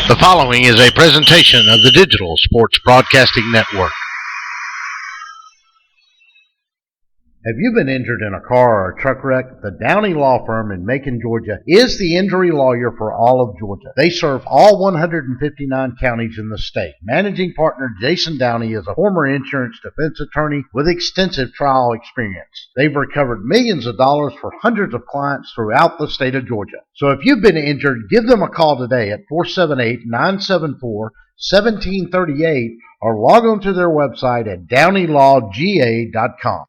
The following is a presentation of the Digital Sports Broadcasting Network. Have you been injured in a car or a truck wreck? The Downey Law Firm in Macon, Georgia is the injury lawyer for all of Georgia. They serve all 159 counties in the state. Managing partner Jason Downey is a former insurance defense attorney with extensive trial experience. They've recovered millions of dollars for hundreds of clients throughout the state of Georgia. So if you've been injured, give them a call today at 478-974-1738 or log on to their website at downeylawga.com.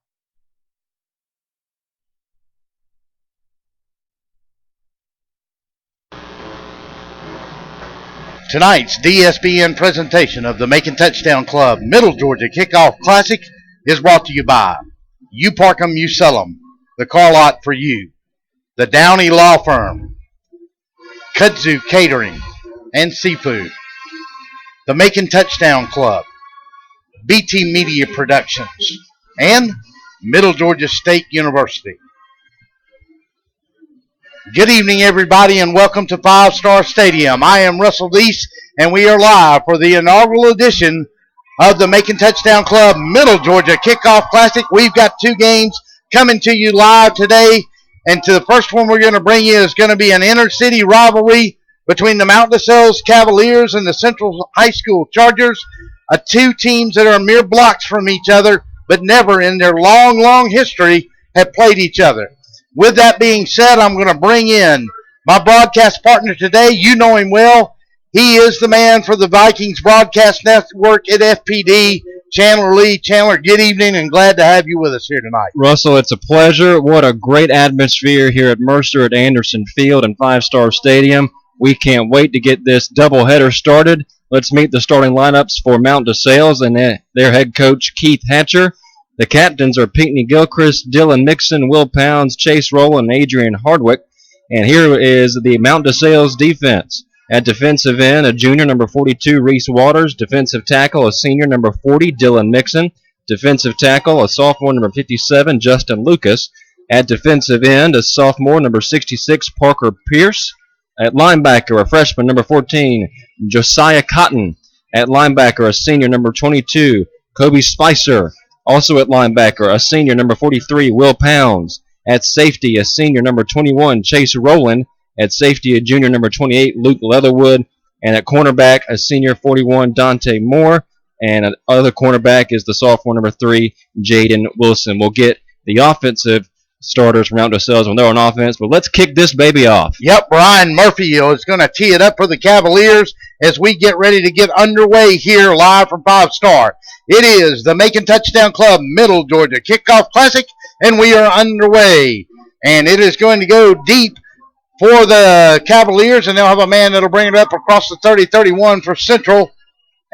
Tonight's DSBN presentation of the Macon Touchdown Club Middle Georgia Kickoff Classic is brought to you by You Park 'em, You Sell 'em, the car lot for you, the Downey Law Firm, Kudzu Catering and Seafood, the Macon Touchdown Club, BT Media Productions, and Middle Georgia State University. Good evening, everybody, and welcome to Five Star Stadium. I am Russell Deese, and we are live for the inaugural edition of the Macon Touchdown Club Middle Georgia Kickoff Classic. We've got two games coming to you live today, and to the first one we're going to bring you is going to be an inner-city rivalry between the Mount DeSales Cavaliers and the Central High School Chargers, two teams that are mere blocks from each other, but never in their long, long history have played each other. With that being said, I'm going to bring in my broadcast partner today. You know him well. He is the man for the Vikings Broadcast Network at FPD, Chandler Lee. Chandler, good evening, and glad to have you with us here tonight. Russell, it's a pleasure. What a great atmosphere here at Mercer at Anderson Field and Five Star Stadium. We can't wait to get this doubleheader started. Let's meet the starting lineups for Mount DeSales and their head coach, Keith Hatcher. The captains are Pinckney Gilchrist, Dylan Nixon, Will Pounds, Chase Rowland, and Adrian Hardwick. And here is the Mount DeSales defense. At defensive end, a junior, number 42, Reese Waters. Defensive tackle, a senior, number 40, Dylan Nixon. Defensive tackle, a sophomore, number 57, Justin Lucas. At defensive end, a sophomore, number 66, Parker Pierce. At linebacker, a freshman, number 14, Josiah Cotton. At linebacker, a senior, number 22, Kobe Spicer. Also at linebacker, a senior, number 43, Will Pounds. At safety, a senior, number 21, Chase Rowland. At safety, a junior, number 28, Luke Leatherwood. And at cornerback, a senior, 41, Dante Moore. And at other cornerback is the sophomore, number 3, Jaden Wilson. We'll get the offensive starters from Mount DeSales when they're on offense, but let's kick this baby off. Yep, Brian Murphy is going to tee it up for the Cavaliers as we get ready to get underway here live from Five Star. It is the Macon Touchdown Club Middle Georgia Kickoff Classic, and we are underway. And it is going to go deep for the Cavaliers, and they'll have a man that'll bring it up across the 30-31 for Central,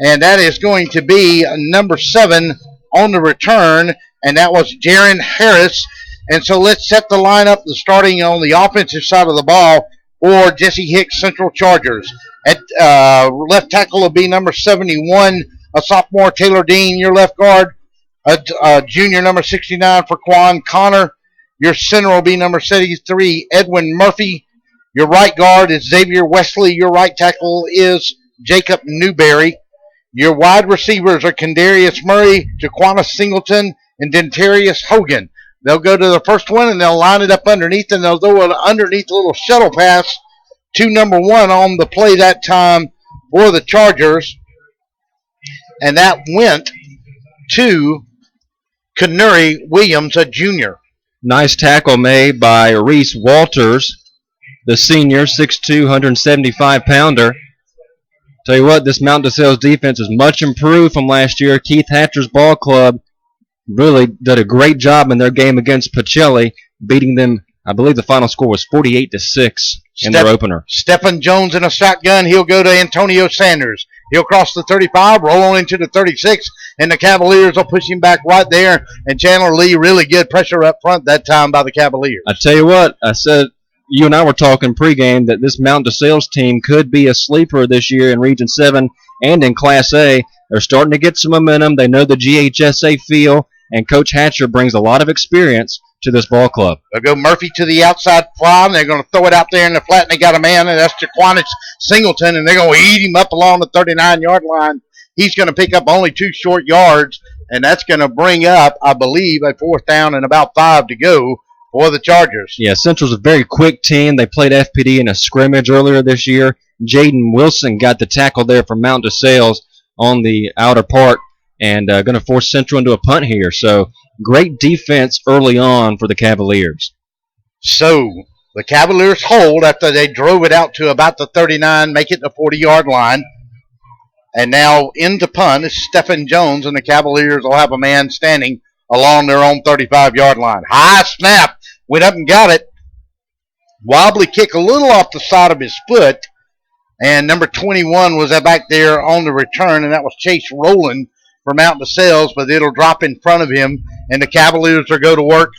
and that is going to be number 7 on the return, and that was Jaron Harris. And so let's set the lineup, starting on the offensive side of the ball for Jesse Hicks Central Chargers. At left tackle will be number 71, a sophomore, Taylor Dean. Your left guard, a junior, number 69 for Quan Connor. Your center will be number 73, Edwin Murphy. Your right guard is Xavier Wesley. Your right tackle is Jacob Newberry. Your wide receivers are Kendarius Murray, Jaquana Singleton, and Dentarius Hogan. They'll go to the first one, and they'll line it up underneath, and they'll throw it underneath a little shuttle pass to number 1 on the play that time for the Chargers. And that went to Kenuri Williams, a junior. Nice tackle made by Reese Walters, the senior, 6'2", 175-pounder. Tell you what, this Mount DeSales defense is much improved from last year. Keith Hatcher's ball club really did a great job in their game against Pacelli, beating them. I believe the final score was 48-6 in their opener. Stephen Jones in a shotgun. He'll go to Antonio Sanders. He'll cross the 35, roll on into the 36, and the Cavaliers will push him back right there. And Chandler Lee really good pressure up front that time by the Cavaliers. I tell you what, I said, you and I were talking pregame that this Mount DeSales team could be a sleeper this year in Region 7 and in Class A. They're starting to get some momentum. They know the GHSA feel, and Coach Hatcher brings a lot of experience to this ball club. They'll go Murphy to the outside fly, and they're going to throw it out there in the flat, and they got a man, and that's Jaquanish Singleton, and they're going to eat him up along the 39-yard line. He's going to pick up only 2 short yards, and that's going to bring up, I believe, a 4th down and about 5 to go for the Chargers. Yeah, Central's a very quick team. They played FPD in a scrimmage earlier this year. Jaden Wilson got the tackle there for Mount DeSales on the outer part, and going to force Central into a punt here. So great defense early on for the Cavaliers. So the Cavaliers hold after they drove it out to about the 39, make it the 40-yard line. And now into punt is Stephen Jones, and the Cavaliers will have a man standing along their own 35-yard line. High snap, went up and got it. Wobbly kick a little off the side of his foot, and number 21 was back there on the return, and that was Chase Rowland for Mount DeSales, but it'll drop in front of him, and the Cavaliers will go to work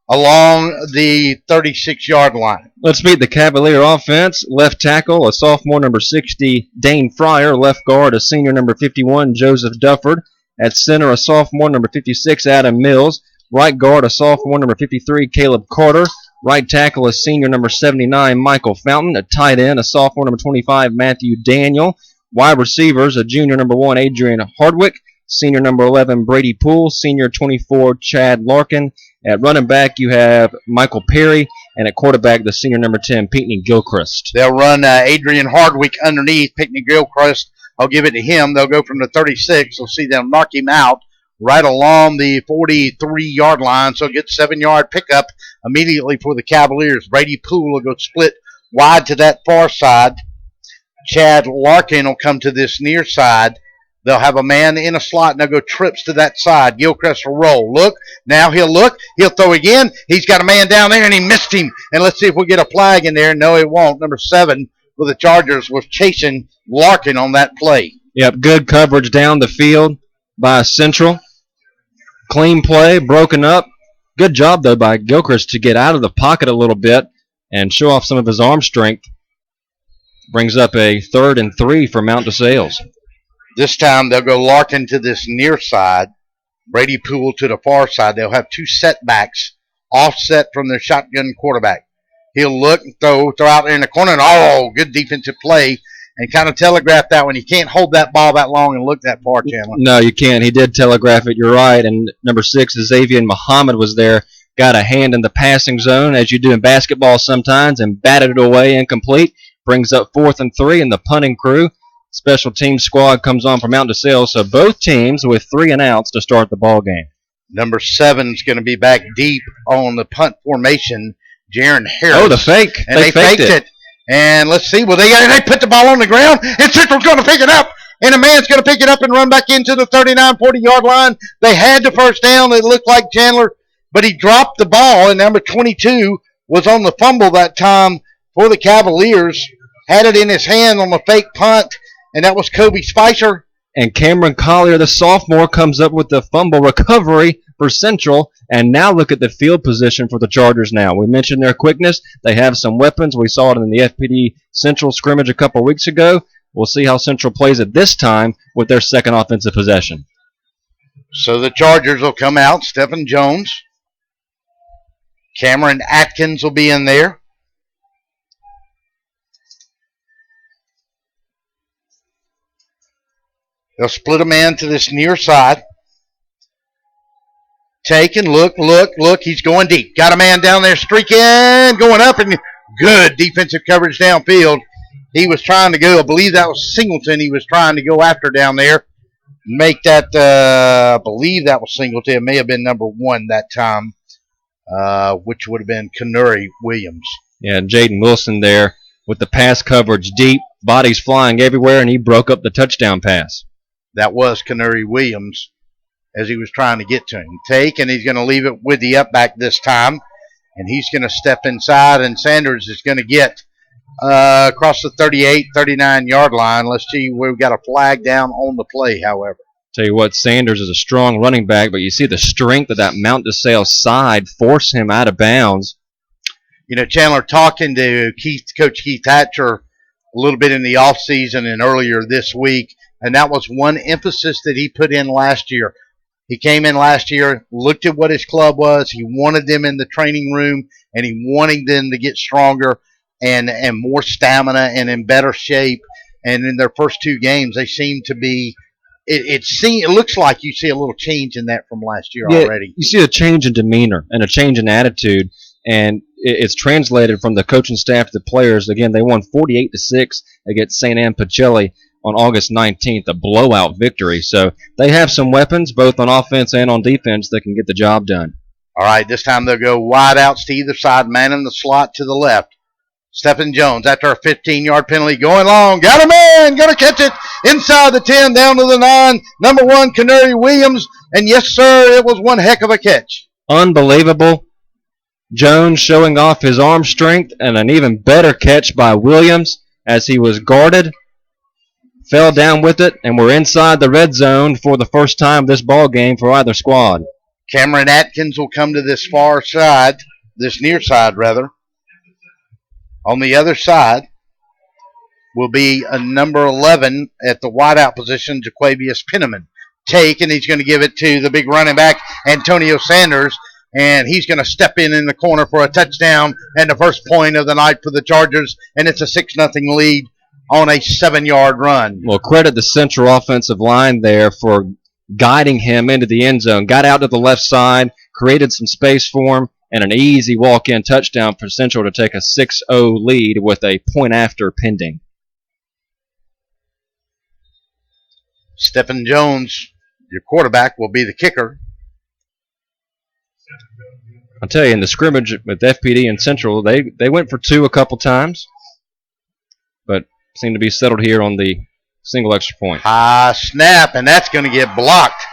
along the 36-yard line. Let's meet the Cavalier offense. Left tackle, a sophomore, number 60, Dane Fryer. Left guard, a senior, number 51, Joseph Dufford. At center, a sophomore, number 56, Adam Mills. Right guard, a sophomore, number 53, Caleb Carter. Right tackle, a senior, number 79, Michael Fountain. A tight end, a sophomore, number 25, Matthew Daniel. Wide receivers, a junior, number 1, Adrian Hardwick. Senior, number 11, Brady Poole. Senior, 24, Chad Larkin. At running back, you have Michael Perry. And at quarterback, the senior, number 10, Pinckney Gilchrist. They'll run Adrian Hardwick underneath. Pinckney Gilchrist, I'll give it to him. They'll go from the 36. We'll see them knock him out right along the 43-yard line. So get 7-yard pickup immediately for the Cavaliers. Brady Poole will go split wide to that far side. Chad Larkin will come to this near side. They'll have a man in a slot, and they'll go trips to that side. Gilchrist will roll. Look. Now he'll look. He'll throw again. He's got a man down there, and he missed him. And let's see if we get a flag in there. No, it won't. Number 7 for the Chargers was chasing Larkin on that play. Yep, good coverage down the field by Central. Clean play, broken up. Good job, though, by Gilchrist to get out of the pocket a little bit and show off some of his arm strength. Brings up a 3rd and 3 for Mount DeSales. This time they'll go Larkin to this near side, Brady Poole to the far side. They'll have 2 setbacks offset from their shotgun quarterback. He'll look and throw out there in the corner, and good defensive play, and kind of telegraph that one. You can't hold that ball that long and look that far, Chandler. No, you can't. He did telegraph it. You're right. And number 6, Xavier Muhammad was there, got a hand in the passing zone, as you do in basketball sometimes, and batted it away incomplete. Brings up 4th and 3, and the punting crew. Special team squad comes on for Mount DeSales, so both teams with 3 and outs to start the ball game. Number 7 is going to be back deep on the punt formation, Jaron Harris. Oh, the fake. And they faked it. And let's see. Well, they put the ball on the ground, and Central's going to pick it up. And a man's going to pick it up and run back into the 39, 40-yard line. They had the first down. It looked like Chandler, but he dropped the ball, and number 22 was on the fumble that time for the Cavaliers. Had it in his hand on the fake punt, and that was Kobe Spicer. And Cameron Collier, the sophomore, comes up with the fumble recovery for Central. And now look at the field position for the Chargers now. We mentioned their quickness. They have some weapons. We saw it in the FPD Central scrimmage a couple weeks ago. We'll see how Central plays it this time with their second offensive possession. So the Chargers will come out. Stephen Jones. Cameron Atkins will be in there. They'll split a man to this near side. Take and look. He's going deep. Got a man down there streaking, going up, and good defensive coverage downfield. He was trying to go, I believe that was Singleton he was trying to go after down there. Make that, I believe that was Singleton. It may have been number 1 that time, which would have been Kenuri Williams. Yeah, Jaden Wilson there with the pass coverage deep. Bodies flying everywhere, and he broke up the touchdown pass. That was Kenuri Williams as he was trying to get to him. Take, and he's going to leave it with the up back this time. And he's going to step inside, and Sanders is going to get across the 38, 39-yard line. Let's see, we've got a flag down on the play, however. Tell you what, Sanders is a strong running back, but you see the strength of that Mount DeSales side force him out of bounds. You know, Chandler, talking to Coach Keith Hatcher a little bit in the offseason and earlier this week, and that was one emphasis that he put in last year. He came in last year, looked at what his club was. He wanted them in the training room, and he wanted them to get stronger and more stamina and in better shape. And in their first two games, they seem to be. It looks like you see a little change in that from last year already. You see a change in demeanor and a change in attitude, and it's translated from the coaching staff to the players. Again, they won 48-6 against St. Anne Pacelli on August 19th, a blowout victory. So they have some weapons, both on offense and on defense, that can get the job done. All right, this time they'll go wide outs to either side, man in the slot to the left. Stephen Jones, after a 15-yard penalty, going long, got a man, going to catch it inside the 10, down to the 9. Number 1, Canary Williams, and yes, sir, it was one heck of a catch. Unbelievable. Jones showing off his arm strength, and an even better catch by Williams as he was guarded, fell down with it, and we're inside the red zone for the first time this ball game for either squad. Cameron Atkins will come to this far side, this near side, rather. On the other side will be a number 11 at the wideout position, Jaquavius Penniman. And he's going to give it to the big running back, Antonio Sanders, and he's going to step in the corner for a touchdown and the first point of the night for the Chargers, and it's a 6-0 lead on a 7-yard run. Well, credit the Central offensive line there for guiding him into the end zone. Got out to the left side, created some space for him, and an easy walk-in touchdown for Central to take a 6-0 lead with a point after pending. Stephen Jones, your quarterback, will be the kicker. I'll tell you, in the scrimmage with FPD and Central, they went for 2 a couple times, but seem to be settled here on the single extra point. High snap, and that's going to get blocked.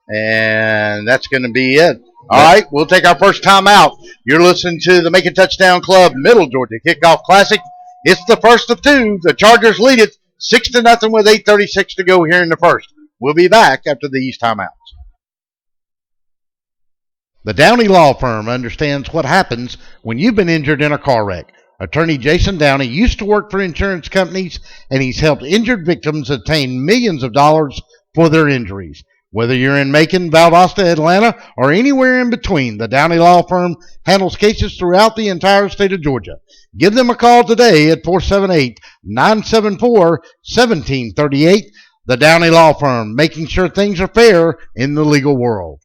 And that's going to be it. All right, we'll take our first time out. You're listening to the Macon Touchdown Club Middle Georgia Kickoff Classic. It's the first of 2. The Chargers lead it 6-0 with 8:36 to go here in the first. We'll be back after these timeouts. The Downey Law Firm understands what happens when you've been injured in a car wreck. Attorney Jason Downey used to work for insurance companies, and he's helped injured victims obtain millions of dollars for their injuries. Whether you're in Macon, Valdosta, Atlanta, or anywhere in between, the Downey Law Firm handles cases throughout the entire state of Georgia. Give them a call today at 478-974-1738. The Downey Law Firm, making sure things are fair in the legal world.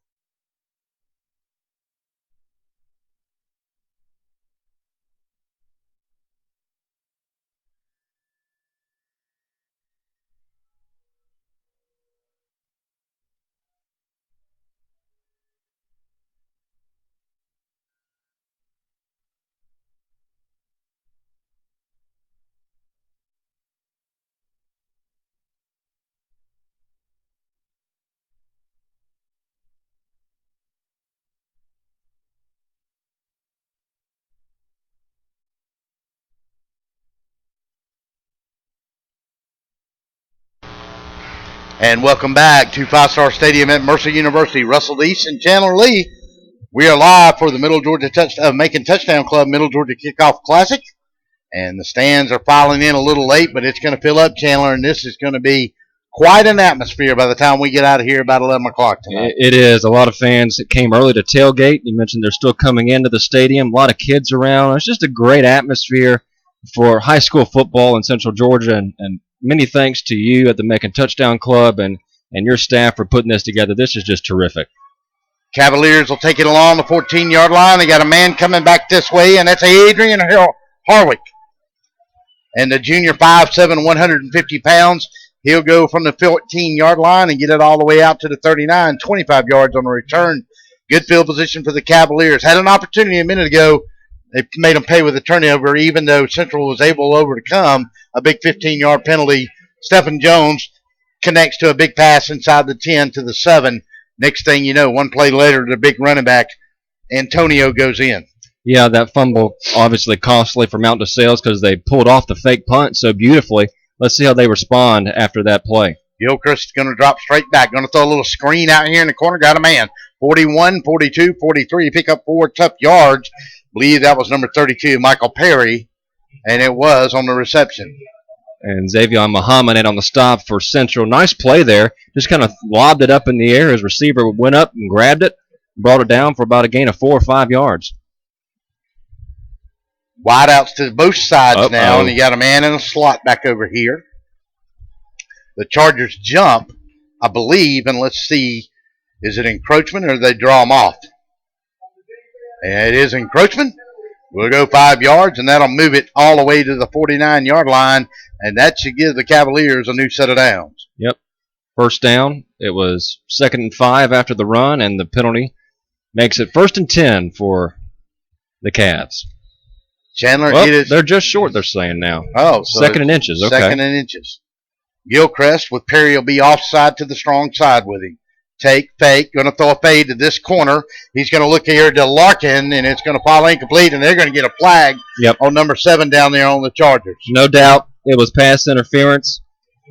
And welcome back to Five Star Stadium at Mercer University. Russell East and Chandler Lee. We are live for the Middle Georgia Macon Touchdown Club Middle Georgia Kickoff Classic. And the stands are filing in a little late, but it's going to fill up, Chandler, and this is going to be quite an atmosphere by the time we get out of here about 11 o'clock tonight. It is. A lot of fans that came early to tailgate. You mentioned they're still coming into the stadium. A lot of kids around. It's just a great atmosphere for high school football in Central Georgia, and many thanks to you at the Macon Touchdown Club and your staff for putting this together. This is just terrific. Cavaliers will take it along the 14-yard line. They got a man coming back this way, and that's Adrian Harwick. And the junior 5'7", 150 pounds. He'll go from the 14-yard line and get it all the way out to the 39, 25 yards on the return. Good field position for the Cavaliers. Had an opportunity a minute ago. They made them pay with a turnover, even though Central was able to overcome a big 15-yard penalty. Stephen Jones connects to a big pass inside the 10 to the 7. Next thing you know, one play later, the big running back, Antonio, goes in. Yeah, that fumble obviously costly for Mount DeSales because they pulled off the fake punt so beautifully. Let's see how they respond after that play. Gilchrist going to drop straight back. Going to throw a little screen out here in the corner. Got a man. 41, 42, 43. Pick up 4 tough yards. Believe that was number 32, Michael Perry, and it was on the reception. And Xavier Muhammad in on the stop for Central. Nice play there. Just kind of lobbed it up in the air. His receiver went up and grabbed it, brought it down for about a gain of 4 or 5 yards. Wide outs to both sides now, and you got a man in a slot back over here. The Chargers jump, I believe, and let's see, is it encroachment or do they draw them off? And it is encroachment. We'll go 5 yards, and that'll move it all the way to the 49-yard line, and that should give the Cavaliers a new set of downs. Yep. First down. It was 2nd and 5 after the run, and the penalty makes it 1st and 10 for the Cavs. Chandler, they're just short, they're saying now. Oh, so 2nd and inches. Okay. 2nd and inches. Gilchrist with Perry will be offside to the strong side with him. Take, fake, going to throw a fade to this corner. He's going to look here to Larkin, and it's going to fall incomplete, and they're going to get a flag on number 7 down there on the Chargers. No doubt it was pass interference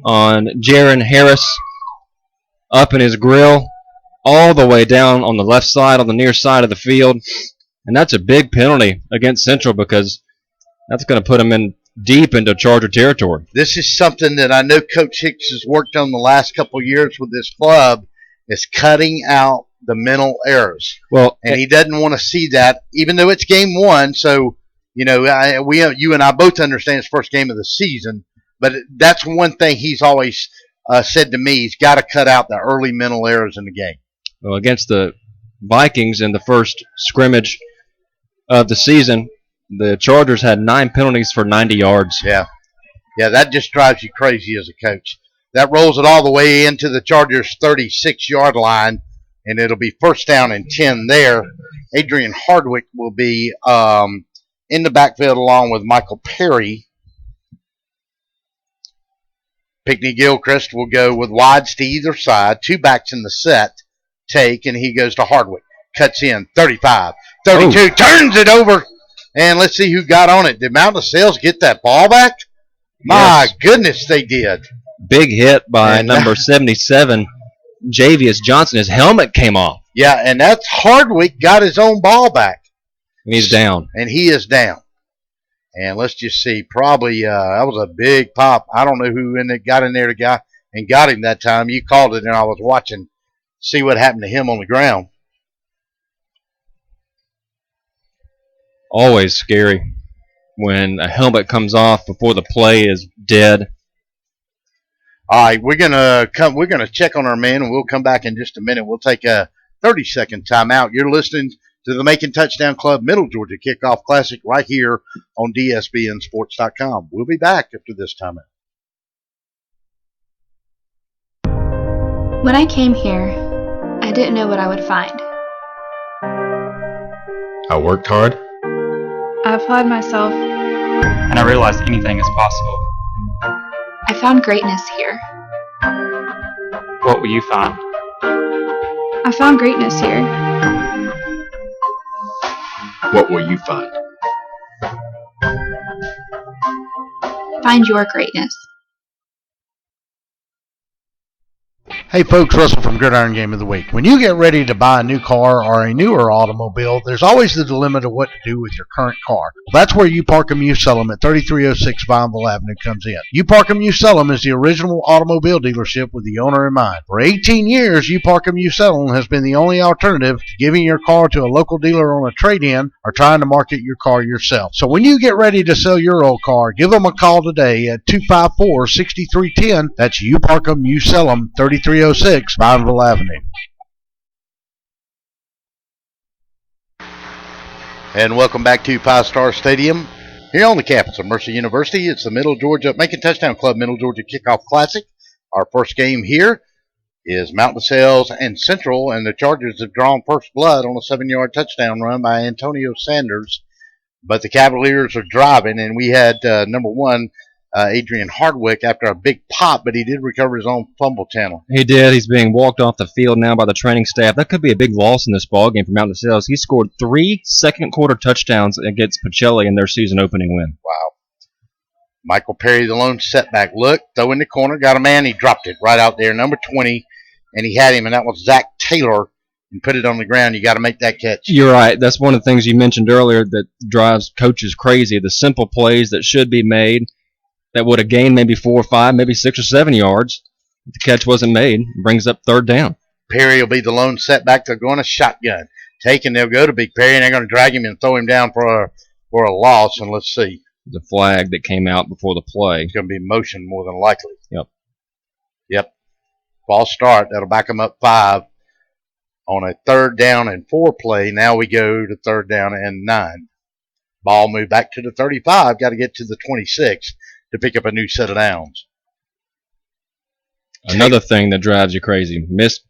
on Jaron Harris up in his grill all the way down on the left side, on the near side of the field. And that's a big penalty against Central because that's going to put them in deep into Charger territory. This is something that I know Coach Hicks has worked on the last couple of years with this club, is cutting out the mental errors. Well, and he doesn't want to see that, even though it's game 1. So, you know, you and I both understand it's first game of the season, but that's one thing he's always said to me. He's got to cut out the early mental errors in the game. Well, against the Vikings in the first scrimmage of the season, the Chargers had 9 penalties for 90 yards. Yeah, that just drives you crazy as a coach. That rolls it all the way into the Chargers' 36-yard line, and it'll be 1st down and 10 there. Adrian Hardwick will be in the backfield along with Michael Perry. Pickney Gilchrist will go with wides to either side, 2 backs in the set. Take, and he goes to Hardwick. Cuts in, 35, 32, turns it over, and let's see who got on it. Did Mountain Sales get that ball back? My goodness, they did. Big hit by number 77, Javius Johnson. His helmet came off. Yeah, and that's Hardwick got his own ball back. And he's down. And he is down. And let's just see, probably that was a big pop. I don't know who got in there and got him that time. You called it, and I was watching, see what happened to him on the ground. Always scary when a helmet comes off before the play is dead. All right, we're gonna check on our man, and we'll come back in just a minute. We'll take a 30-second timeout. You're listening to the Macon Touchdown Club Middle Georgia Kickoff Classic right here on DSBNSports.com. We'll be back after this timeout. When I came here, I didn't know what I would find. I worked hard. I applied myself. And I realized anything is possible. I found greatness here. What will you find? I found greatness here. What will you find? Find your greatness. Hey folks, Russell from Gridiron Game of the Week. When you get ready to buy a new car or a newer automobile, there's always the dilemma of what to do with your current car. Well, that's where You Park 'Em You Sell 'Em at 3306 Vineville Avenue comes in. You Park 'Em You Sell 'Em is the original automobile dealership with the owner in mind. For 18 years, You Park 'Em You Sell 'Em has been the only alternative to giving your car to a local dealer on a trade-in or trying to market your car yourself. So when you get ready to sell your old car, give them a call today at 254-6310. That's You Park 'Em You Sell 'Em, 3306 Vineville Avenue. And welcome back to Five Star Stadium here on the campus of Mercer University. It's the Macon Touchdown Club Middle Georgia Kickoff Classic. Our first game here is Mountain Sales and Central, and the Chargers have drawn first blood on a 7-yard touchdown run by Antonio Sanders. But the Cavaliers are driving, and we had number 1, Adrian Hardwick, after a big pop, but he did recover his own fumble channel. He did. He's being walked off the field now by the training staff. That could be a big loss in this ballgame for Mountain Sales. He scored 3 second-quarter touchdowns against Pacelli in their season-opening win. Wow. Michael Perry, the lone setback. Look, throw in the corner, got a man. He dropped it right out there, number 20, and he had him, and that was Zach Taylor, and put it on the ground. You got to make that catch. You're right. That's one of the things you mentioned earlier that drives coaches crazy, the simple plays that should be made. that would have gained maybe 4 or 5, maybe 6 or 7 yards. If the catch wasn't made, brings up third down. Perry will be the lone setback. They're going to shotgun. They'll go to Big Perry, and they're going to drag him and throw him down for a loss. And let's see. The flag that came out before the play. It's going to be motion more than likely. Yep. False start. That'll back them up 5 on a 3rd down and 4 play. Now we go to 3rd down and 9. Ball moved back to the 35. Got to get to the 26 to pick up a new set of downs. Another thing that drives you crazy. Missed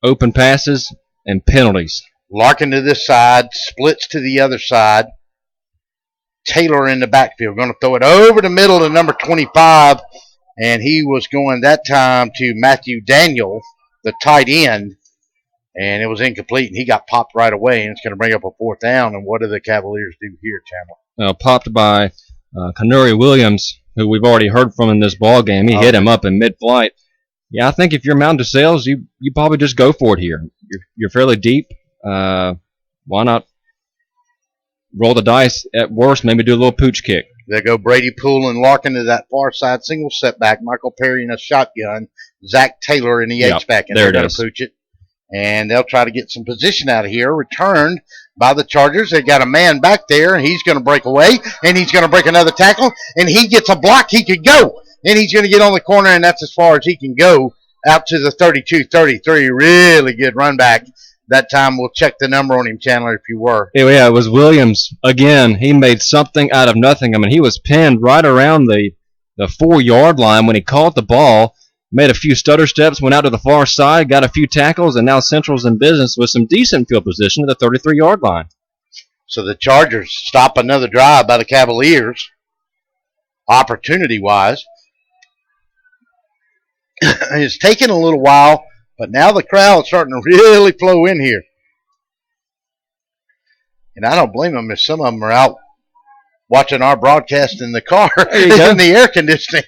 open passes and penalties. Larkin to this side, splits to the other side. Taylor in the backfield. Going to throw it over the middle to number 25. And he was going that time to Matthew Daniel, the tight end. And it was incomplete, and he got popped right away, and it's going to bring up a 4th down. And what do the Cavaliers do here, Chandler? Popped by Kanuri Williams, who we've already heard from in this ball game. He hit him up in mid-flight. Yeah, I think if you're Mountain DeSales, you probably just go for it here. You're fairly deep. Why not roll the dice? At worst, maybe do a little pooch kick. They go Brady Poole and Larkin to that far side single setback. Michael Perry in a shotgun. Zach Taylor in the H-back, and they're going to pooch it. And they'll try to get some position out of here. Returned by the Chargers. They got a man back there, and he's going to break away, and he's going to break another tackle, and he gets a block. He could go, and he's going to get on the corner, and that's as far as he can go out to the 32-33. Really good run back. That time we'll check the number on him, Chandler, if you were. Yeah, it was Williams. Again, he made something out of nothing. I mean, he was pinned right around the 4-yard line when he caught the ball. Made a few stutter steps, went out to the far side, got a few tackles, and now Central's in business with some decent field position at the 33-yard line. So the Chargers stop another drive by the Cavaliers, opportunity-wise. It's taken a little while, but now the crowd's starting to really flow in here. And I don't blame them if some of them are out watching our broadcast in the car in the air conditioning.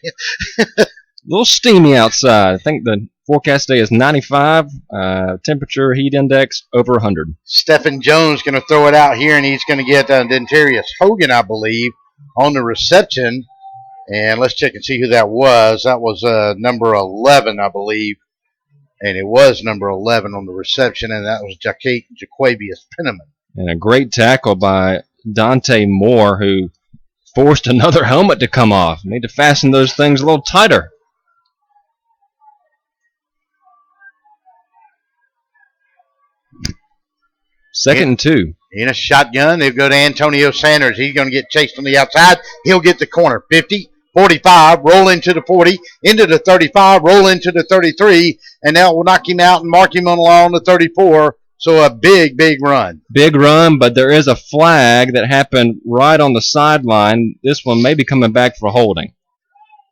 A little steamy outside. I think the forecast today is 95. Temperature, heat index, over 100. Stephen Jones going to throw it out here, and he's going to get Dentarius Hogan, I believe, on the reception. And let's check and see who that was. That was number 11, I believe. And it was number 11 on the reception, and that was Jaquavius Penniman. And a great tackle by Dante Moore, who forced another helmet to come off. Need to fasten those things a little tighter. Second and 2. In a shotgun, they'll go to Antonio Sanders. He's going to get chased on the outside. He'll get the corner. 50, 45, roll into the 40, into the 35, roll into the 33, and now we'll knock him out and mark him along the 34. So a big, big run. Big run, but there is a flag that happened right on the sideline. This one may be coming back for holding.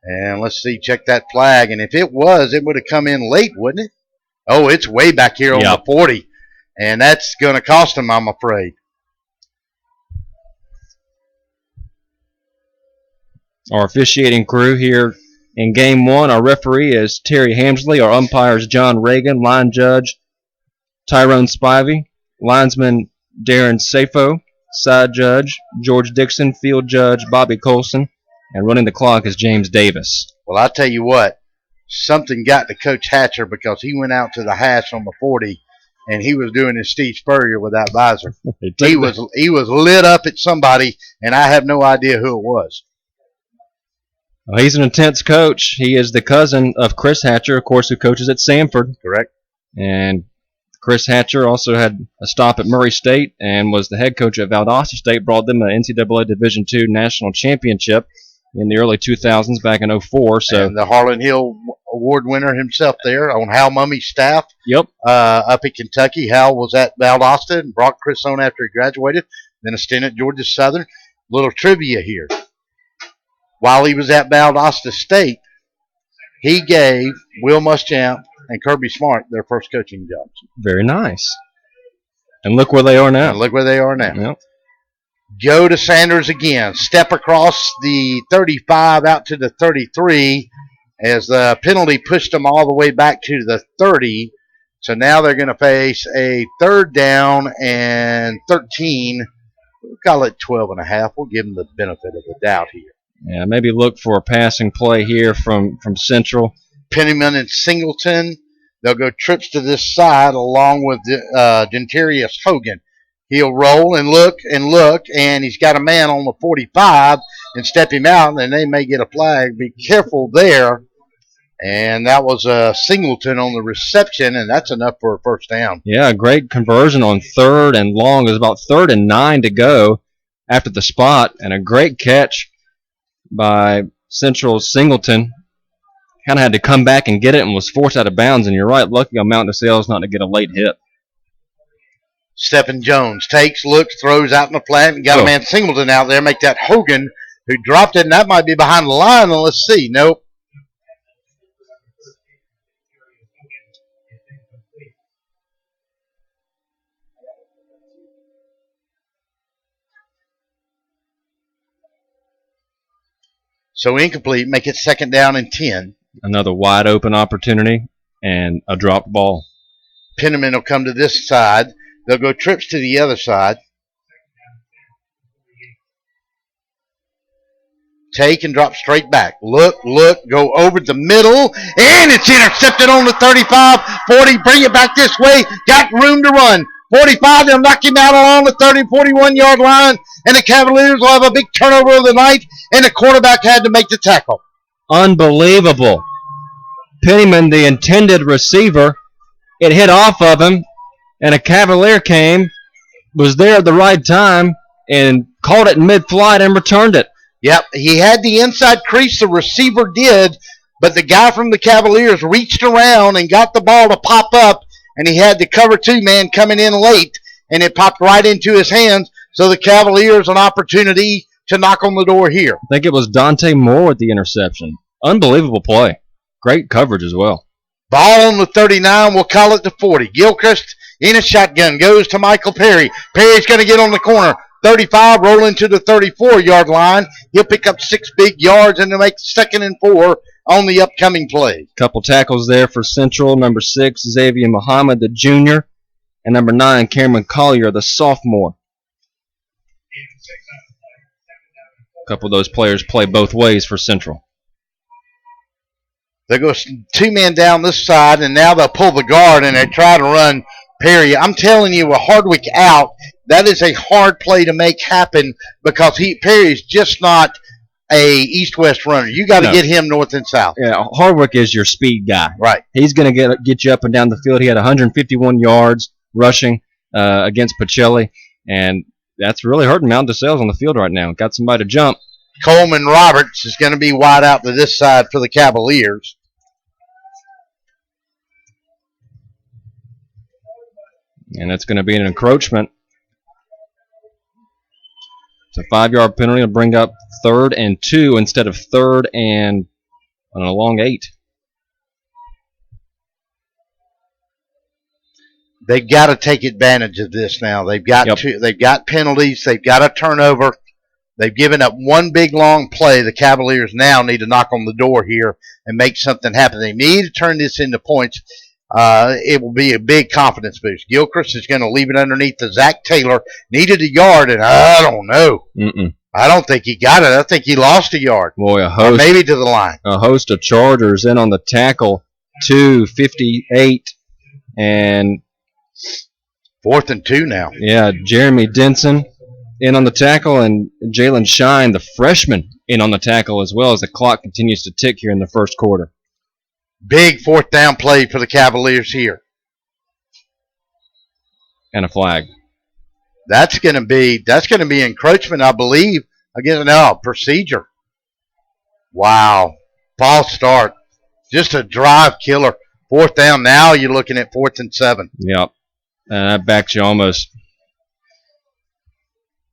And let's see, check that flag. And if it was, it would have come in late, wouldn't it? Oh, it's way back here on the 40. And that's going to cost him, I'm afraid. Our officiating crew here in Game 1, our referee is Terry Hamsley. Our umpire is John Reagan. Line judge, Tyrone Spivey. Linesman, Darren Safo. Side judge, George Dixon. Field judge, Bobby Colson. And running the clock is James Davis. Well, I tell you what, something got to Coach Hatcher because he went out to the hash on the 40. And he was doing his Steve Spurrier with that visor. He was lit up at somebody, and I have no idea who it was. Well, he's an intense coach. He is the cousin of Chris Hatcher, of course, who coaches at Samford. Correct. And Chris Hatcher also had a stop at Murray State and was the head coach at Valdosta State, brought them an NCAA Division II national championship in the early 2000s back in 04. So, and the Harlan Hill Award winner himself there on Hal Mummy's staff. Yep. Up in Kentucky. Hal was at Valdosta and brought Chris on after he graduated. Then a stint at Georgia Southern. Little trivia here. While he was at Valdosta State, he gave Will Muschamp and Kirby Smart their first coaching jobs. Very nice. And look where they are now. Yep. Go to Sanders again. Step across the 35 out to the 33 as the penalty pushed them all the way back to the 30. So now they're going to face a 3rd down and 13. We'll call it 12 and a half. We'll give them the benefit of the doubt here. Yeah, maybe look for a passing play here from Central. Penniman and Singleton. They'll go trips to this side along with Gentarius Hogan. He'll roll and look, and he's got a man on the 45 and step him out, and they may get a flag. Be careful there. And that was Singleton on the reception, and that's enough for a first down. Yeah, great conversion on 3rd and long. It was about 3rd and 9 to go after the spot, and a great catch by Central's Singleton. Kind of had to come back and get it and was forced out of bounds, and you're right, lucky on Mountain DeSales not to get a late hit. Stephen Jones takes, looks, throws out in the flat, and got a man Singleton out there. Make that Hogan, who dropped it, and that might be behind the line. And let's see. Nope. So incomplete. Make it 2nd down and 10. Another wide open opportunity and a dropped ball. Penniman will come to this side. They'll go trips to the other side. Take and drop straight back. Look, go over the middle, and it's intercepted on the 35, 40. Bring it back this way. Got room to run. 45, they'll knock him out along the 30, 41-yard line, and the Cavaliers will have a big turnover of the night, and the quarterback had to make the tackle. Unbelievable. Penniman, the intended receiver, it hit off of him, and a Cavalier came, was there at the right time, and caught it in mid-flight and returned it. Yep, he had the inside crease, the receiver did, but the guy from the Cavaliers reached around and got the ball to pop up, and he had the cover 2 man coming in late, and it popped right into his hands, so the Cavaliers an opportunity to knock on the door here. I think it was Dante Moore with the interception. Unbelievable play. Great coverage as well. Ball on the 39, we'll call it the 40. Gilchrist in a shotgun, goes to Michael Perry. Perry's going to get on the corner. 35, rolling to the 34-yard line. He'll pick up 6 big yards and to make 2nd and 4 on the upcoming play. Couple tackles there for Central. Number 6, Xavier Muhammad, the junior. And number 9, Cameron Collier, the sophomore. A couple of those players play both ways for Central. They go 2 men down this side, and now they'll pull the guard, and they try to run Perry. I'm telling you, with Hardwick out, that is a hard play to make happen because Perry's just not a east-west runner. You got to get him north and south. Yeah, Hardwick is your speed guy. Right. He's going to get you up and down the field. He had 151 yards rushing against Pacelli, and that's really hurting Mountain DeSales on the field right now. Got somebody to jump. Coleman Roberts is going to be wide out to this side for the Cavaliers. And that's going to be an encroachment. It's a 5-yard penalty to bring up 3rd and 2 instead of 3rd and on a long 8. They've got to take advantage of this now. They've got they've got penalties. They've got a turnover. They've given up one big long play. The Cavaliers now need to knock on the door here and make something happen. They need to turn this into points. It will be a big confidence boost. Gilchrist is going to leave it underneath to Zach Taylor. Needed a yard, and I don't know. I don't think he got it. I think he lost a yard. Boy, or maybe to the line. A host of Chargers in on the tackle. 2:58 and 4th and 2 now. Yeah, Jeremy Denson in on the tackle, and Jalen Shine, the freshman, in on the tackle as well as the clock continues to tick here in the first quarter. Big 4th down play for the Cavaliers here. And a flag. That's going to be encroachment, I believe. Again, no, procedure. Wow. False start. Just a drive killer. 4th down. Now you're looking at 4th and 7. Yep. And that backs you almost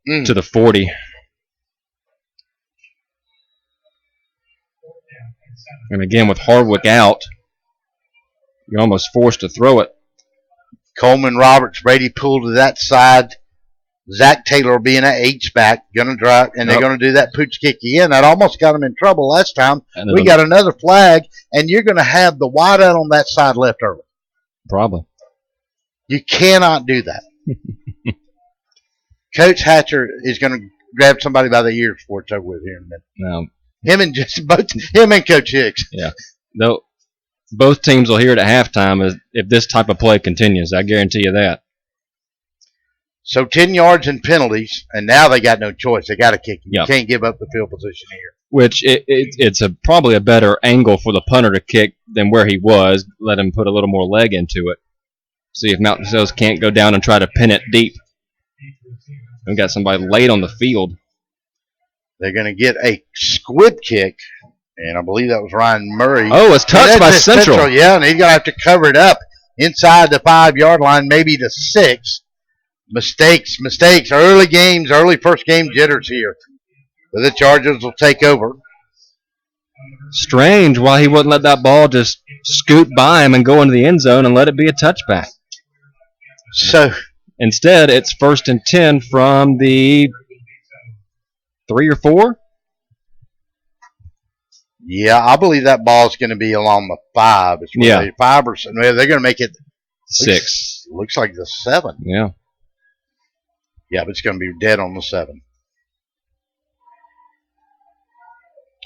to the 40. And again, with Hardwick out, you're almost forced to throw it. Coleman Roberts, Brady pulled to that side. Zach Taylor being an H-back, going to drive, and they're going to do that pooch kick again. That almost got him in trouble last time. We got another flag, and you're going to have the wide out on that side left early. Probably. You cannot do that. Coach Hatcher is going to grab somebody by the ears before it's over with here in a minute. Now, Him and Coach Hicks. Yeah. Though both teams will hear it at halftime if this type of play continues. I guarantee you that. So 10 yards and penalties, and now they got no choice. They got to kick it. You Yep. can't give up the field position here. Which it's probably a better angle for the punter to kick than where he was. Let him put a little more leg into it. See if Mountain DeSales can't go down and try to pin it deep. We got somebody late on the field. They're going to get a squib kick, and I believe that was Ryan Murray. Oh, it's touched by Central. Yeah, and he's going to have to cover it up inside the 5-yard line, maybe the 6. Mistakes. Early games, early first game jitters here. But the Chargers will take over. Strange why he wouldn't let that ball just scoot by him and go into the end zone and let it be a touchback. So instead, it's 1st and 10 from the 3 or 4. Yeah, I believe that ball is going to be along the 5. It's Yeah. 5 or so. They're going to make it 6. Looks like the 7. Yeah. Yeah, but it's going to be dead on the 7.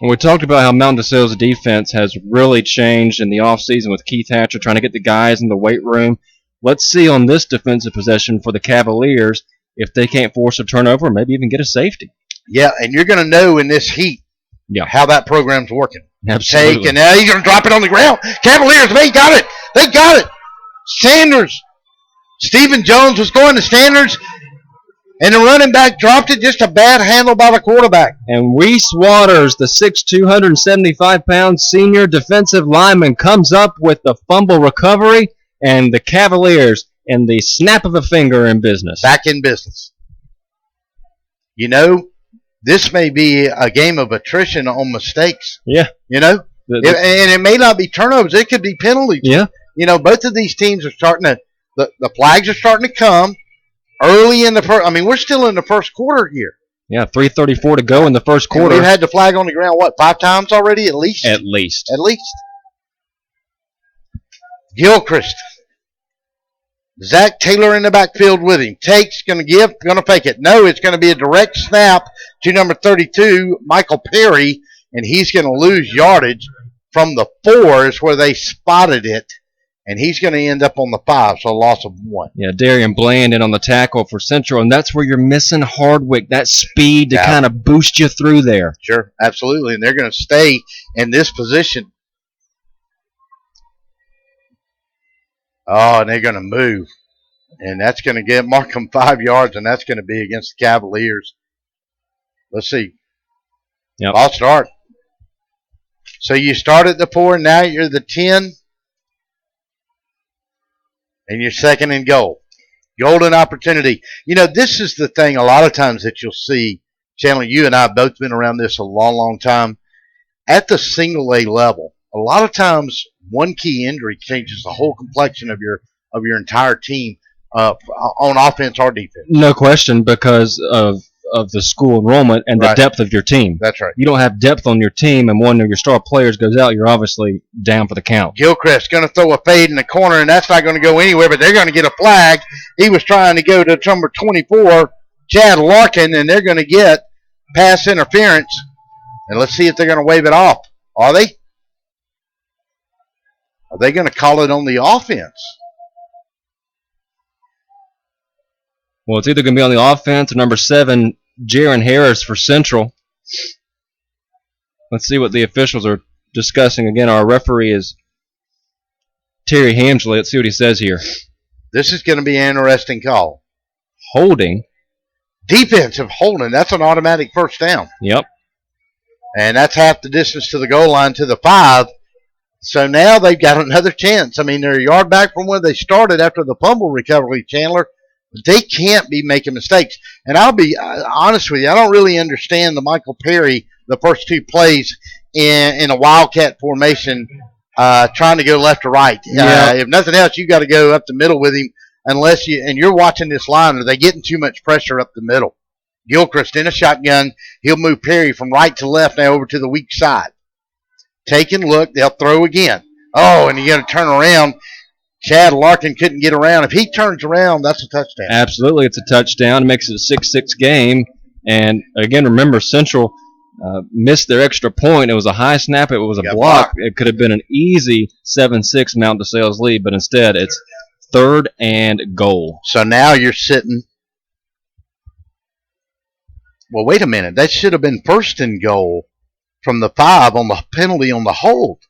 We talked about how Mountain DeSales' defense has really changed in the offseason with Keith Hatcher trying to get the guys in the weight room. Let's see on this defensive possession for the Cavaliers if they can't force a turnover or maybe even get a safety. Yeah, and you're going to know in this heat how that program's working. Absolutely. And now he's going to drop it on the ground. Cavaliers, they got it. They got it. Sanders. Stephen Jones was going to Sanders, and the running back dropped it. Just a bad handle by the quarterback. And Reese Waters, the 6'2", 275-pound senior defensive lineman, comes up with the fumble recovery, and the Cavaliers, in the snap of a finger, in business. Back in business. You know, this may be a game of attrition on mistakes. Yeah. You know? And it may not be turnovers. It could be penalties. Yeah. You know, both of these teams are starting to – the flags are starting to come early in the first – I mean, we're still in the first quarter here. Yeah, 3:34 to go in the first quarter. And we've had the flag on the ground, what, 5 times already at least? At least. At least. Gilchrist. Zach Taylor in the backfield with him. Takes, going to give, going to fake it. No, it's going to be a direct snap to number 32, Michael Perry, and he's going to lose yardage from the 4 is where they spotted it, and he's going to end up on the 5, so a loss of 1. Yeah, Darian Bland in on the tackle for Central, and that's where you're missing Hardwick, that speed to kind of boost you through there. Sure, absolutely, and they're going to stay in this position. Oh, and they're going to move. And that's going to mark them 5 yards, and that's going to be against the Cavaliers. Let's see. Yep. I'll start. So you start at the 4, now you're the 10. And you're 2nd and goal. Golden opportunity. You know, this is the thing a lot of times that you'll see. Chandler, you and I have both been around this a long, long time. At the single A level, a lot of times one key injury changes the whole complexion of your entire team on offense or defense. No question, because of the school enrollment and the depth of your team. That's right. You don't have depth on your team, and one of your star players goes out, you're obviously down for the count. Gilchrist going to throw a fade in the corner, and that's not going to go anywhere, but they're going to get a flag. He was trying to go to number 24, Chad Larkin, and they're going to get pass interference. And let's see if they're going to wave it off. Are they? Are they going to call it on the offense? Well, it's either going to be on the offense or number 7, Jaron Harris for Central. Let's see what the officials are discussing. Again, our referee is Terry Hamsley. Let's see what he says here. This is going to be an interesting call. Holding. Defensive holding. That's an automatic first down. Yep. And that's half the distance to the goal line to the 5. So now they've got another chance. I mean, they're a yard back from where they started after the fumble recovery, Chandler. They can't be making mistakes. And I'll be honest with you, I don't really understand the Michael Perry, the first 2 plays in a Wildcat formation, trying to go left to right. If nothing else, you got to go up the middle with him unless you're watching this line, are they getting too much pressure up the middle? Gilchrist in a shotgun. He'll move Perry from right to left now over to the weak side. Take and look. They'll throw again. Oh, and you're going to turn around. Chad Larkin couldn't get around. If he turns around, that's a touchdown. Absolutely, it's a touchdown. It makes it a 6-6 game. And, again, remember, Central, missed their extra point. It was a high snap. It was a block. It could have been an easy 7-6 Mountain DeSales lead, but instead it's 3rd and goal. So now you're sitting. Well, wait a minute. That should have been 1st and goal from the 5 on the penalty on the hold.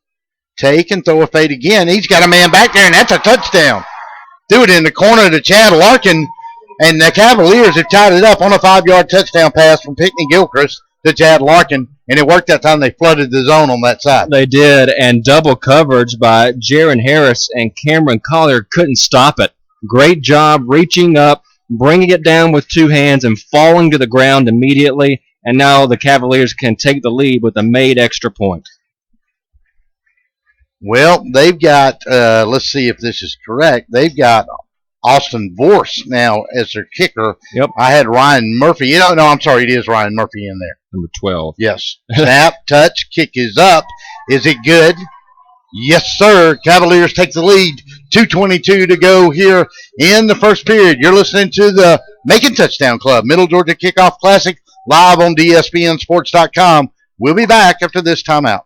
Take and throw a fade again. He's got a man back there, and that's a touchdown. Threw it in the corner to Chad Larkin, and the Cavaliers have tied it up on a 5-yard touchdown pass from Pickney Gilchrist to Chad Larkin, and it worked that time. They flooded the zone on that side. They did, and double coverage by Jaron Harris and Cameron Collier couldn't stop it. Great job reaching up, bringing it down with 2 hands, and falling to the ground immediately, and now the Cavaliers can take the lead with a made extra point. Well, they've got, let's see if this is correct, they've got Austin Vorse now as their kicker. Yep. I had Ryan Murphy. No, I'm sorry, it is Ryan Murphy in there. Number 12. Yes. Snap, touch, kick is up. Is it good? Yes, sir. Cavaliers take the lead. 2:22 to go here in the first period. You're listening to the Macon Touchdown Club, Middle Georgia Kickoff Classic, live on DSPNSports.com. We'll be back after this timeout.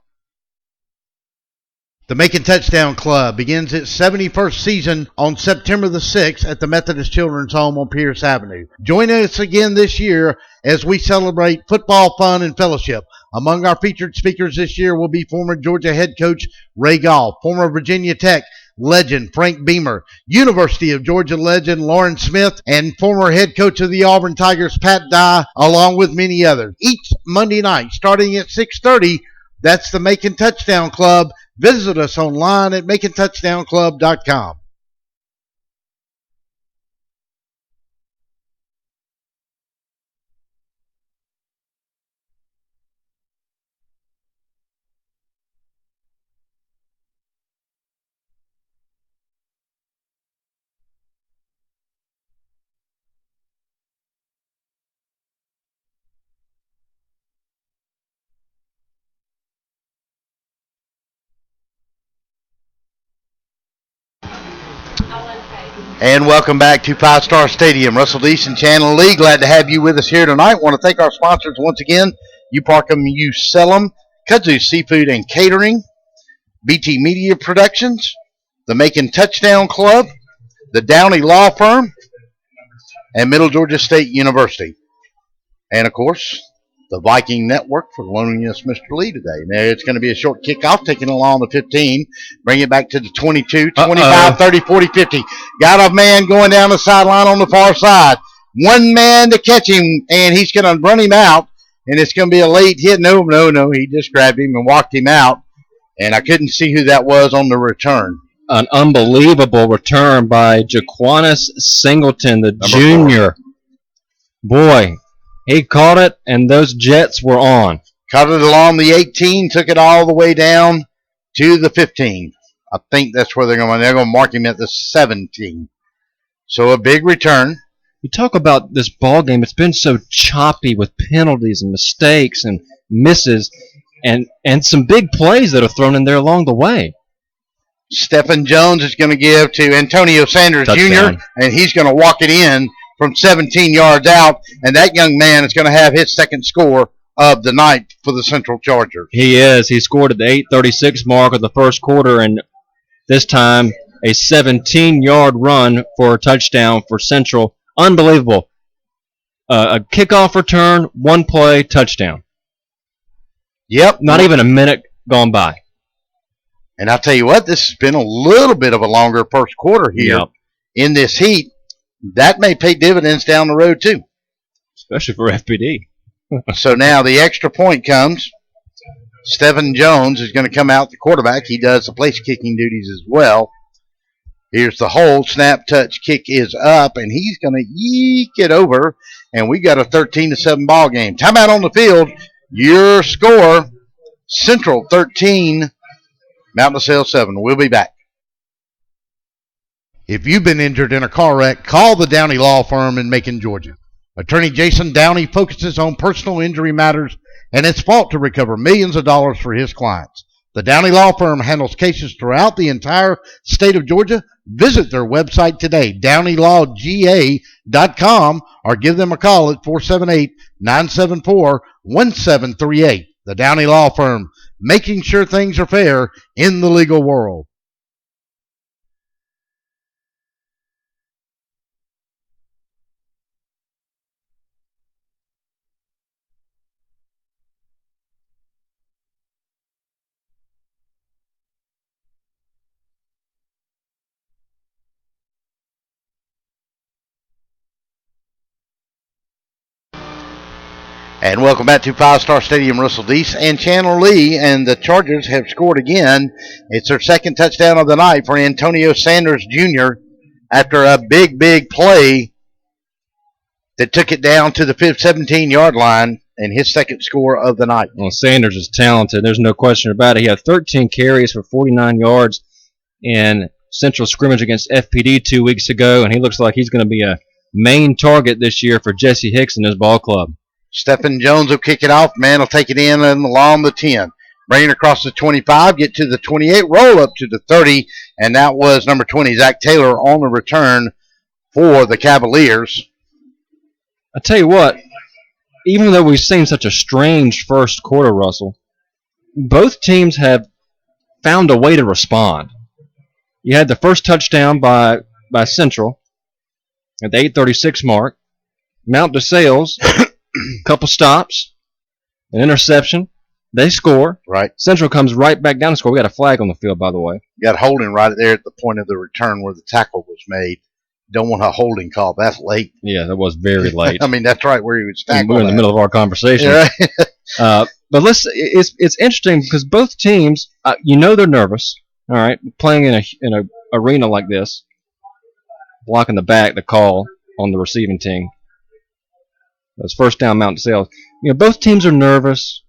The Macon Touchdown Club begins its 71st season on September the 6th at the Methodist Children's Home on Pierce Avenue. Join us again this year as we celebrate football, fun, and fellowship. Among our featured speakers this year will be former Georgia head coach Ray Goff, former Virginia Tech legend Frank Beamer, University of Georgia legend Lauren Smith, and former head coach of the Auburn Tigers Pat Dye, along with many others. Each Monday night, starting at 6:30, that's the Macon Touchdown Club. Visit us online at MaconTouchdownClub.com. And welcome back to 5 Star Stadium. Russell Deason, Channel Lee, glad to have you with us here tonight. Want to thank our sponsors once again. You park 'em, you sell 'em. Kudzu Seafood and Catering, BT Media Productions, the Macon Touchdown Club, the Downey Law Firm, and Middle Georgia State University. And, of course, the Viking Network for loaning us Mr. Lee today. Now, it's going to be a short kickoff, taking along the 15, bring it back to the 22, 25, 30, 40, 50. Got a man going down the sideline on the far side. One man to catch him, and he's going to run him out, and it's going to be a late hit. No, he just grabbed him and walked him out, and I couldn't see who that was on the return. An unbelievable return by Jaquanis Singleton, the Number junior. 4. Boy, he caught it, and those Jets were on. Caught it along the 18, took it all the way down to the 15. I think that's where they're going to mark him at the 17. So a big return. You talk about this ball game, it's been so choppy with penalties and mistakes and misses and some big plays that are thrown in there along the way. Stephen Jones is going to give to Antonio Sanders Touchdown. Jr., and he's going to walk it in from 17 yards out, and that young man is going to have his second score of the night for the Central Chargers. He is. He scored at the 8:36 mark of the first quarter, and this time a 17-yard run for a touchdown for Central. Unbelievable. A kickoff return, one play, touchdown. Yep. Not even a minute gone by. And I'll tell you what, this has been a little bit of a longer first quarter here in this heat. That may pay dividends down the road, too. Especially for FPD. So now the extra point comes. Stephen Jones is going to come out, the quarterback. He does the place kicking duties as well. Here's the hold. Snap, touch, kick is up, and he's going to yeek it over. And we got a 13-7 ball game. Timeout on the field. Your score, Central 13, Mountain DeSales 7. We'll be back. If you've been injured in a car wreck, call the Downey Law Firm in Macon, Georgia. Attorney Jason Downey focuses on personal injury matters and has fought to recover millions of dollars for his clients. The Downey Law Firm handles cases throughout the entire state of Georgia. Visit their website today, DowneyLawGA.com, or give them a call at 478-974-1400. 1738. The Downey Law Firm, making sure things are fair in the legal world. And welcome back to Five Star Stadium. Russell Deese and Chandler Lee, and the Chargers have scored again. It's their second touchdown of the night for Antonio Sanders Jr. after a big play that took it down to the 17-yard line, and his second score of the night. Well, Sanders is talented. There's no question about it. He had 13 carries for 49 yards in central scrimmage against FPD 2 weeks ago, and he looks like he's going to be a main target this year for Jesse Hicks and his ball club. Stephen Jones will kick it off. Man will take it in and along the 10. Bring it across the 25, get to the 28, roll up to the 30, and that was number 20, Zach Taylor, on the return for the Cavaliers. I tell you what, even though we've seen such a strange first quarter, Russell, both teams have found a way to respond. You had the first touchdown by Central at the 8:36 mark. Mount DeSales, couple stops, an interception. They score. Right. Central comes right back down to score. We got a flag on the field, by the way. You got holding right there at the point of the return where the tackle was made. Don't want a holding call. That's late. Yeah, that was very late. I mean, that's right where he was tackled. We're in the middle of our conversation. Yeah, right. But it's interesting because both teams, they're nervous. All right, playing in a arena like this, blocking the back, the call on the receiving team. That's first down, Mount DeSales. Both teams are nervous,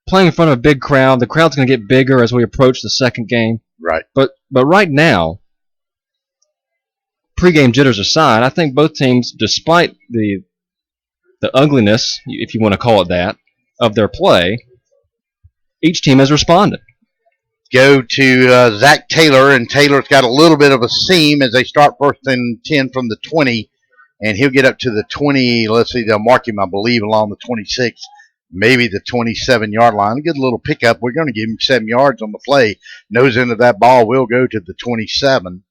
playing in front of a big crowd. The crowd's going to get bigger as we approach the second game. Right. But right now, pregame jitters aside, I think both teams, despite the ugliness, if you want to call it that, of their play, each team has responded. Go to Zach Taylor, and Taylor's got a little bit of a seam as they start first and 10 from the 20, and he'll get up to the 20. Let's see, they'll mark him, I believe, along the 26, maybe the 27-yard line. A good little pickup. We're going to give him 7 yards on the play. Nose end of that ball will go to the 27,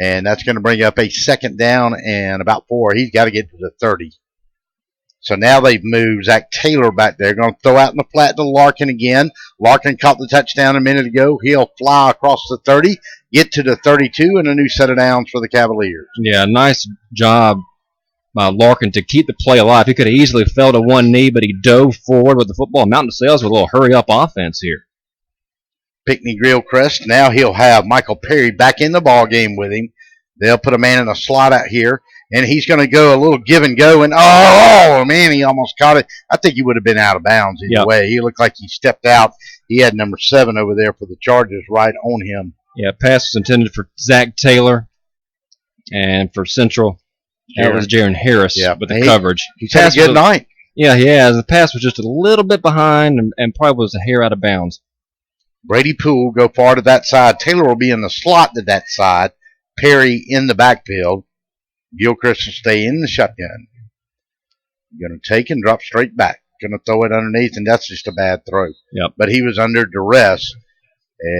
and that's going to bring up a second down and about 4. He's got to get to the 30. So now they've moved Zach Taylor back there. Going to throw out in the flat to Larkin again. Larkin caught the touchdown a minute ago. He'll fly across the 30, get to the 32, and a new set of downs for the Cavaliers. Yeah, nice job by Larkin to keep the play alive. He could have easily fell to one knee, but he dove forward with the football. Mountain DeSales with a little hurry-up offense here. Pickney Grillcrest. Now he'll have Michael Perry back in the ball game with him. They'll put a man in a slot out here, and he's going to go a little give and go, and oh, man, he almost caught it. I think he would have been out of bounds either way. He looked like he stepped out. He had number 7 over there for the Chargers right on him. Yeah, pass was intended for Zach Taylor, and for Central, that was Jaron Harris with the coverage. He's had a good night. Yeah, he has. The pass was just a little bit behind and probably was a hair out of bounds. Brady Poole will go far to that side. Taylor will be in the slot to that side. Perry in the backfield. Gilchrist will stay in the shotgun. Going to take and drop straight back. Going to throw it underneath, and that's just a bad throw. Yep. But he was under duress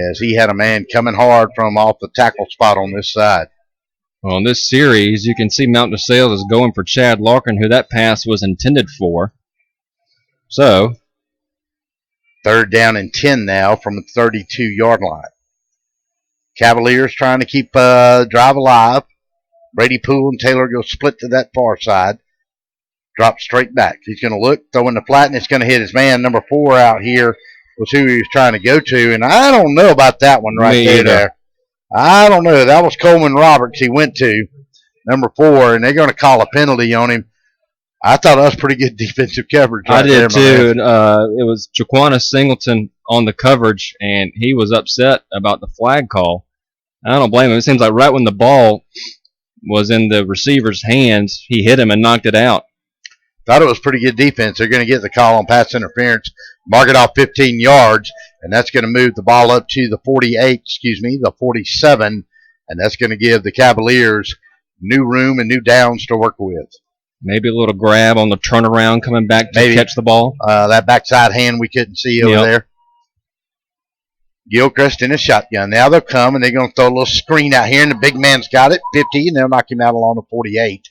as he had a man coming hard from off the tackle spot on this side. Well, in this series, you can see Mount DeSales is going for Chad Larkin, who that pass was intended for. So, third down and 10 now from the 32-yard line. Cavaliers trying to keep drive alive. Brady Poole and Taylor go split to that far side. Drop straight back. He's going to look, throw in the flat, and it's going to hit his man. Number 4 out here was who he was trying to go to, and I don't know about that one right there. I don't know. That was Coleman Roberts he went to, number 4, and they're going to call a penalty on him. I thought that was pretty good defensive coverage right there. I did too. It was Jaquana Singleton on the coverage, and he was upset about the flag call. I don't blame him. It seems like right when the ball was in the receiver's hands, he hit him and knocked it out. Thought it was pretty good defense. They're going to get the call on pass interference, mark it off 15 yards, and that's going to move the ball up to the 47, and that's going to give the Cavaliers new room and new downs to work with. Maybe a little grab on the turnaround coming back to Maybe. catch the ball. That backside hand we couldn't see over there. Gilchrist in a shotgun. Now they'll come and they're going to throw a little screen out here, and the big man's got it, 50, and they'll knock him out along the 48,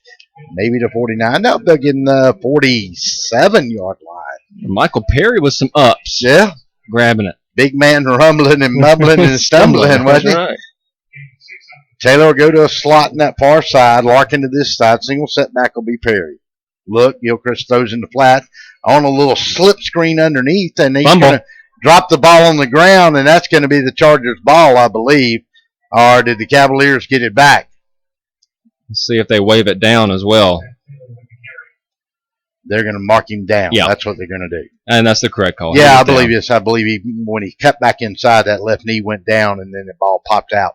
maybe the 49. No, they'll get in the 47-yard line. Michael Perry with some ups. Yeah. Grabbing it. Big man rumbling and mumbling and stumbling, wasn't he? Right. Taylor will go to a slot in that far side, Larkin to this side. Single setback will be Perry. Look, Gilchrist throws in the flat on a little slip screen underneath, and he's going to drop the ball on the ground, and that's going to be the Chargers' ball, I believe. Or did the Cavaliers get it back? Let's see if they wave it down as well. They're going to mark him down. Yeah. That's what they're going to do. And that's the correct call. Yeah, I believe this. I believe when he cut back inside, that left knee went down, and then the ball popped out.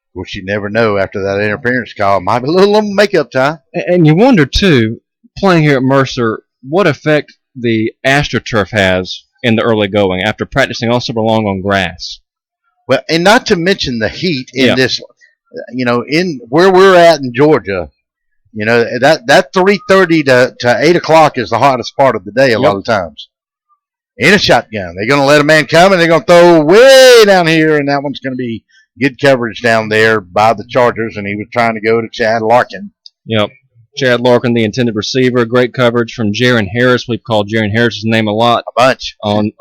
Of course, you never know after that interference call. Might be a little makeup time. And you wonder, too, playing here at Mercer, what effect the AstroTurf has in the early going after practicing all summer long on grass. Well, and not to mention the heat in this, in where we're at in Georgia, that 3:30 to 8 o'clock is the hottest part of the day a lot of times. In a shotgun. They're going to let a man come, and they're going to throw way down here, and that one's going to be good coverage down there by the Chargers, and he was trying to go to Chad Larkin. Yep. Chad Larkin, the intended receiver. Great coverage from Jaron Harris. We've called Jaron Harris's name a lot. A bunch. On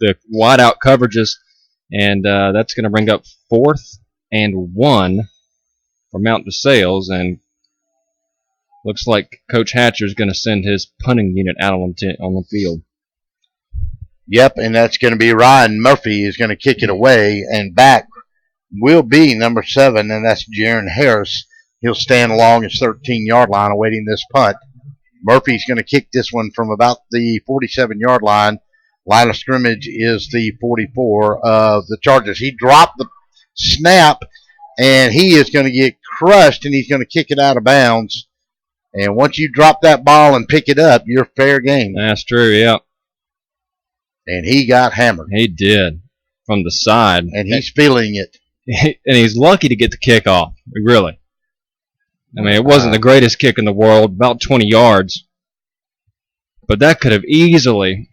the wide-out coverages, and that's going to bring up 4th and 1 for Mount DeSales, and looks like Coach Hatcher is going to send his punting unit out on the field. Yep, and that's going to be Ryan Murphy is going to kick it away, and back will be number 7, and that's Jaron Harris. He'll stand along his 13-yard line awaiting this punt. Murphy's going to kick this one from about the 47-yard line. Line of scrimmage is the 44 of the Chargers. He dropped the snap, and he is going to get crushed, and he's going to kick it out of bounds. And once you drop that ball and pick it up, you're fair game. That's true, yeah. And he got hammered. He did from the side. And he's feeling it. And he's lucky to get the kickoff, really. I mean, it wasn't the greatest kick in the world, about 20 yards. But that could have easily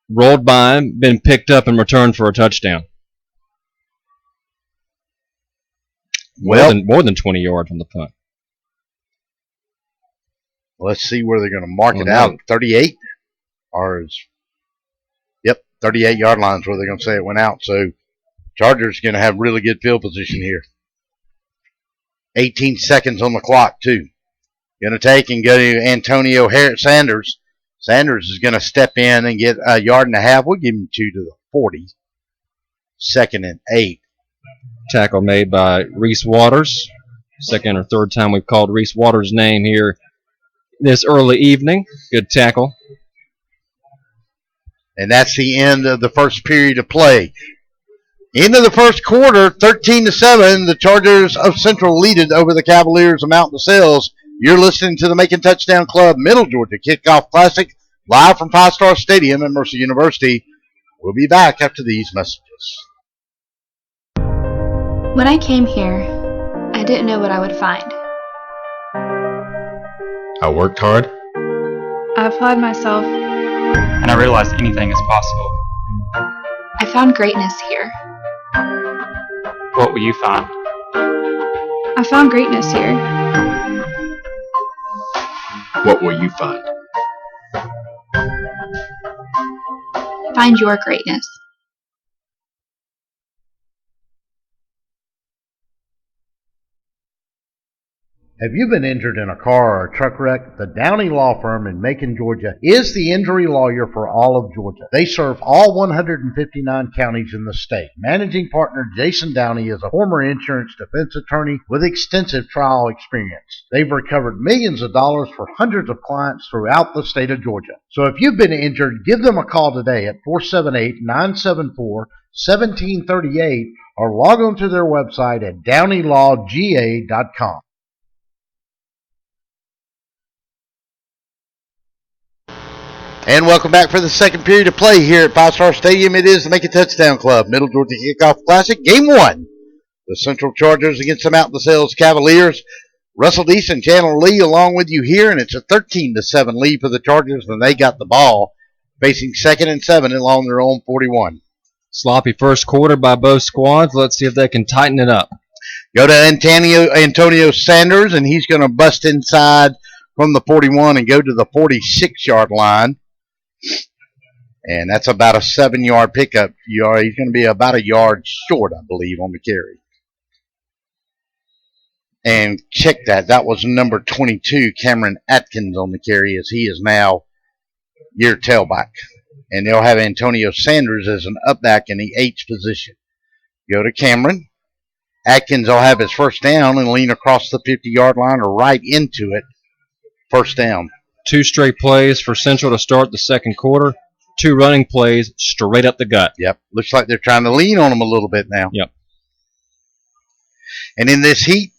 rolled by him, been picked up, and returned for a touchdown. Well, more than 20 yards on the punt. Let's see where they're going to mark it out. 38? Or is 38-yard lines where they're going to say it went out. So Chargers going to have really good field position here. 18 seconds on the clock, too. Going to take and go to Antonio Sanders. Sanders is going to step in and get a yard and a half. We'll give him 2 to the 40. 2nd and 8. Tackle made by Reese Waters. Second or third time we've called Reese Waters' name here this early evening. Good tackle. And that's the end of the first period of play. End of the first quarter, 13-7. The Chargers of Central lead it over the Cavaliers of Mount DeSales. You're listening to the Macon Touchdown Club Middle Georgia Kickoff Classic live from 5-Star Stadium at Mercer University. We'll be back after these messages. When I came here, I didn't know what I would find. I worked hard. I applied myself. And I realized anything is possible. I found greatness here. What will you find? I found greatness here. What will you find? Find your greatness. Have you been injured in a car or a truck wreck? The Downey Law Firm in Macon, Georgia is the injury lawyer for all of Georgia. They serve all 159 counties in the state. Managing partner Jason Downey is a former insurance defense attorney with extensive trial experience. They've recovered millions of dollars for hundreds of clients throughout the state of Georgia. So if you've been injured, give them a call today at 478-974-1738 or log on to their website at downeylawga.com. And welcome back for the second period of play here at 5-Star Stadium. It is the Macon Touchdown Club Middle Georgia Kickoff Classic, Game 1. The Central Chargers against the Mount DeSales Cavaliers. Russell Deason, Chandler Lee along with you here, and it's a 13-7 lead for the Chargers when they got the ball, facing 2nd and 7 along their own 41. Sloppy first quarter by both squads. Let's see if they can tighten it up. Go to Antonio Sanders, and he's going to bust inside from the 41 and go to the 46-yard line. And that's about a 7-yard pickup. He's going to be about a yard short, I believe, on the carry. And check that. That was number 22, Cameron Atkins, on the carry, as he is now your tailback. And they'll have Antonio Sanders as an upback in the H position. Go to Cameron. Atkins will have his first down and lean across the 50-yard line or right into it. First down. 2 straight plays for Central to start the second quarter. 2 running plays straight up the gut. Yep. Looks like they're trying to lean on him a little bit now. Yep. And in this heat,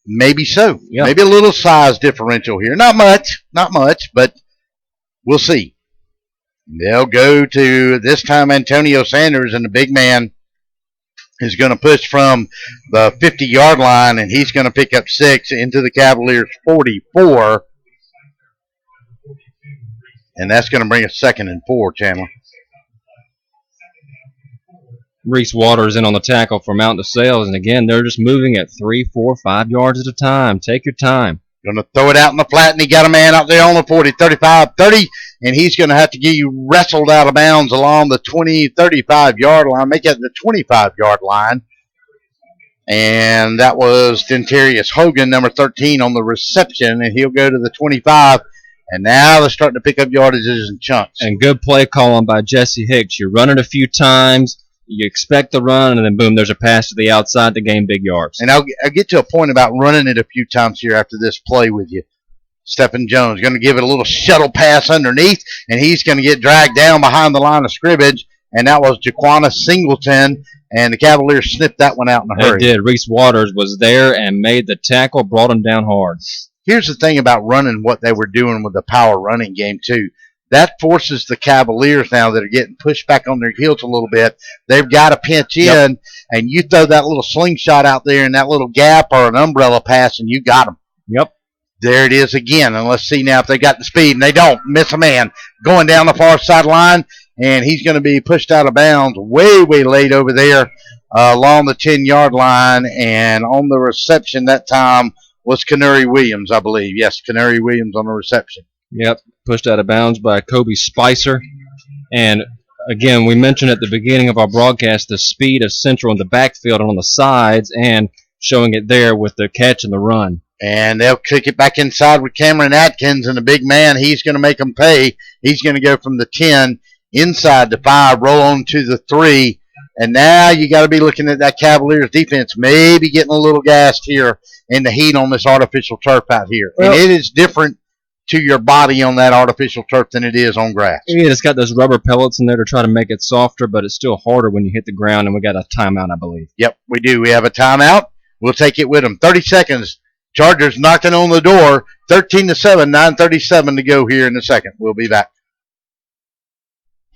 maybe so. Yep. Maybe a little size differential here. Not much, but we'll see. They'll go to, this time, Antonio Sanders, and the big man is going to push from the 50-yard line, and he's going to pick up 6 into the Cavaliers' 44. And that's going to bring us 2nd and 4, Chandler. Reese Waters in on the tackle for Mount DeSales, and again, they're just moving at 3, 4, 5 yards at a time. Take your time. Going to throw it out in the flat, and he got a man out there on the 40, 35, 30, and he's going to have to get you wrestled out of bounds along the 20, 35-yard line, make it the 25-yard line. And that was Dentarius Hogan, number 13, on the reception, and he'll go to the 25. And now they're starting to pick up yardages in chunks. And good play calling by Jesse Hicks. You run it a few times, you expect the run, and then boom, there's a pass to the outside to gain big yards. And I'll get to a point about running it a few times here after this play with you. Stephen Jones going to give it a little shuttle pass underneath, and he's going to get dragged down behind the line of scrimmage. And that was Jaquana Singleton, and the Cavaliers snipped that one out in a hurry. They did. Reese Waters was there and made the tackle, brought him down hard. Here's the thing about running what they were doing with the power running game, too. That forces the Cavaliers now that are getting pushed back on their heels a little bit. They've got to pinch in, and you throw that little slingshot out there in that little gap or an umbrella pass, and you got them. Yep. There it is again. And let's see now if they got the speed. And they don't. Miss a man. Going down the far sideline, and he's going to be pushed out of bounds way, way late over there along the 10-yard line. And on the reception that time was Canary Williams, I believe. Yes, Canary Williams on the reception. Yep, pushed out of bounds by Kobe Spicer. And, again, we mentioned at the beginning of our broadcast the speed of Central in the backfield and on the sides, and showing it there with the catch and the run. And they'll kick it back inside with Cameron Atkins, and the big man, he's going to make them pay. He's going to go from the 10 inside the 5, roll on to the 3. And now you got to be looking at that Cavaliers defense, maybe getting a little gassed here in the heat on this artificial turf out here. Well, and it is different to your body on that artificial turf than it is on grass. Yeah, it's got those rubber pellets in there to try to make it softer, but it's still harder when you hit the ground, and we got a timeout, I believe. Yep, we do. We have a timeout. We'll take it with them. 30 seconds. Chargers knocking on the door. 13-7, 9:37 to go here in the second. We'll be back.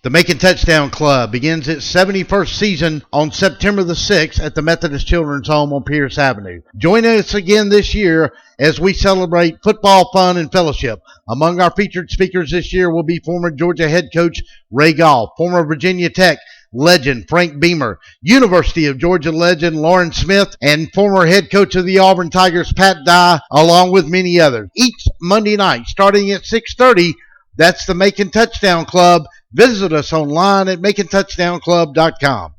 The Macon Touchdown Club begins its 71st season on September the 6th at the Methodist Children's Home on Pierce Avenue. Join us again this year as we celebrate football, fun, and fellowship. Among our featured speakers this year will be former Georgia head coach Ray Goff, former Virginia Tech legend Frank Beamer, University of Georgia legend Lauren Smith, and former head coach of the Auburn Tigers Pat Dye, along with many others. Each Monday night starting at 6:30, that's the Macon Touchdown Club. Visit us online at MaconTouchdownClub.com.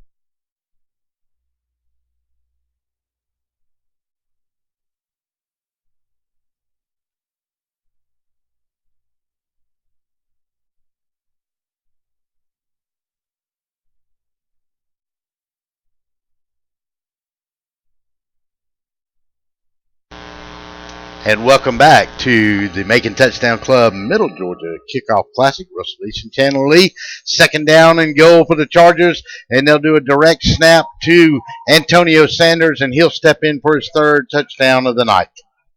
And welcome back to the Macon Touchdown Club Middle Georgia Kickoff Classic. Russell Easton, Chandler Lee. Second down and goal for the Chargers. And they'll do a direct snap to Antonio Sanders, and he'll step in for his third touchdown of the night.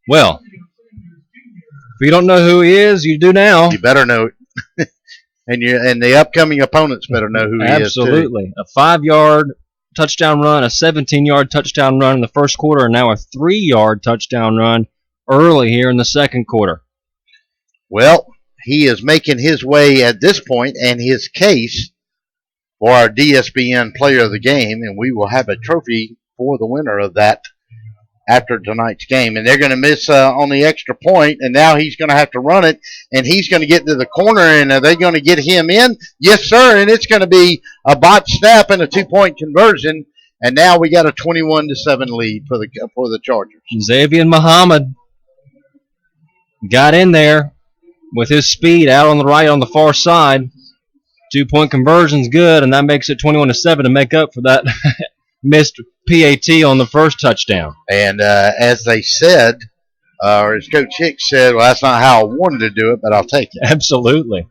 Well, if you don't know who he is, you do now. You better know it. and the upcoming opponents better know who he is, too. Absolutely. A 5-yard touchdown run, a 17-yard touchdown run in the first quarter, and now a 3-yard touchdown run early here in the second quarter. Well, he is making his way at this point and his case for our DSBN Player of the Game, and we will have a trophy for the winner of that after tonight's game. And they're going to miss on the extra point, and now he's going to have to run it, and he's going to get to the corner, and are they going to get him in? Yes, sir, and it's going to be a botched snap and a two-point conversion, and now we got a 21-7 lead for the Chargers. Xavier Muhammad got in there with his speed out on the right on the far side. Two-point conversion's good, and that makes it 21-7 to make up for that missed PAT on the first touchdown. And as they said, or as Coach Hicks said, well, that's not how I wanted to do it, but I'll take it. Absolutely.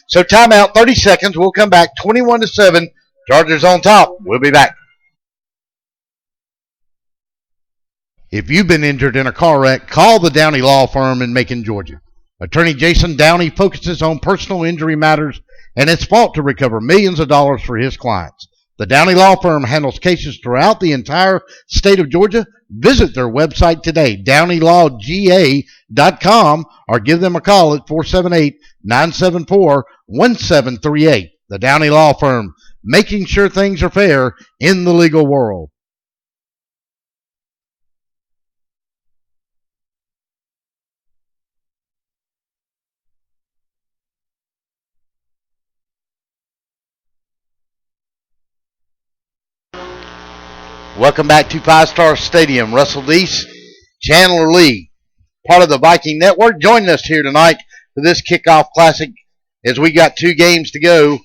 So timeout, 30 seconds. We'll come back, 21-7. Chargers on top. We'll be back. If you've been injured in a car wreck, call the Downey Law Firm in Macon, Georgia. Attorney Jason Downey focuses on personal injury matters and it's fought to recover millions of dollars for his clients. The Downey Law Firm handles cases throughout the entire state of Georgia. Visit their website today, DowneyLawGA.com, or give them a call at 478-974-1738. The Downey Law Firm, making sure things are fair in the legal world. Welcome back to Five Star Stadium. Russell Deese, Chandler Lee, part of the Viking Network, joining us here tonight for this kickoff classic as we got 2 games to go.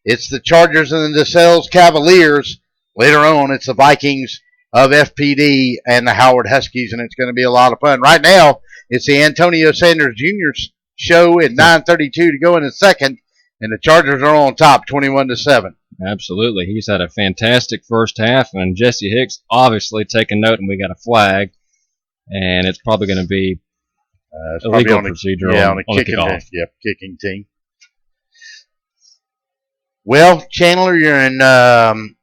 It's the Chargers and the DeSales Cavaliers. Later on, it's the Vikings of FPD and the Howard Huskies, and it's going to be a lot of fun. Right now, it's the Antonio Sanders Jr. show at 9:32 to go in the second, and the Chargers are on top, 21-7. Absolutely. He's had a fantastic first half, and Jesse Hicks obviously taking note, and we got a flag, and it's probably going to be a legal procedure on the kickoff. Yep, kicking team. Well, Chandler, your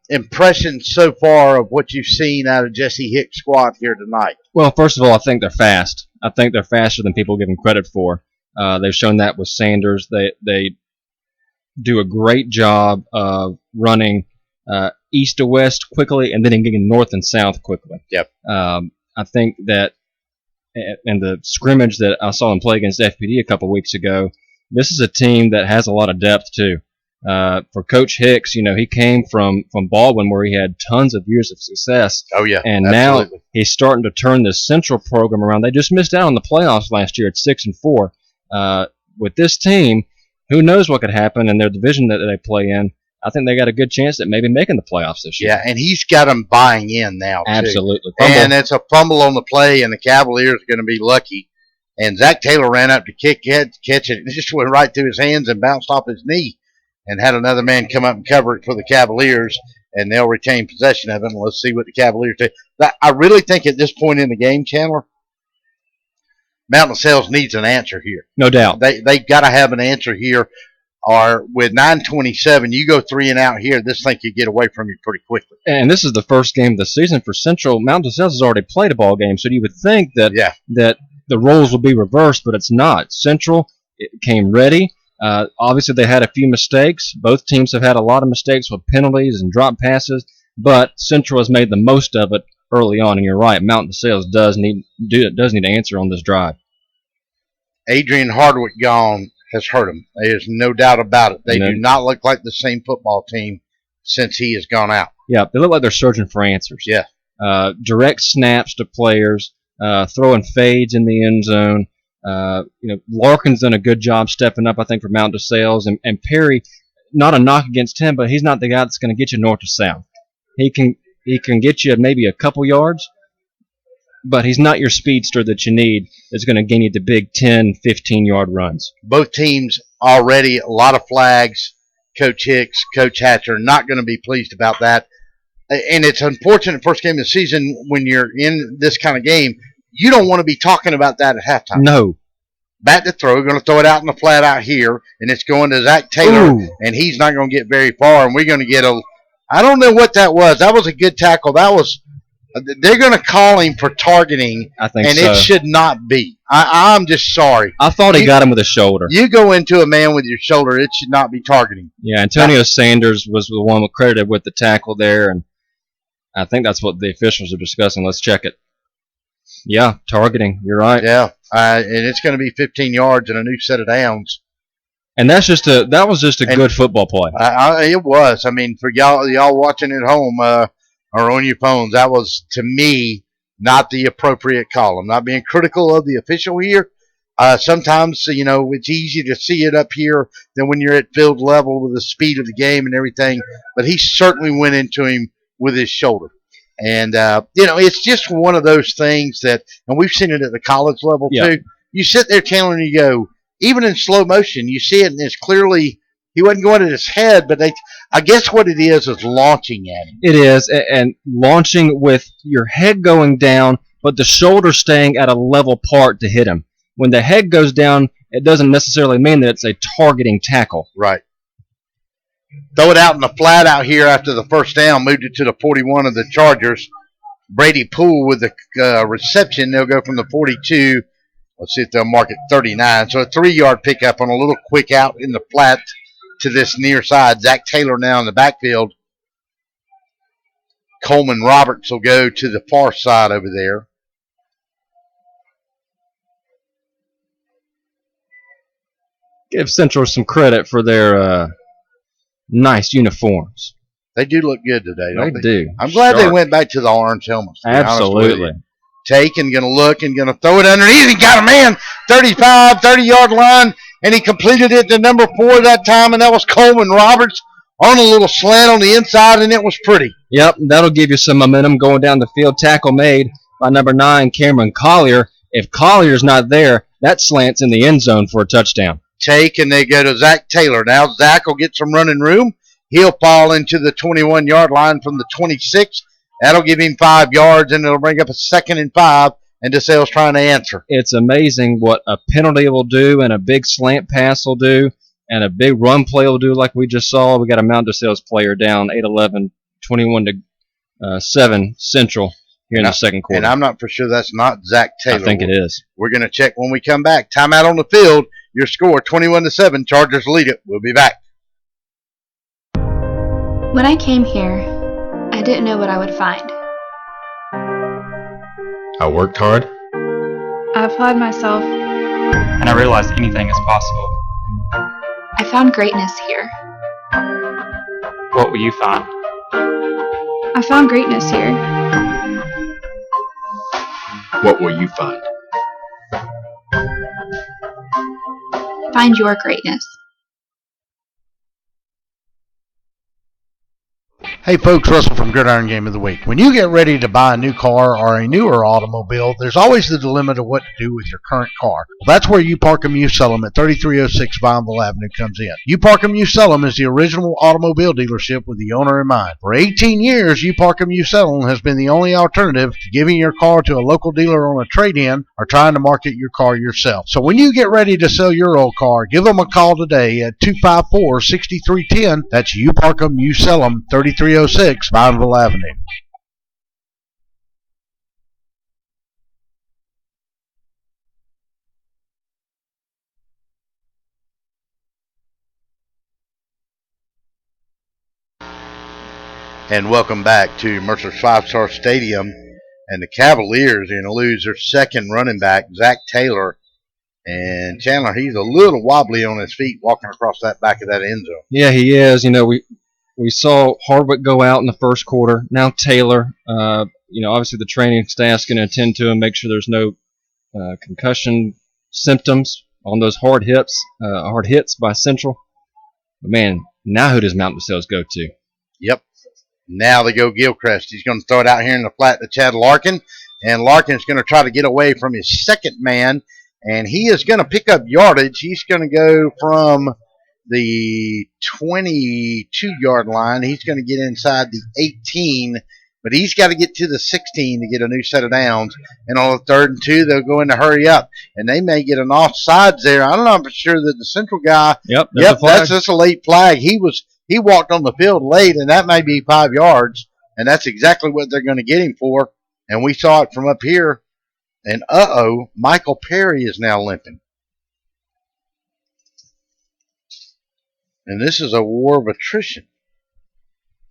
impressions so far of what you've seen out of Jesse Hicks' squad here tonight? Well, first of all, I think they're fast. I think they're faster than people give them credit for. They've shown that with Sanders. They do a great job of running east to west quickly and then getting north and south quickly. Yep. I think that in the scrimmage that I saw them play against FPD a couple weeks ago, this is a team that has a lot of depth too. For Coach Hicks, he came from Baldwin where he had tons of years of success. Oh, yeah. And absolutely. Now he's starting to turn this Central program around. They just missed out on the playoffs last year at 6-4. With this team, who knows what could happen in their division that they play in. I think they got a good chance at maybe making the playoffs this year. Yeah, and he's got them buying in now, too. Absolutely. And it's a fumble on the play, and the Cavaliers are going to be lucky. And Zach Taylor ran up to catch it. It just went right through his hands and bounced off his knee and had another man come up and cover it for the Cavaliers, and they'll retain possession of it. And let's see what the Cavaliers do. I really think at this point in the game, Chandler, Mountain Sales needs an answer here. No doubt. They got to have an answer here. Or with 9:27, you go 3 and out here, this thing could get away from you pretty quickly. And this is the first game of the season for Central. Mountain Sales has already played a ball game, so you would think that that the roles will be reversed, but it's not. Central came ready. Obviously, they had a few mistakes. Both teams have had a lot of mistakes with penalties and drop passes, but Central has made the most of it early on. And you're right, Mountain Sales does need to answer on this drive. Adrian Hardwick gone has hurt them. There's no doubt about it. They do not look like the same football team since he has gone out. Yeah, they look like they're searching for answers. Yeah. Direct snaps to players, throwing fades in the end zone. Larkin's done a good job stepping up, I think, for Mountain Sales. And Perry, not a knock against him, but he's not the guy that's going to get you north to south. He can get you maybe a couple yards, but he's not your speedster that you need that's going to gain you the big 10, 15-yard runs. Both teams already, a lot of flags. Coach Hicks, Coach Hatcher, not going to be pleased about that. And it's unfortunate first game of the season when you're in this kind of game. You don't want to be talking about that at halftime. No. Back to throw. We're going to throw it out in the flat out here, and it's going to Zach Taylor, and he's not going to get very far, and we're going to get I don't know what that was. That was a good tackle. That was They're going to call him for targeting, I think and so. it should not be. I'm just sorry. I thought he got him with his shoulder. You go into a man with your shoulder, it should not be targeting. Yeah, Antonio Sanders was the one credited with the tackle there, and I think that's what the officials are discussing. Let's check it. Yeah, targeting. You're right. Yeah, and it's going to be 15 yards and a new set of downs. And that was just a good football play. It was. I mean, for y'all watching at home or on your phones, that was, to me, not the appropriate call. I'm not being critical of the official here. Sometimes, it's easy to see it up here than when you're at field level with the speed of the game and everything. But he certainly went into him with his shoulder. And, it's just one of those things that, and we've seen it at the college level too. You sit there, Chandler, and you go, even in slow motion, you see it, and it's clearly he wasn't going at his head, but I guess what it is launching at him. It is, and launching with your head going down, but the shoulder staying at a level part to hit him. When the head goes down, it doesn't necessarily mean that it's a targeting tackle. Right. Throw it out in the flat out here after the first down, moved it to the 41 of the Chargers. Brady Poole with the reception. They'll go from the 42. Let's see if they'll mark it 39. So a 3-yard pickup on a little quick out in the flat to this near side. Zach Taylor now in the backfield. Coleman Roberts will go to the far side over there. Give Central some credit for their nice uniforms. They do look good today, don't they? Do. I'm glad they went back to the orange helmets. Absolutely. Taken, going to look and going to throw it underneath. He got a man, 35, 30-yard line, and he completed it to number 4 that time, and that was Coleman Roberts on a little slant on the inside, and it was pretty. Yep, that'll give you some momentum going down the field. Tackle made by number 9, Cameron Collier. If Collier's not there, that slant's in the end zone for a touchdown. Take, and they go to Zach Taylor. Now Zach will get some running room. He'll fall into the 21-yard line from the 26. That'll give him 5 yards, and it'll bring up a 2nd and 5, and DeSale's trying to answer. It's amazing what a penalty will do, and a big slant pass will do, and a big run play will do like we just saw. We got a Mount DeSale's player down 8-11, 21-7 Central here in the second quarter. And I'm not for sure that's not Zach Taylor. I think it is. We're going to check when we come back. Timeout on the field. Your score, 21-7. Chargers lead it. We'll be back. When I came here, I didn't know what I would find. I worked hard. I applied myself. And I realized anything is possible. I found greatness here. What will you find? I found greatness here. What will you find? Find your greatness. Hey folks, Russell from Gridiron Game of the Week. When you get ready to buy a new car or a newer automobile, there's always the dilemma to what to do with your current car. Well, that's where You Park 'Em, You Sell 'Em at 3306 Vineville Avenue comes in. You Park 'Em, You Sell 'Em is the original automobile dealership with the owner in mind. For 18 years, You Park 'Em, You Sell 'Em has been the only alternative to giving your car to a local dealer on a trade-in or trying to market your car yourself. So when you get ready to sell your old car, give them a call today at 254-6310. That's You Park 'Em, You Sell 'Em, 3306 Vineville Avenue. And welcome back to Mercer's 5-Star Stadium. And the Cavaliers are going to lose their second running back, Zach Taylor. And Chandler, he's a little wobbly on his feet walking across that back of that end zone. Yeah, he is. You know, we saw Hardwick go out in the first quarter. Now Taylor. Obviously the training staff's going to attend to him, make sure there's no concussion symptoms on those hard hits by Central. But man, now who does Mount DeSales go to? Yep. Now they go Gilchrist. He's going to throw it out here in the flat to Chad Larkin. And Larkin's going to try to get away from his second man. And he is going to pick up yardage. He's going to go from the 22-yard line. He's going to get inside the 18. But he's got to get to the 16 to get a new set of downs. And on the 3rd and 2, they'll go in to hurry up. And they may get an offsides there. I don't know for sure that the Central guy. Yep, that's just a late flag. He walked on the field late, and that may be 5 yards. And that's exactly what they're going to get him for. And we saw it from up here. And Michael Perry is now limping. And this is a war of attrition.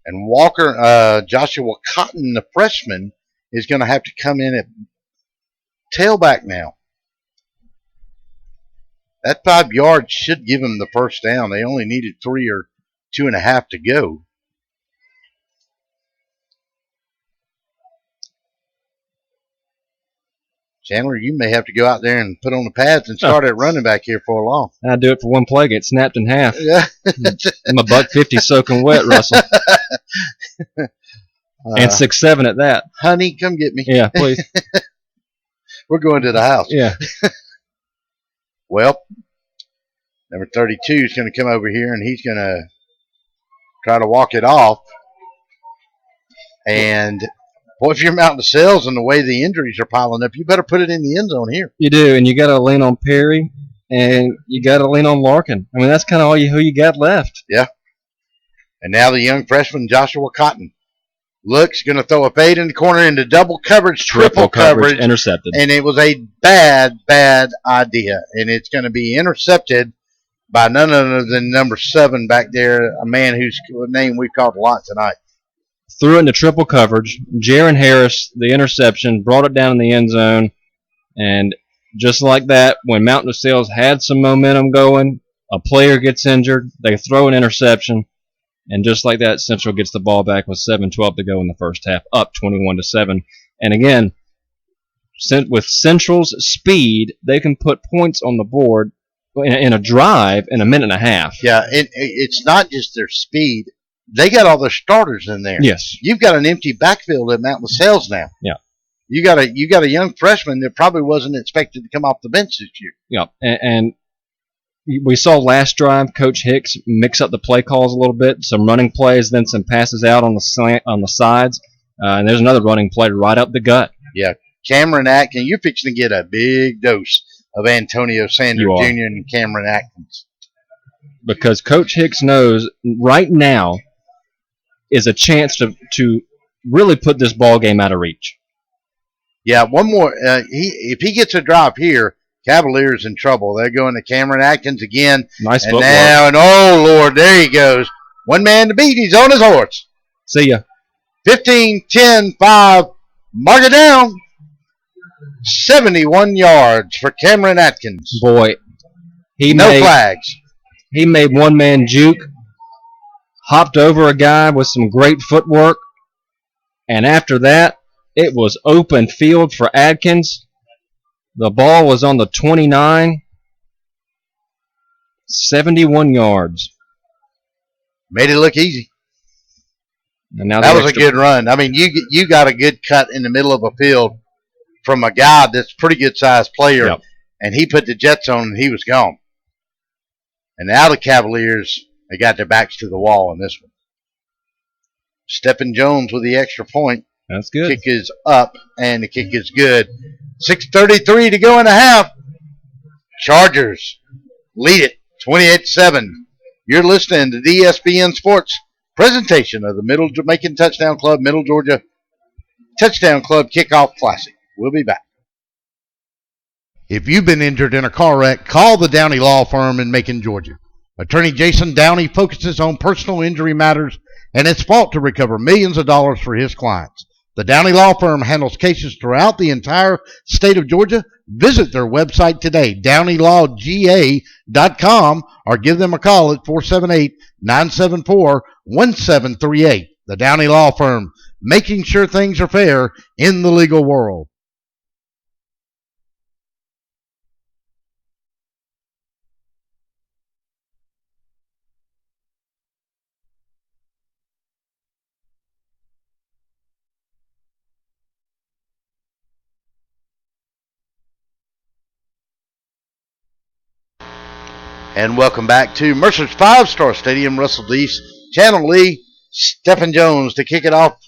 And Joshua Cotton, the freshman, is going to have to come in at tailback now. That 5 yards should give them the first down. They only needed 3 or 2.5 to go. Chandler, you may have to go out there and put on the pads and start at running back here for a long. I'd do it for one play, get snapped in half. Yeah. I'm a $150 soaking wet, Russell. And 6'7" at that. Honey, come get me. Yeah, please. We're going to the house. Yeah. Well, number 32 is going to come over here, and he's going to try to walk it off. And, boy, if you're Mountain Sales and the way the injuries are piling up, you better put it in the end zone here. You do, and you got to lean on Perry, and you got to lean on Larkin. I mean, that's kind of who you got left. Yeah. And now the young freshman, Joshua Cotton, looks, going to throw a fade in the corner into double coverage, triple coverage. Intercepted. And it was a bad idea. And it's going to be intercepted by none other than number 7 back there, a man whose name we've called a lot tonight. Threw it into triple coverage. Jaron Harris, the interception, brought it down in the end zone. And just like that, when Mountain Sales had some momentum going, a player gets injured, they throw an interception, and just like that, Central gets the ball back with 7:12 to go in the first half, up 21-7. And again, with Central's speed, they can put points on the board in a drive in a minute and a half. Yeah, it's not just their speed. They got all their starters in there. Yes. You've got an empty backfield at Mountain Sales now. Yeah. You got a young freshman that probably wasn't expected to come off the bench this year. Yeah, and we saw last drive Coach Hicks mix up the play calls a little bit, some running plays, then some passes out on the sides, and there's another running play right up the gut. Yeah, Cameron Atkins, you're fixing to get a big dose of Antonio Sanders Jr. and Cameron Atkins. Because Coach Hicks knows right now is a chance to really put this ball game out of reach. Yeah, one more. If he gets a drop here, Cavaliers in trouble. They're going to Cameron Atkins again. Nice and footwork. now, and oh, Lord, there he goes. One man to beat. He's on his horse. See ya. 15, 10, 5. Mark it down. 71 yards for Cameron Atkins. Boy, no flags. He made one man juke, hopped over a guy with some great footwork, and after that, it was open field for Atkins. The ball was on the 29, 71 yards. Made it look easy. And now that was a good run. I mean, you got a good cut in the middle of a field from a guy that's a pretty good-sized player, yep. And he put the Jets on and he was gone. And now the Cavaliers, they got their backs to the wall in this one. Stephen Jones with the extra point. That's good. Kick is up, and the kick is good. 6:33 to go in the half. Chargers lead it 28-7. You're listening to the ESPN Sports presentation of the Middle Macon Touchdown Club, Middle Georgia Touchdown Club Kickoff Classic. We'll be back. If you've been injured in a car wreck, call the Downey Law Firm in Macon, Georgia. Attorney Jason Downey focuses on personal injury matters and has fought to recover millions of dollars for his clients. The Downey Law Firm handles cases throughout the entire state of Georgia. Visit their website today, DowneyLawGA.com, or give them a call at 478-974-1738. The Downey Law Firm, making sure things are fair in the legal world. And welcome back to Mercer's 5-Star Stadium. Russell Deese, Channel Lee, Stephen Jones to kick it off.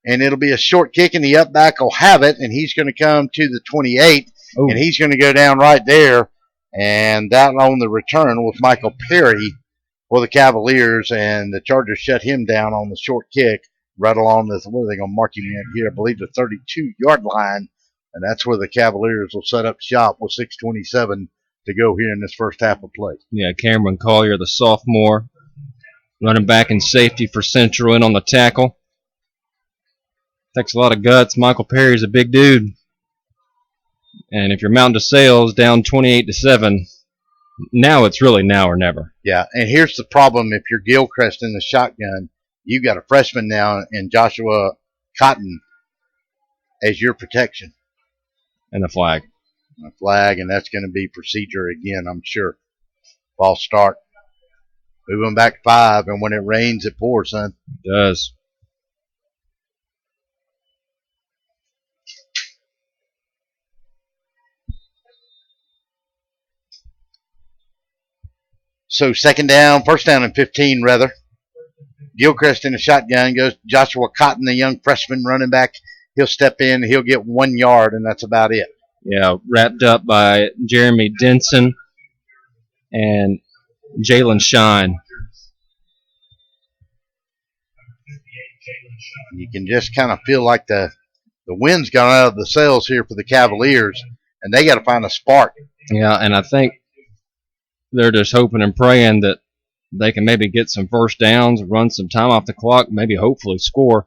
And it'll be a short kick, and the up back will have it. And he's going to come to the 28. Ooh. And he's going to go down right there. And that on the return with Michael Perry for the Cavaliers. And the Chargers shut him down on the short kick. right along the, what are they going to mark him in here? I believe the 32-yard line, and that's where the Cavaliers will set up shop with 6:27 to go here in this first half of play. Yeah, Cameron Collier, the sophomore, running back and safety for Central in on the tackle. Takes a lot of guts. Michael Perry's a big dude. And if you're Mountain DeSales down 28-7, now it's really now or never. Yeah, and here's the problem if you're Gilchrist in the shotgun. You've got a freshman now in Joshua Cotton as your protection. And the flag. A flag, and that's going to be procedure again, I'm sure. False start. Moving back 5, and when it rains, it pours, son. It does. So first down and 15, rather. Gilchrist in the shotgun goes Joshua Cotton, the young freshman running back. He'll step in, he'll get 1 yard, and that's about it. Yeah, wrapped up by Jeremy Denson and Jalen Shine. You can just kind of feel like the wind's gone out of the sails here for the Cavaliers, and they got to find a spark. Yeah, and I think they're just hoping and praying that they can maybe get some first downs, run some time off the clock, maybe hopefully score.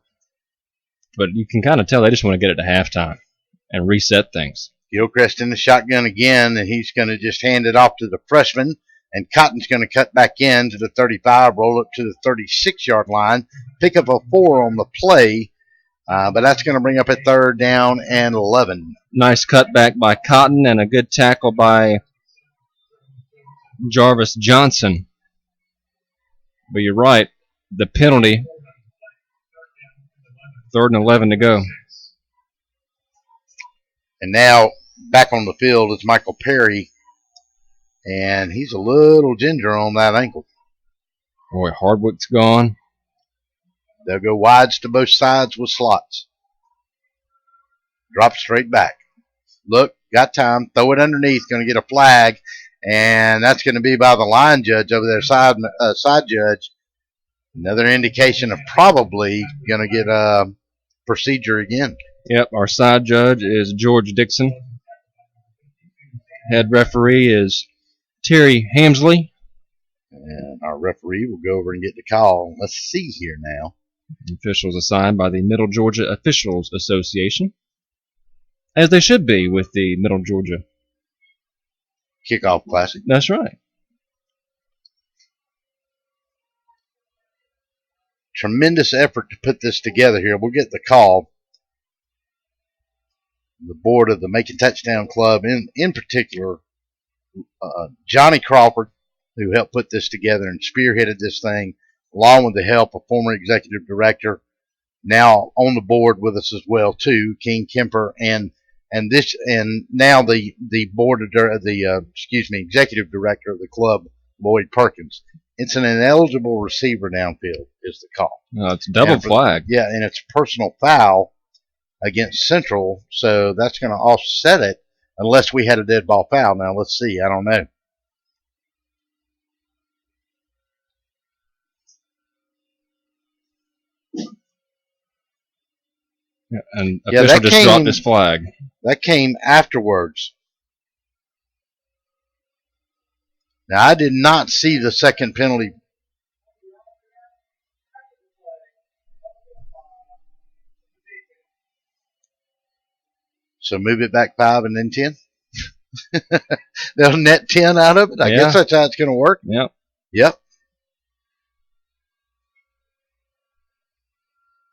But you can kind of tell they just want to get it to halftime and reset things. Gilchrist in the shotgun again, and he's going to just hand it off to the freshman, and Cotton's going to cut back in to the 35, roll up to the 36-yard line, pick up a 4 on the play, but that's going to bring up a 3rd down and 11. Nice cutback by Cotton and a good tackle by Jarvis Johnson. But you're right, the penalty, 3rd and 11 to go. And now back on the field is Michael Perry, and he's a little ginger on that ankle. Boy, Hardwick's gone. They'll go wides to both sides with slots. Drop straight back. Look, got time. Throw it underneath. Going to get a flag, and that's going to be by the line judge over there, side judge. Another indication of probably going to get a procedure again. Yep, our side judge is George Dixon. Head referee is Terry Hamsley. And our referee will go over and get the call. Let's see here now. Officials assigned by the Middle Georgia Officials Association, as they should be with the Middle Georgia Kickoff Classic. That's right. Tremendous effort to put this together here. We'll get the call. The board of the Macon Touchdown Club, in particular, Johnny Crawford, who helped put this together and spearheaded this thing, along with the help of former executive director, now on the board with us as well too, King Kemper, and now the board of executive director of the club, Lloyd Perkins. It's an ineligible receiver downfield is the call. It's a double flag. Yeah, and it's a personal foul against Central, so that's going to offset it unless we had a dead ball foul. Now, let's see. I don't know. Yeah, and official just dropped his flag. That came afterwards. Now, I did not see the second penalty. So move it back 5 and then 10. They'll net 10 out of it. I guess that's how it's going to work. Yep.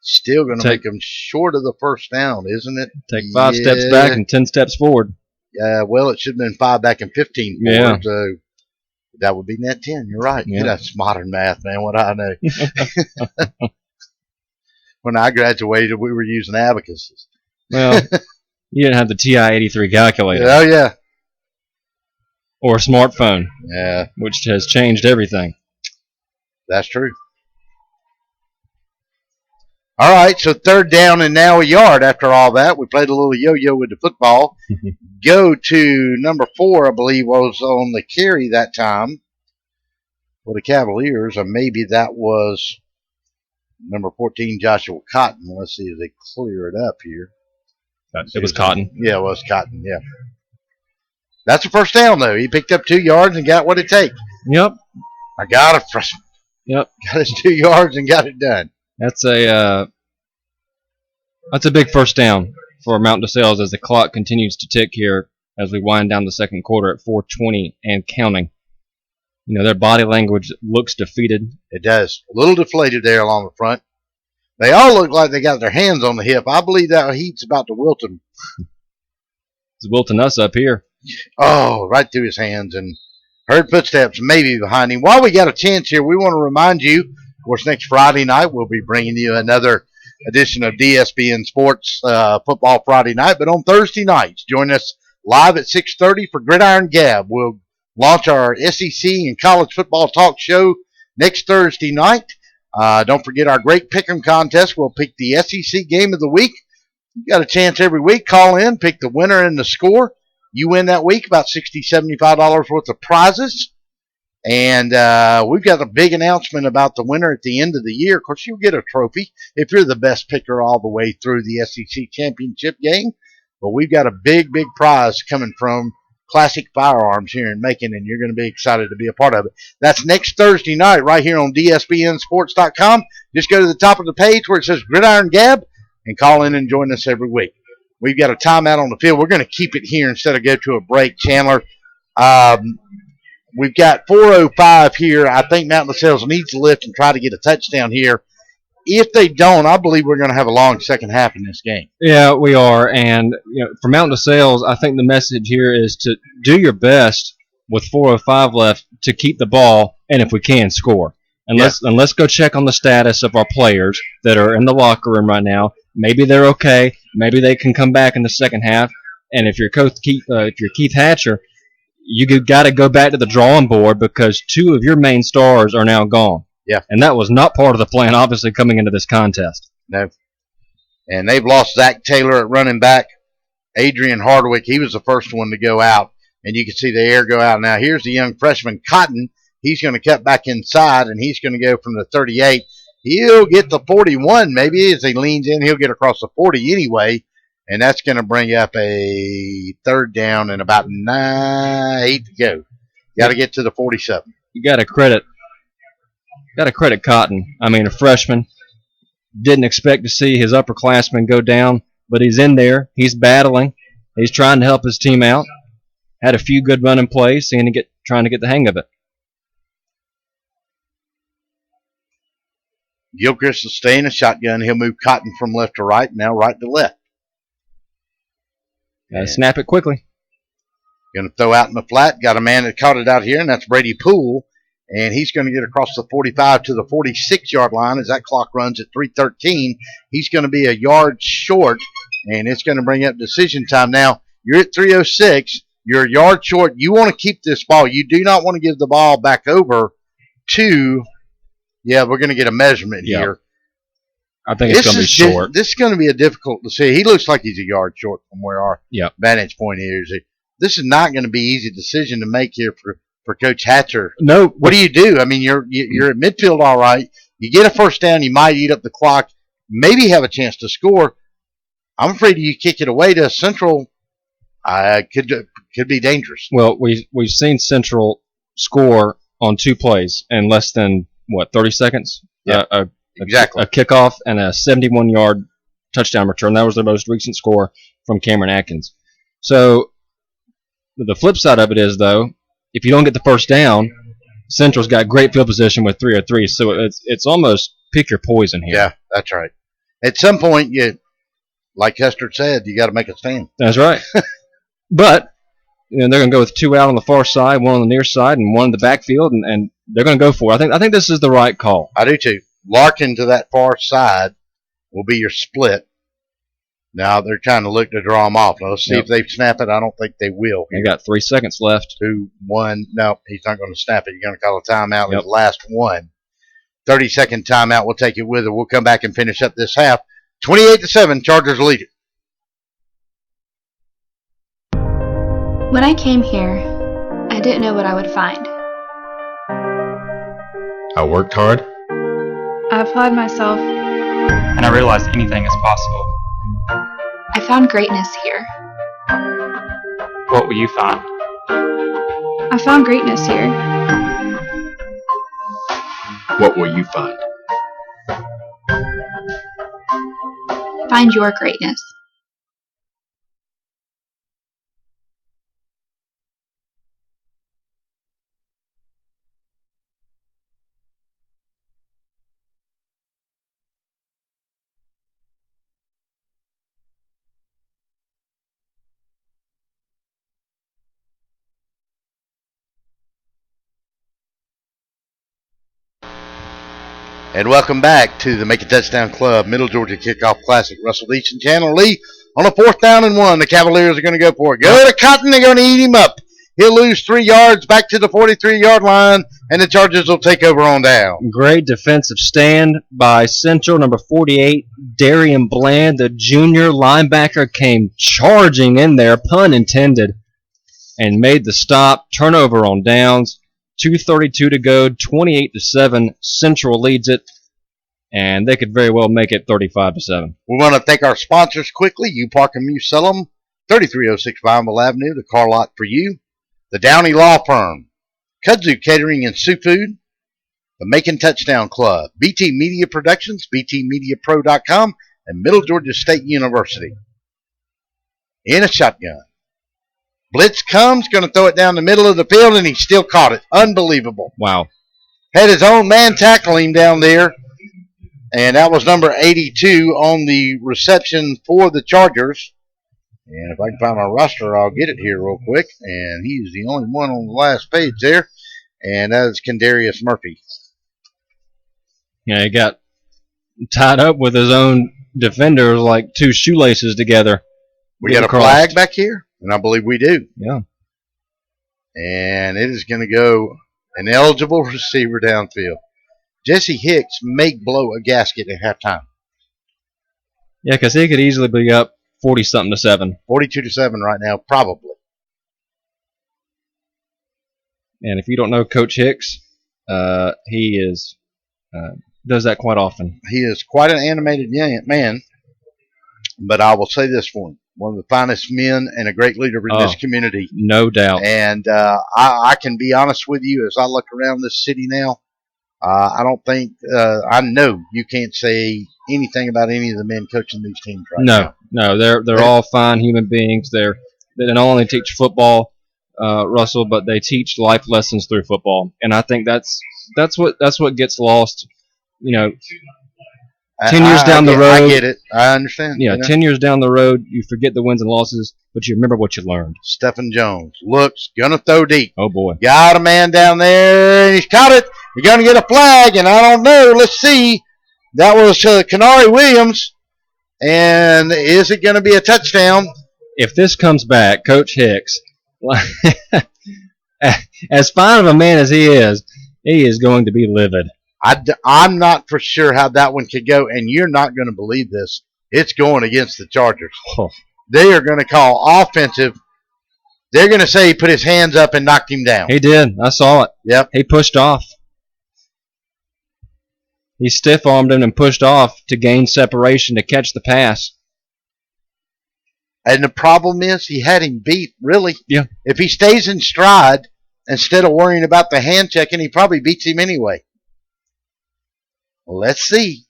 Still going to make them short of the first down, isn't it? Take 5 steps back and 10 steps forward. Yeah, well, it should have been 5 back and 15 forward. Yeah. So that would be net 10. You're right. Yeah. That's modern math, man. What I know. When I graduated, we were using abacuses. Well, you didn't have the TI-83 calculator. Oh, yeah. Or a smartphone. Yeah. Which has changed everything. That's true. All right, so 3rd down and now a yard after all that. We played a little yo-yo with the football. Go to number 4, I believe, was on the carry that time for the Cavaliers, or maybe that was Number 14, Joshua Cotton. Let's see if they clear it up here. It was Cotton. Yeah, it was Cotton, yeah. That's a first down, though. He picked up 2 yards and got what it takes. Yep. I got a freshman. Yep. Got his 2 yards and got it done. That's a big first down for Mount DeSales as the clock continues to tick here as we wind down the second quarter at 4:20 and counting. You know, their body language looks defeated. It does. A little deflated there along the front. They all look like they got their hands on the hip. I believe that heat's about to wilt them. It's wilting us up here. Oh, right through his hands, and heard footsteps maybe behind him. While we got a chance here, we want to remind you, of course, next Friday night we'll be bringing you another edition of DSBN Sports Football Friday Night. But on Thursday nights, join us live at 6:30 for Gridiron Gab. We'll launch our SEC and college football talk show next Thursday night. Don't forget our great pick'em contest. We'll pick the SEC game of the week. You got a chance every week. Call in, pick the winner and the score. You win that week about $60, $75 worth of prizes. And we've got a big announcement about the winner at the end of the year. Of course, you'll get a trophy if you're the best picker all the way through the SEC championship game. But we've got a big, big prize coming from Classic Firearms here in Macon, and you're going to be excited to be a part of it. That's next Thursday night right here on DSBNsports.com. Just go to the top of the page where it says Gridiron Gab and call in and join us every week. We've got a timeout on the field. We're going to keep it here instead of go to a break, Chandler. We've got 4:05 here. I think Mountain DeSales needs to lift and try to get a touchdown here. If they don't, I believe we're going to have a long second half in this game. Yeah, we are. And for Mountain DeSales, I think the message here is to do your best with 4:05 left to keep the ball and, if we can, score. And let's go check on the status of our players that are in the locker room right now. Maybe they're okay. Maybe they can come back in the second half. And if you're Keith Hatcher, you got to go back to the drawing board because 2 of your main stars are now gone. Yeah. And that was not part of the plan, obviously, coming into this contest. No. And they've lost Zach Taylor at running back. Adrian Hardwick, he was the first one to go out. And you can see the air go out. Now, here's the young freshman, Cotton. He's going to cut back inside, and he's going to go from the 38. He'll get the 41 maybe as he leans in. He'll get across the 40 anyway. And that's going to bring up a third down and about 8 to go. Got to get to the 47. You got to credit Cotton. I mean, a freshman. Didn't expect to see his upperclassmen go down, but he's in there. He's battling. He's trying to help his team out. Had a few good running plays, trying to get the hang of it. Gilchrist will stay in a shotgun. He'll move Cotton from left to right, now right to left. Got to snap it quickly. Going to throw out in the flat. Got a man that caught it out here, and that's Brady Poole. And he's going to get across the 45 to the 46-yard line as that clock runs at 3:13. He's going to be a yard short, and it's going to bring up decision time. Now, you're at 3:06. You're a yard short. You want to keep this ball. You do not want to give the ball back over to, we're going to get a measurement here. I think it's going to be short. This is going to be a difficult to see. He looks like he's a yard short from where our vantage point is. This is not going to be an easy decision to make here for Coach Hatcher. No. What do? I mean, you're at midfield all right. You get a first down, you might eat up the clock, maybe have a chance to score. I'm afraid you kick it away to Central, could be dangerous. Well, we've seen Central score on 2 plays in less than 30 seconds. Yeah, exactly. A kickoff and a 71-yard touchdown return. That was their most recent score from Cameron Atkins. So the flip side of it is, though, if you don't get the first down, Central's got great field position with 3:03. So it's almost pick your poison here. Yeah, that's right. At some point, like Hester said, you got to make a stand. That's right. But they're going to go with 2 out on the far side, 1 on the near side, and 1 in the backfield, and they're going to go for it. I think this is the right call. I do too. Larkin to that far side will be your split. Now they're trying to look to draw them off. Let's see if they snap it. I don't think they will. They got 3 seconds left. 2, 1. No, he's not going to snap it. You're going to call a timeout. His last one. 30-second timeout. We'll take it with it. We'll come back and finish up this half. 28-7. Chargers lead it. When I came here, I didn't know what I would find. I worked hard, I applied myself. and I realized anything is possible. I found greatness here. What will you find? I found greatness here. What will you find? Find your greatness. And welcome back to the Macon Touchdown Club Middle Georgia Kickoff Classic. Russell Deach and Chandler Lee on a 4th down and 1. The Cavaliers are going to go for it. Go to Cotton. They're going to eat him up. He'll lose 3 yards back to the 43-yard line, and the Chargers will take over on down. Great defensive stand by Central, number 48, Darian Bland. The junior linebacker came charging in there, pun intended, and made the stop. Turnover on downs. 2:32 to go, 28-7. Central leads it, and they could very well make it 35-7. We want to thank our sponsors quickly. You Park and You Sell 'em, 3306 Vineable Avenue, the car lot for you. The Downey Law Firm, Kudzu Catering and Seafood, the Macon Touchdown Club, BT Media Productions, btmediapro.com, and Middle Georgia State University. In a shotgun. Blitz comes, going to throw it down the middle of the field, and he still caught it. Unbelievable. Wow. Had his own man tackle him down there, and that was number 82 on the reception for the Chargers. And if I can find my roster, I'll get it here real quick. And he's the only one on the last page there, and that is Kendarius Murphy. Yeah, he got tied up with his own defenders like 2 shoelaces together. We got a flag back here, and I believe we do. Yeah. And it is going to go an eligible receiver downfield. Jesse Hicks may blow a gasket at halftime. Yeah, because he could easily be up 40-something to 7. 42-7 right now, probably. And if you don't know Coach Hicks, he is does that quite often. He is quite an animated young man, but I will say this for him. One of the finest men and a great leader in this community. No doubt. And I can be honest with you, as I look around this city now, I don't think, I know you can't say anything about any of the men coaching these teams right now. No, they're all fine human beings. They not only teach football, Russell, but they teach life lessons through football. And I think that's what gets lost. 10 years down the road. I get it. I understand. Yeah, 10 years down the road, you forget the wins and losses, but you remember what you learned. Stephen Jones looks, going to throw deep. Oh, boy. Got a man down there, and he's caught it. He's going to get a flag, and I don't know. Let's see. That was Kenari Williams, and is it going to be a touchdown? If this comes back, Coach Hicks, as fine of a man as he is going to be livid. I'm not for sure how that one could go, and you're not going to believe this. It's going against the Chargers. Oh. They are going to call offensive. They're going to say he put his hands up and knocked him down. He did. I saw it. Yep. He pushed off. He stiff-armed him and pushed off to gain separation to catch the pass. And the problem is he had him beat, really. Yeah. If he stays in stride, instead of worrying about the hand checking, he probably beats him anyway. Let's see.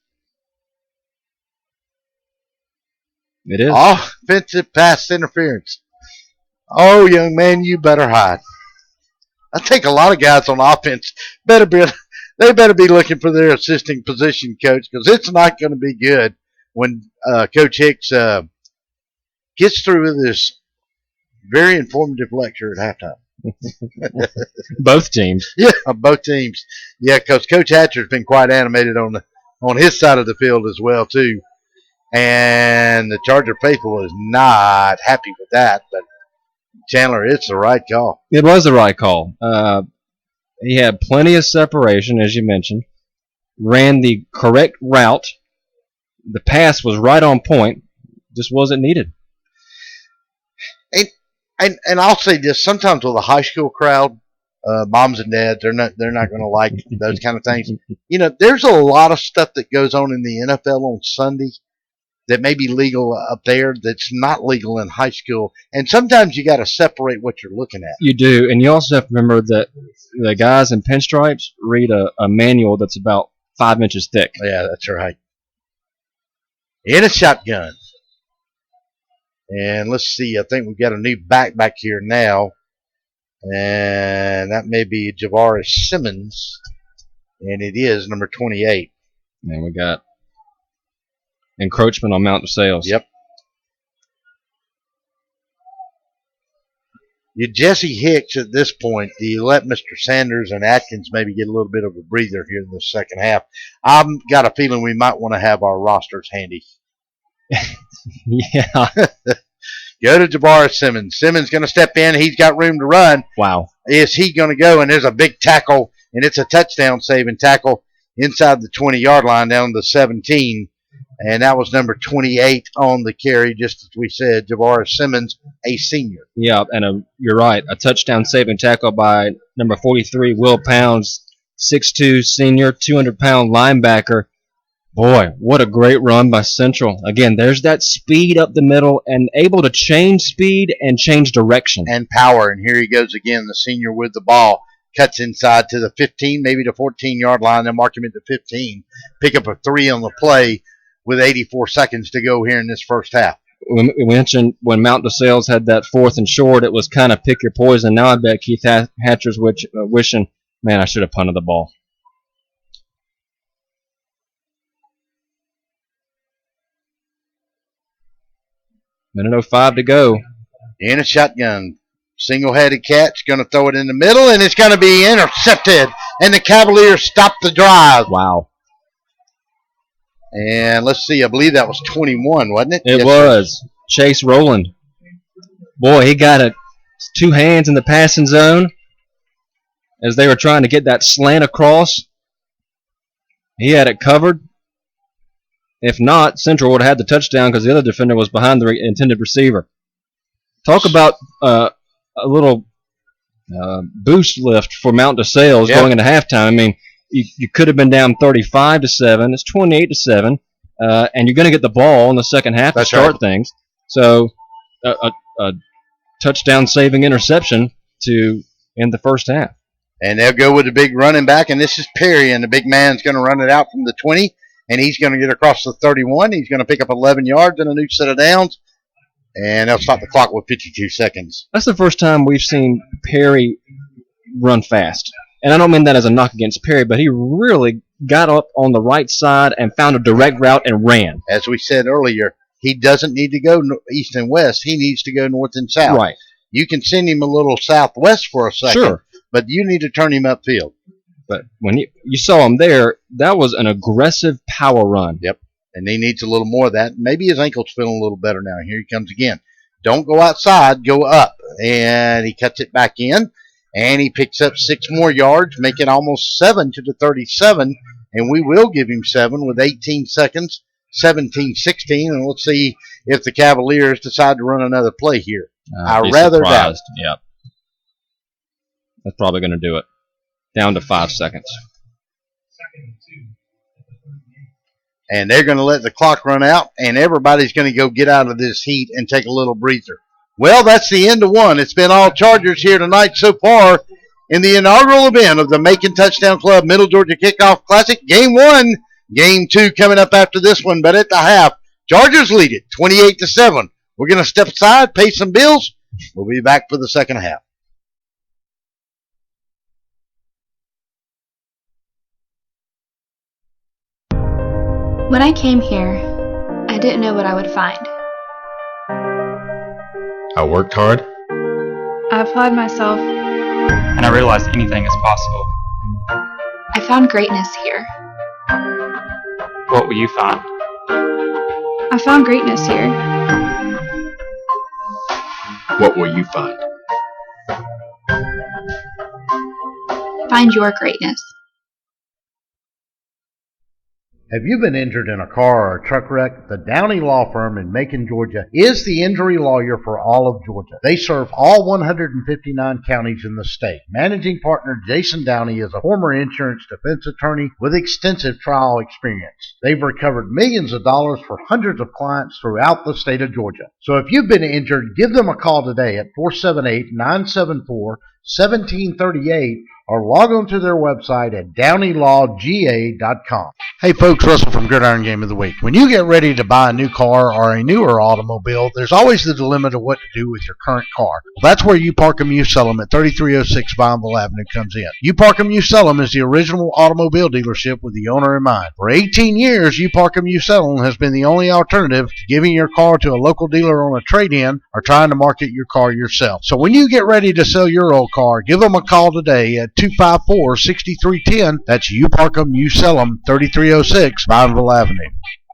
It is. Offensive pass interference. Oh, young man, you better hide. I think a lot of guys on offense better be looking for their assistant position coach, because it's not going to be good when Coach Hicks gets through with this very informative lecture at halftime. Both teams. Yeah, both teams. Yeah, because Coach Hatcher's been quite animated on his side of the field as well, too. And the Charger faithful is not happy with that. But, Chandler, it's the right call. It was the right call. He had plenty of separation, as you mentioned. Ran the correct route. The pass was right on point. Just wasn't needed. And I'll say this, sometimes with a high school crowd, moms and dads, they're not going to like those kind of things. You know, there's a lot of stuff that goes on in the NFL on Sunday that may be legal up there that's not legal in high school. And sometimes you got to separate what you're looking at. You do, and you also have to remember that the guys in pinstripes read a manual that's about 5 inches thick. Yeah, that's right. In a shotgun. And let's see, I think we've got a new back here now. And that may be Javaris Simmons. And it is number 28. And we got encroachment on Mount DeSales. Yep. You Jesse Hicks at this point, do you let Mr. Sanders and Atkins maybe get a little bit of a breather here in the second half? I've got a feeling we might want to have our rosters handy. Yeah. Go to Javaris Simmons. Simmons going to step in. He's got room to run. Wow. Is he going to go? And there's a big tackle, and it's a touchdown saving tackle inside the 20-yard line down to 17. And that was number 28 on the carry, just as we said, Javaris Simmons, a senior. Yeah, and you're right. A touchdown saving tackle by number 43, Will Pounds, 6'2", senior, 200-pound linebacker. Boy, what a great run by Central. Again, there's that speed up the middle and able to change speed and change direction. And power. And here he goes again, the senior with the ball. Cuts inside to the 15, maybe the 14-yard line. Then mark him at the 15. Pick up a 3 on the play with 84 seconds to go here in this first half. We mentioned when Mount DeSales had that 4th and short, it was kind of pick your poison. Now I bet Keith Hatcher's wishing, man, I should have punted the ball. Minute 05 to go. In a shotgun. Single-headed catch. Going to throw it in the middle, and it's going to be intercepted. And the Cavaliers stop the drive. Wow. And let's see, I believe that was 21, wasn't it? It was. Chase Rowland. Boy, he got 2 hands in the passing zone as they were trying to get that slant across. He had it covered. If not, Central would have had the touchdown because the other defender was behind the intended receiver. Talk about a little boost lift for Mount DeSales going into halftime. I mean, you could have been down 35-7. It's 28-7, and you're going to get the ball in the second half to start things. So a touchdown-saving interception to end the first half. And they'll go with the big running back, and this is Perry, and the big man's going to run it out from the 20, and he's going to get across the 31. He's going to pick up 11 yards and a new set of downs, and they'll stop the clock with 52 seconds. That's the first time we've seen Perry run fast. And I don't mean that as a knock against Perry, but he really got up on the right side and found a direct route and ran. As we said earlier, he doesn't need to go east and west. He needs to go north and south. Right. You can send him a little southwest for a second, sure, but you need to turn him upfield. But when you saw him there, that was an aggressive power run. Yep. And he needs a little more of that. Maybe his ankle's feeling a little better now. Here he comes again. Don't go outside, go up. And he cuts it back in. And he picks up 6 more yards, making almost 7 to the 37. And we will give him 7 with 18 seconds, 17-16. And let's see if the Cavaliers decide to run another play here. I rather doubt it. Yep. That's probably going to do it. Down to 5 seconds. And they're going to let the clock run out, and everybody's going to go get out of this heat and take a little breather. Well, that's the end of one. It's been all Chargers here tonight so far in the inaugural event of the Macon Touchdown Club Middle Georgia Kickoff Classic. Game 1, Game 2 coming up after this one, but at the half, Chargers lead it 28-7. We're going to step aside, pay some bills. We'll be back for the second half. When I came here, I didn't know what I would find. I worked hard. I applied myself. And I realized anything is possible. I found greatness here. What will you find? I found greatness here. What will you find? Find your greatness. Have you been injured in a car or a truck wreck? The Downey Law Firm in Macon, Georgia is the injury lawyer for all of Georgia. They serve all 159 counties in the state. Managing partner Jason Downey is a former insurance defense attorney with extensive trial experience. They've recovered millions of dollars for hundreds of clients throughout the state of Georgia. So if you've been injured, give them a call today at 478-974-1738 or log on to their website at downeylawga.com. Hey folks, Russell from Gridiron Game of the Week. When you get ready to buy a new car or a newer automobile, there's always the dilemma of what to do with your current car. Well, that's where You Park 'em, You Sell 'em at 3306 Vineville Avenue comes in. You Park 'em, You Sell 'em is the original automobile dealership with the owner in mind. For 18 years, You Park 'em, You Sell 'em has been the only alternative to giving your car to a local dealer on a trade-in or trying to market your car yourself. So when you get ready to sell your old car, give them a call today at 254-6310. That's You Park 'em, You Sell 'em, 3306 Vineville Avenue.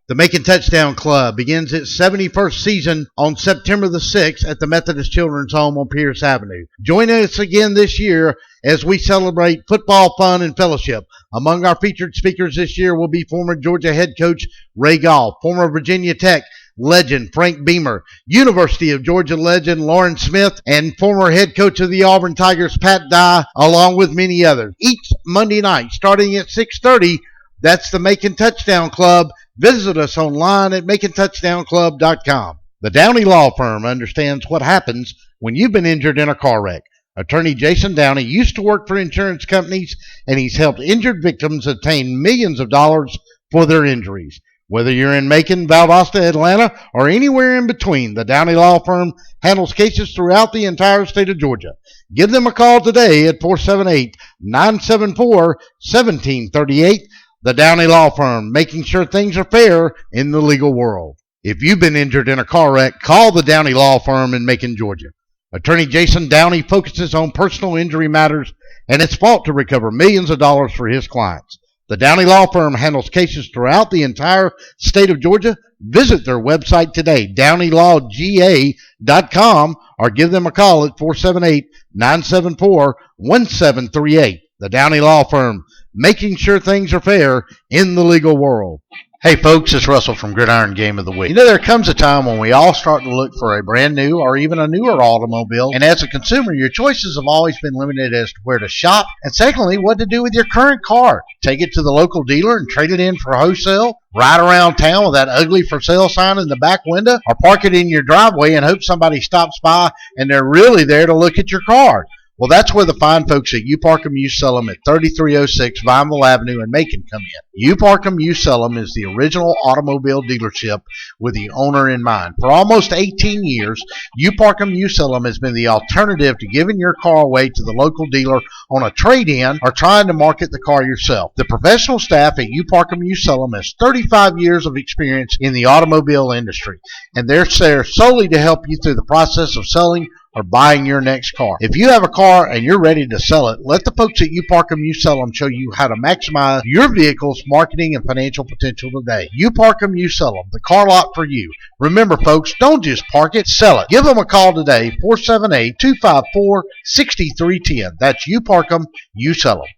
The Macon Touchdown Club begins its 71st season on September the 6th at the Methodist Children's Home on Pierce Avenue. Join us again this year as we celebrate football, fun, and fellowship. Among our featured speakers this year will be former Georgia head coach Ray Goff, former Virginia Tech legend Frank Beamer, University of Georgia legend Lauren Smith, and former head coach of the Auburn Tigers Pat Dye, along with many others. Each Monday night starting at 6:30, that's the Macon Touchdown Club. Visit us online at MaconTouchdownClub.com. The Downey Law Firm understands what happens when you've been injured in a car wreck. Attorney Jason Downey used to work for insurance companies, and he's helped injured victims obtain millions of dollars for their injuries. Whether you're in Macon, Valdosta, Atlanta, or anywhere in between, the Downey Law Firm handles cases throughout the entire state of Georgia. Give them a call today at 478-974-1738. The Downey Law Firm, making sure things are fair in the legal world. If you've been injured in a car wreck, call the Downey Law Firm in Macon, Georgia. Attorney Jason Downey focuses on personal injury matters, and it's fought to recover millions of dollars for his clients. The Downey Law Firm handles cases throughout the entire state of Georgia. Visit their website today, downeylawga.com, or give them a call at 478-974-1738. The Downey Law Firm, making sure things are fair in the legal world. Hey folks, it's Russell from Gridiron Game of the Week. You know, there comes a time when we all start to look for a brand new or even a newer automobile, and as a consumer, your choices have always been limited as to where to shop, and secondly, what to do with your current car. Take it to the local dealer and trade it in for wholesale, ride around town with that ugly for sale sign in the back window, or park it in your driveway and hope somebody stops by and they're really there to look at your car. Well, that's where the fine folks at You Park 'em, You Sell 'em at 3306 Vineville Avenue in Macon come in. You Park 'em, You Sell 'em is the original automobile dealership with the owner in mind. For almost 18 years, You Park 'em, You Sell 'em has been the alternative to giving your car away to the local dealer on a trade-in or trying to market the car yourself. The professional staff at You Park 'em, You Sell 'em has 35 years of experience in the automobile industry, and they're there solely to help you through the process of selling or buying your next car. If you have a car and you're ready to sell it, let the folks at You Park 'em, You Sell 'em show you how to maximize your vehicle's marketing and financial potential today. You Park 'em, You Sell 'em, the car lot for you. Remember folks, don't just park it, sell it. Give them a call today, 478-254-6310. That's You Park 'em, You Sell 'em.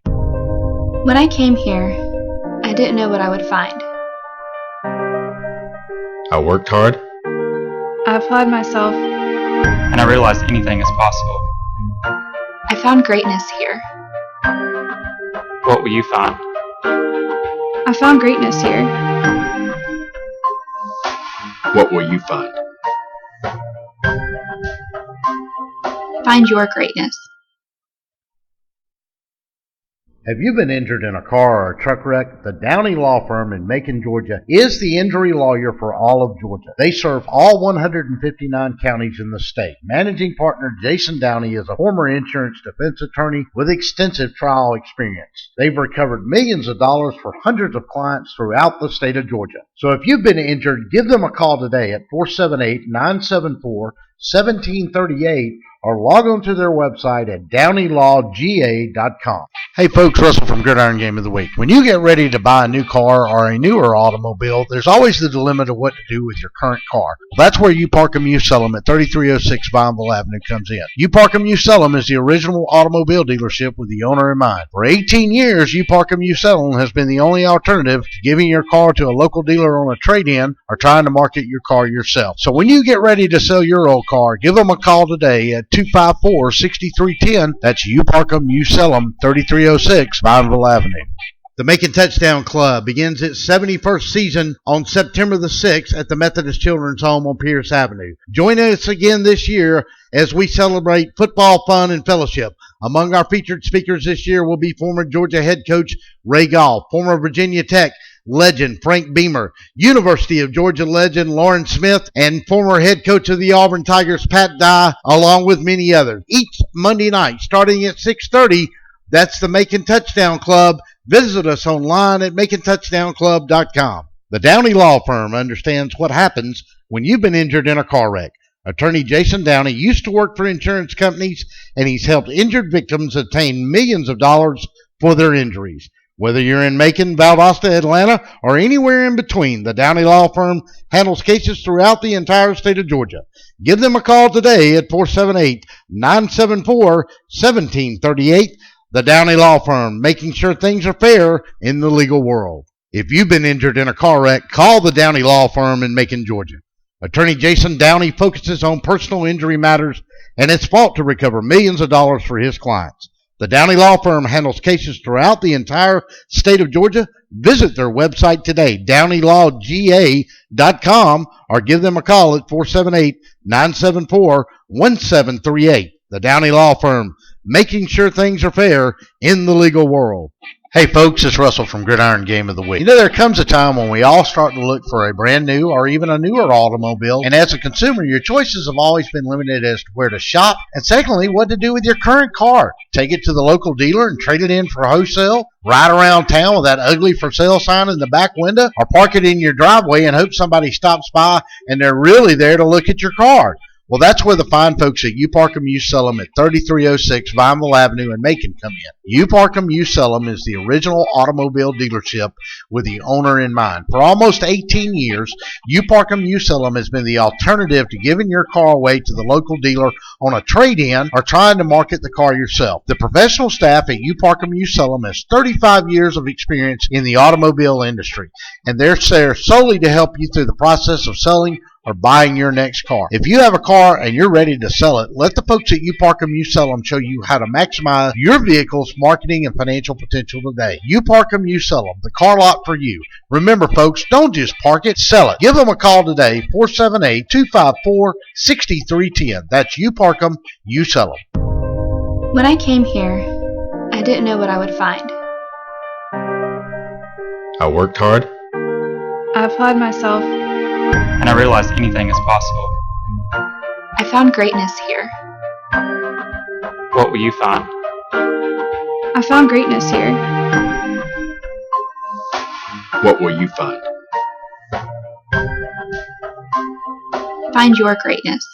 When I came here, I didn't know what I would find. I worked hard. I applied myself. And I realized anything is possible. I found greatness here. What will you find? I found greatness here. What will you find? Find your greatness. Have you been injured in a car or a truck wreck? The Downey Law Firm in Macon, Georgia is the injury lawyer for all of Georgia. They serve all 159 counties in the state. Managing partner Jason Downey is a former insurance defense attorney with extensive trial experience. They've recovered millions of dollars for hundreds of clients throughout the state of Georgia. So if you've been injured, give them a call today at 478-974-1738 or log on to their website at downeylawga.com. Hey folks, Russell from Gridiron Game of the Week. When you get ready to buy a new car or a newer automobile, there's always the dilemma of what to do with your current car. Well, that's where You Park 'Em, You Sell 'Em at 3306 Vineville Avenue comes in. You Park 'Em, You Sell 'Em is the original automobile dealership with the owner in mind. For 18 years, You Park 'Em, You Sell 'Em has been the only alternative to giving your car to a local dealer on a trade-in or trying to market your car yourself. So when you get ready to sell your old car, give them a call today at 254-6310. That's You Park 'Em, You Sell 'Em, 3306 Vineville Avenue. The Macon Touchdown Club begins its 71st season on September the 6th at the Methodist Children's Home on Pierce Avenue. Join us again this year as we celebrate football, fun, and fellowship. Among our featured speakers this year will be former Georgia head coach Ray Goff, former Virginia Tech legend Frank Beamer, University of Georgia legend Lauren Smith, and former head coach of the Auburn Tigers Pat Dye, along with many others. Each Monday night, starting at 6:30, that's the Macon Touchdown Club. Visit us online at MaconTouchdownClub.com. The Downey Law Firm understands what happens when you've been injured in a car wreck. Attorney Jason Downey used to work for insurance companies, and he's helped injured victims attain millions of dollars for their injuries. Whether you're in Macon, Valdosta, Atlanta, or anywhere in between, the Downey Law Firm handles cases throughout the entire state of Georgia. Give them a call today at 478-974-1738. The Downey Law Firm, making sure things are fair in the legal world. If you've been injured in a car wreck, call the Downey Law Firm in Macon, Georgia. Attorney Jason Downey focuses on personal injury matters and has fought to recover millions of dollars for his clients. The Downey Law Firm handles cases throughout the entire state of Georgia. Visit their website today, DowneyLawGA.com, or give them a call at 478-974-1738. The Downey Law Firm, making sure things are fair in the legal world. Hey folks, it's Russell from Gridiron Game of the Week. You know, there comes a time when we all start to look for a brand new or even a newer automobile, and as a consumer, your choices have always been limited as to where to shop, and secondly, what to do with your current car. Take it to the local dealer and trade it in for wholesale, ride around town with that ugly for sale sign in the back window, or park it in your driveway and hope somebody stops by and they're really there to look at your car. Well, that's where the fine folks at You Park 'Em, You Sell 'Em at 3306 Vineville Avenue in Macon come in. You Park 'Em, You Sell 'Em is the original automobile dealership with the owner in mind. For almost 18 years, You Park 'Em, You Sell 'Em has been the alternative to giving your car away to the local dealer on a trade-in or trying to market the car yourself. The professional staff at You Park 'Em, You Sell 'Em has 35 years of experience in the automobile industry, and they're there solely to help you through the process of selling or buying your next car. If you have a car and you're ready to sell it, let the folks at You Park 'Em, You Sell 'Em show you how to maximize your vehicle's marketing and financial potential today. You Park 'Em, You Sell 'Em, the car lot for you. Remember folks, don't just park it, sell it. Give them a call today, 478-254-6310. That's You Park 'Em, You Sell 'Em. When I came here, I didn't know what I would find. I worked hard. I applied myself. And I realized anything is possible. I found greatness here. What will you find? I found greatness here. What will you find? Find your greatness.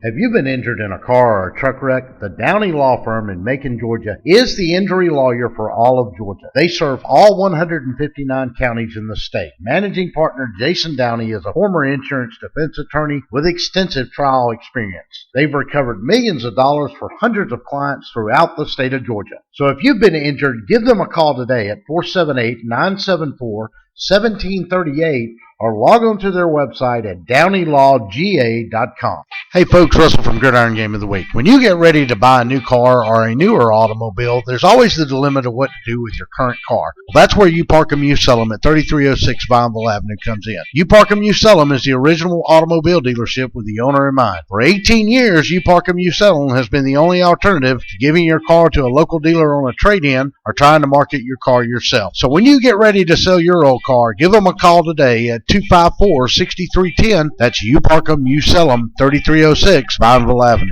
Have you been injured in a car or a truck wreck? The Downey Law Firm in Macon, Georgia is the injury lawyer for all of Georgia. They serve all 159 counties in the state. Managing partner Jason Downey is a former insurance defense attorney with extensive trial experience. They've recovered millions of dollars for hundreds of clients throughout the state of Georgia. So if you've been injured, give them a call today at 478-974-1738 or log on to their website at DowneyLawGA.com. Hey folks, Russell from Gridiron Game of the Week. When you get ready to buy a new car or a newer automobile, there's always the dilemma of what to do with your current car. Well, that's where You Park 'Em, You Sell 'Em at 3306 Vineville Avenue comes in. You Park 'Em, You Sell 'Em is the original automobile dealership with the owner in mind. For 18 years, You Park 'Em, You Sell 'Em has been the only alternative to giving your car to a local dealer on a trade-in or trying to market your car yourself. So when you get ready to sell your old car, give them a call today at 254-6310. That's You Park 'Em, You Sell 'Em, 3306 Vineville Avenue.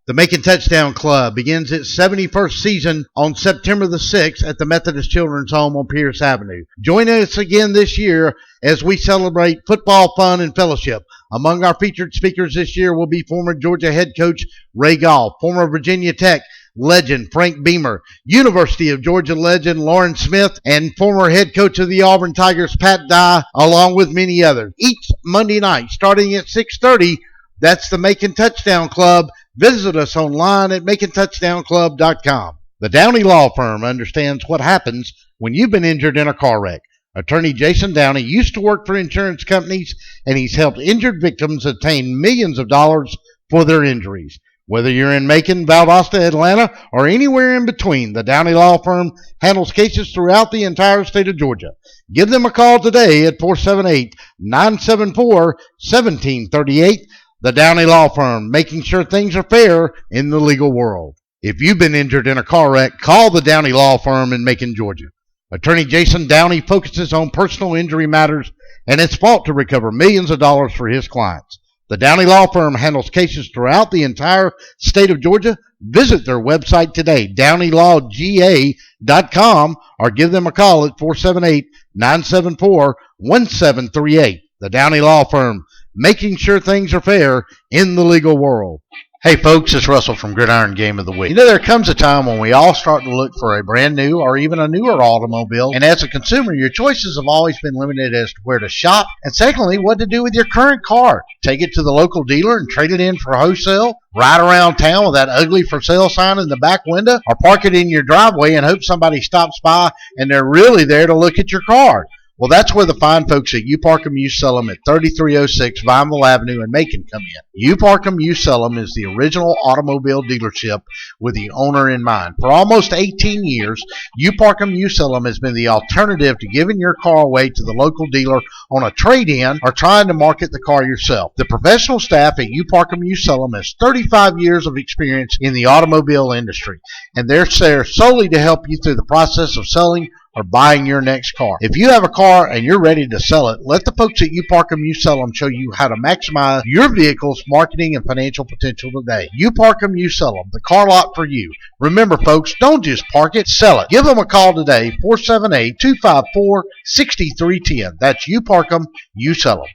The Macon Touchdown Club begins its 71st season on September the 6th at the Methodist Children's Home on Pierce Avenue. Join us again this year as we celebrate football, fun, and fellowship. Among our featured speakers this year will be former Georgia head coach Ray Goff, former Virginia Tech legend Frank Beamer, University of Georgia legend Lauren Smith, and former head coach of the Auburn Tigers Pat Dye, along with many others. Each Monday night, starting at 6:30, that's the Macon Touchdown Club. Visit us online at MaconTouchdownClub.com. The Downey Law Firm understands what happens when you've been injured in a car wreck. Attorney Jason Downey used to work for insurance companies, and he's helped injured victims obtain millions of dollars for their injuries. Whether you're in Macon, Valdosta, Atlanta, or anywhere in between, the Downey Law Firm handles cases throughout the entire state of Georgia. Give them a call today at 478-974-1738. The Downey Law Firm, making sure things are fair in the legal world. If you've been injured in a car wreck, call the Downey Law Firm in Macon, Georgia. Attorney Jason Downey focuses on personal injury matters and has fought to recover millions of dollars for his clients. The Downey Law Firm handles cases throughout the entire state of Georgia. Visit their website today, DowneyLawGA.com, or give them a call at 478-974-1738. The Downey Law Firm, making sure things are fair in the legal world. Hey folks, it's Russell from Gridiron Game of the Week. You know, there comes a time when we all start to look for a brand new or even a newer automobile, and as a consumer, your choices have always been limited as to where to shop, and secondly, what to do with your current car. Take it to the local dealer and trade it in for wholesale, ride around town with that ugly for sale sign in the back window, or park it in your driveway and hope somebody stops by and they're really there to look at your car. Well, that's where the fine folks at You Park 'Em, You Sell 'Em at 3306 Vineville Avenue in Macon come in. You Park 'Em, You Sell 'Em is the original automobile dealership with the owner in mind. For almost 18 years, You Park 'Em, You Sell 'Em has been the alternative to giving your car away to the local dealer on a trade-in or trying to market the car yourself. The professional staff at You Park 'Em, You Sell 'Em has 35 years of experience in the automobile industry, and they're there solely to help you through the process of selling or buying your next car. If you have a car and you're ready to sell it, let the folks at You Park 'Em, You Sell 'Em show you how to maximize your vehicle's marketing and financial potential today. You Park 'Em, You Sell 'Em, the car lot for you. Remember, folks, don't just park it, sell it. Give them a call today, 478-254-6310. That's You Park 'Em, You Sell 'Em.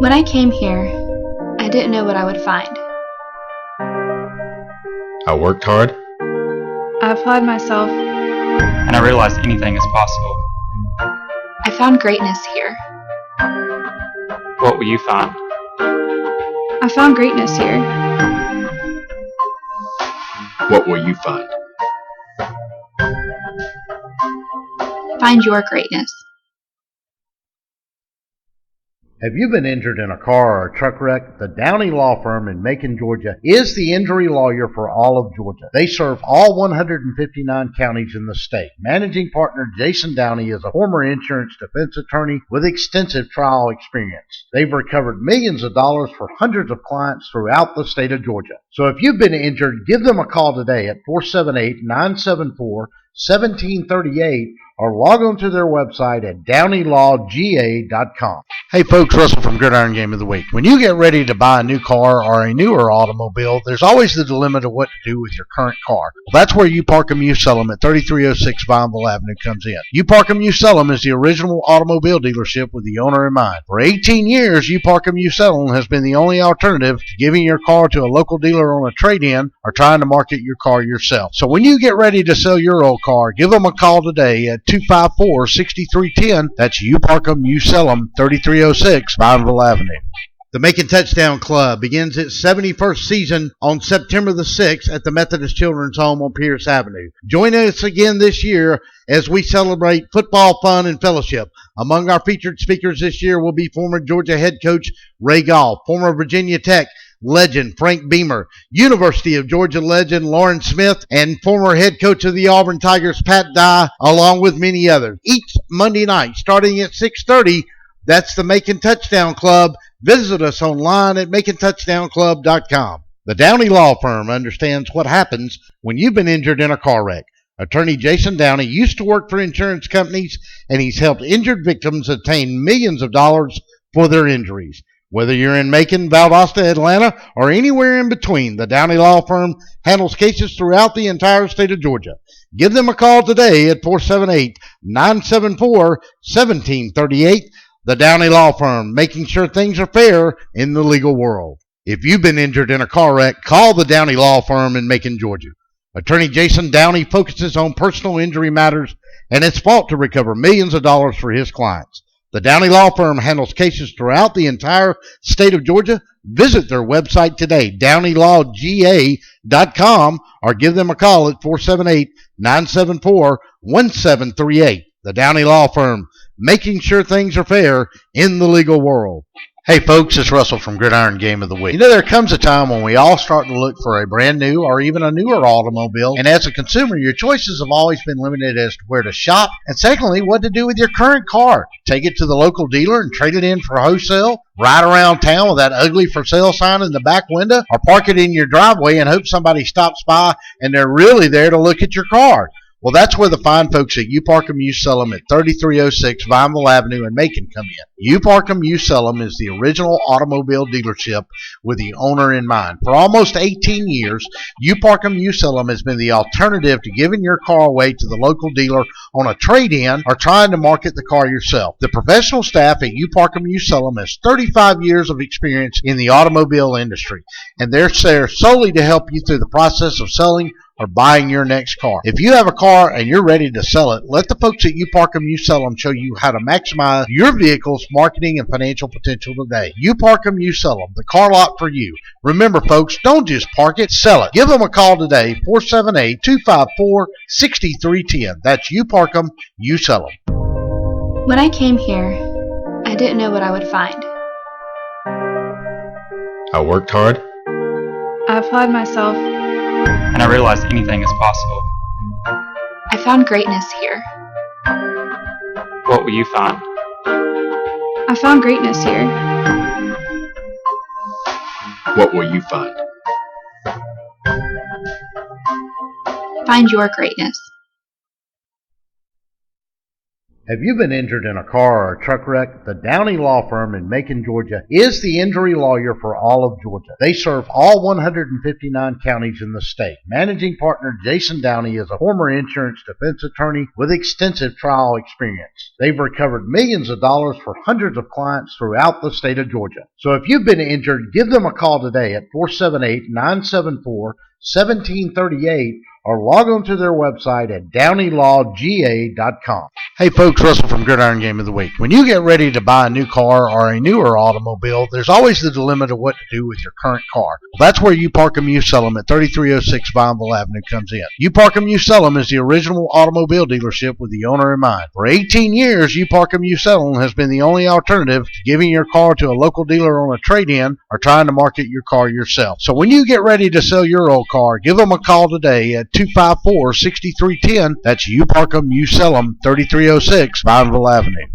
When I came here, I didn't know what I would find. I worked hard. I applied myself. And I realized anything is possible. I found greatness here. What will you find? I found greatness here. What will you find? Find your greatness. Have you been injured in a car or a truck wreck? The Downey Law Firm in Macon, Georgia is the injury lawyer for all of Georgia. They serve all 159 counties in the state. Managing partner Jason Downey is a former insurance defense attorney with extensive trial experience. They've recovered millions of dollars for hundreds of clients throughout the state of Georgia. So if you've been injured, give them a call today at 478-974-1738 or log on to their website at DowneyLawGA.com. Hey folks, Russell from Gridiron Game of the Week. When you get ready to buy a new car or a newer automobile, there's always the dilemma of what to do with your current car. Well, that's where You Park 'Em, You Sell 'Em at 3306 Vineville Avenue comes in. You Park 'Em, You Sell 'Em is the original automobile dealership with the owner in mind. For 18 years, You Park 'Em, You Sell 'Em has been the only alternative to giving your car to a local dealer on a trade-in or trying to market your car yourself. So when you get ready to sell your old car, give them a call today at 254-6310. That's You Park 'Em, You Sell 'Em, 3306 Vineville Avenue. The Macon Touchdown Club begins its 71st season on September the 6th at the Methodist Children's Home on Pierce Avenue. Join us again this year as we celebrate football, fun, and fellowship. Among our featured speakers this year will be former Georgia head coach Ray Goff, former Virginia Tech legend Frank Beamer, University of Georgia legend Lauren Smith, and former head coach of the Auburn Tigers Pat Dye, along with many others. Each Monday night, starting at 6:30, that's the Macon Touchdown Club. Visit us online at MaconTouchdownClub.com. The Downey Law Firm understands what happens when you've been injured in a car wreck. Attorney Jason Downey used to work for insurance companies, and he's helped injured victims obtain millions of dollars for their injuries. Whether you're in Macon, Valdosta, Atlanta, or anywhere in between, the Downey Law Firm handles cases throughout the entire state of Georgia. Give them a call today at 478-974-1738. The Downey Law Firm, making sure things are fair in the legal world. If you've been injured in a car wreck, call the Downey Law Firm in Macon, Georgia. Attorney Jason Downey focuses on personal injury matters and has fought to recover millions of dollars for his clients. The Downey Law Firm handles cases throughout the entire state of Georgia. Visit their website today, DowneyLawGA.com, or give them a call at 478-974-1738. The Downey Law Firm, making sure things are fair in the legal world. Hey folks, it's Russell from Gridiron Game of the Week. You know, there comes a time when we all start to look for a brand new or even a newer automobile, and as a consumer, your choices have always been limited as to where to shop, and secondly, what to do with your current car. Take it to the local dealer and trade it in for wholesale, ride around town with that ugly for sale sign in the back window, or park it in your driveway and hope somebody stops by and they're really there to look at your car. Well, that's where the fine folks at You Park 'em, You Sell 'em at 3306 Vineville Avenue in Macon come in. You Park 'em, You Sell 'em is the original automobile dealership with the owner in mind. For almost 18 years, You Park 'em, You Sell 'em has been the alternative to giving your car away to the local dealer on a trade-in or trying to market the car yourself. The professional staff at You Park 'em, You Sell 'em has 35 years of experience in the automobile industry, and they're there solely to help you through the process of selling or buying your next car. If you have a car and you're ready to sell it, let the folks at You Park 'em, You Sell 'em show you how to maximize your vehicle's marketing and financial potential today. You Park 'em, You Sell 'em, the car lot for you. Remember, folks, don't just park it, sell it. Give them a call today, 478-254-6310. That's You Park 'em, You Sell 'em. When I came here, I didn't know what I would find. I worked hard. I applied myself. And I realized anything is possible. I found greatness here. What will you find? I found greatness here. What will you find? Find your greatness. Have you been injured in a car or a truck wreck? The Downey Law Firm in Macon, Georgia is the injury lawyer for all of Georgia. They serve all 159 counties in the state. Managing partner Jason Downey is a former insurance defense attorney with extensive trial experience. They've recovered millions of dollars for hundreds of clients throughout the state of Georgia. So if you've been injured, give them a call today at 478-974-1738 or log on to their website at DowneyLawGA.com. Hey folks, Russell from Gridiron Game of the Week. When you get ready to buy a new car or a newer automobile, there's always the dilemma of what to do with your current car. Well, that's where You Park 'em, You Sell 'em at 3306 Vineville Avenue comes in. You Park 'em, You Sell 'em is the original automobile dealership with the owner in mind. For 18 years, You Park 'em, You Sell 'em has been the only alternative to giving your car to a local dealer on a trade-in or trying to market your car yourself. So when you get ready to sell your old car, give them a call today at 254-6310. That's You Park 'em, You Sell 'em, 3306 Vineville Avenue.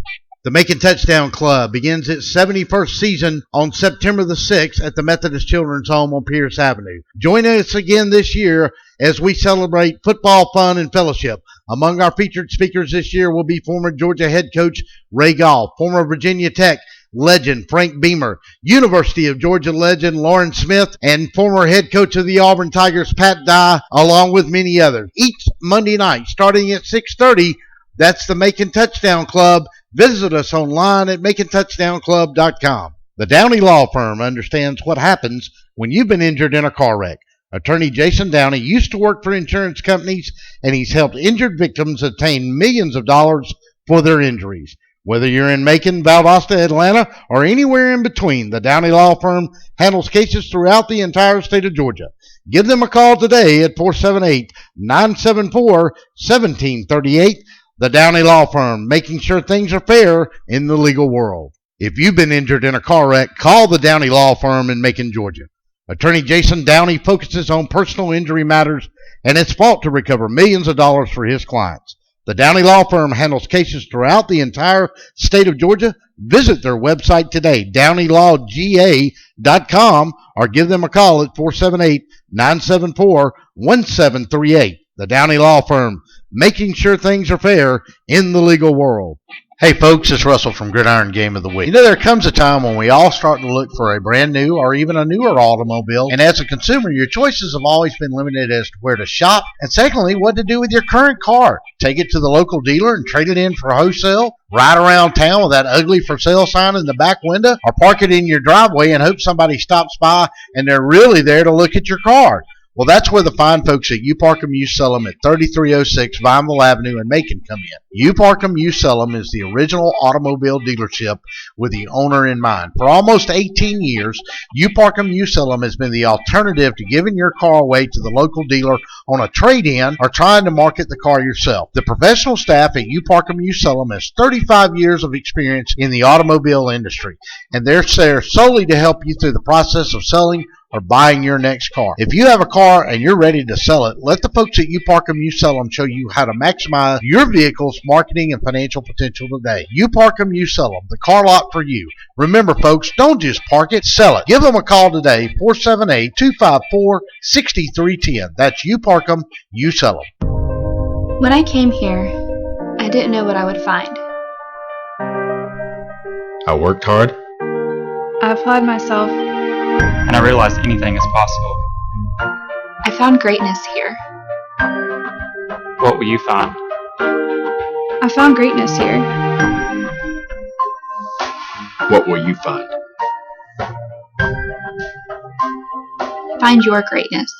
The Macon Touchdown Club begins its 71st season on September the 6th at the Methodist Children's Home on Pierce Avenue. Join us again this year as we celebrate football, fun, and fellowship. Among our featured speakers this year will be former Georgia head coach Ray Goff, former Virginia Tech legend Frank Beamer, University of Georgia legend Lauren Smith, and former head coach of the Auburn Tigers Pat Dye, along with many others. Each Monday night, starting at 6:30, that's the Macon Touchdown Club. Visit us online at MaconTouchdownClub.com. The Downey Law Firm understands what happens when you've been injured in a car wreck. Attorney Jason Downey used to work for insurance companies, and he's helped injured victims obtain millions of dollars for their injuries. Whether you're in Macon, Valdosta, Atlanta, or anywhere in between, the Downey Law Firm handles cases throughout the entire state of Georgia. Give them a call today at 478-974-1738. The Downey Law Firm, making sure things are fair in the legal world. If you've been injured in a car wreck, call the Downey Law Firm in Macon, Georgia. Attorney Jason Downey focuses on personal injury matters and has fought to recover millions of dollars for his clients. The Downey Law Firm handles cases throughout the entire state of Georgia. Visit their website today, DowneyLawGA.com, or give them a call at 478-974-1738. The Downey Law Firm, making sure things are fair in the legal world. Hey folks, it's Russell from Gridiron Game of the Week. You know, there comes a time when we all start to look for a brand new or even a newer automobile, and as a consumer, your choices have always been limited as to where to shop, and secondly, what to do with your current car. Take it to the local dealer and trade it in for wholesale, ride around town with that ugly for sale sign in the back window, or park it in your driveway and hope somebody stops by and they're really there to look at your car. Well, that's where the fine folks at U Parkham You Sell 'em at 3306 Vineville Avenue in Macon come in. U Parkham You Sell 'em is the original automobile dealership with the owner in mind. For almost 18 years, U Parkham You Sell 'em has been the alternative to giving your car away to the local dealer on a trade-in or trying to market the car yourself. The professional staff at U Parkham You Sell 'em has 35 years of experience in the automobile industry, and they're there solely to help you through the process of selling or buying your next car. If you have a car and you're ready to sell it, let the folks at U Parkham You Sell 'em show you how to maximize your vehicle's marketing and financial potential today. U Parkham You Sell 'em, the car lot for you. Remember, folks, don't just park it, sell it. Give them a call today, 478-254-6310. That's U Parkham You Sell 'em. When I came here, I didn't know what I would find. I worked hard. I applied myself. And I realized anything is possible. I found greatness here. What will you find? I found greatness here. What will you find? Find your greatness.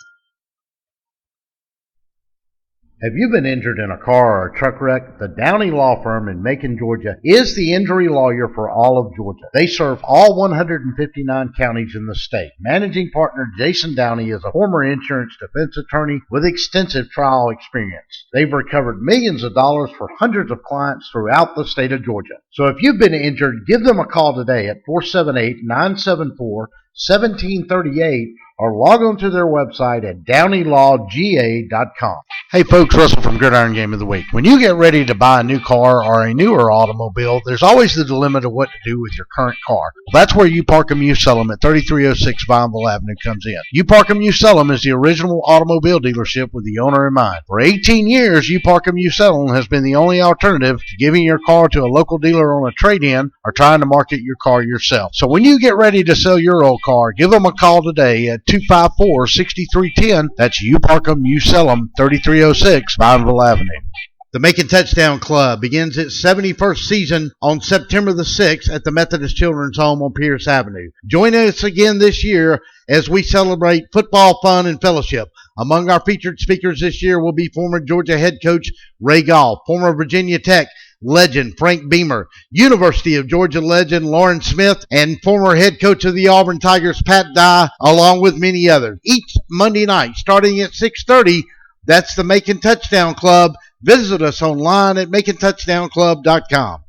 Have you been injured in a car or a truck wreck? The Downey Law Firm in Macon, Georgia is the injury lawyer for all of Georgia. They serve all 159 counties in the state. Managing partner Jason Downey is a former insurance defense attorney with extensive trial experience. They've recovered millions of dollars for hundreds of clients throughout the state of Georgia. So if you've been injured, give them a call today at 478-974-1738 or log on to their website at downeylawga.com. Hey folks, Russell from Gridiron Game of the Week. When you get ready to buy a new car or a newer automobile, there's always the dilemma of what to do with your current car. Well, that's where U Parkham You Sell 'em at 3306 Vineville Avenue comes in. U Parkham You Sell 'em is the original automobile dealership with the owner in mind. For 18 years, U Parkham You Sell 'em has been the only alternative to giving your car to a local dealer on a trade-in or trying to market your car yourself. So when you get ready to sell your old car, give them a call today at 254-6310. That's U Parkham You Sell 'em, 3306 Vineville Avenue. The Macon Touchdown Club begins its 71st season on September the 6th at the Methodist Children's Home on Pierce Avenue. Join us again this year as we celebrate football, fun, and fellowship. Among our featured speakers this year will be former Georgia head coach Ray Goff, former Virginia Tech legend Frank Beamer, University of Georgia legend Lauren Smith, and former head coach of the Auburn Tigers Pat Dye, along with many others. Each Monday night starting at 6:30, that's the Macon Touchdown Club. Visit us online at MaconTouchdownClub.com.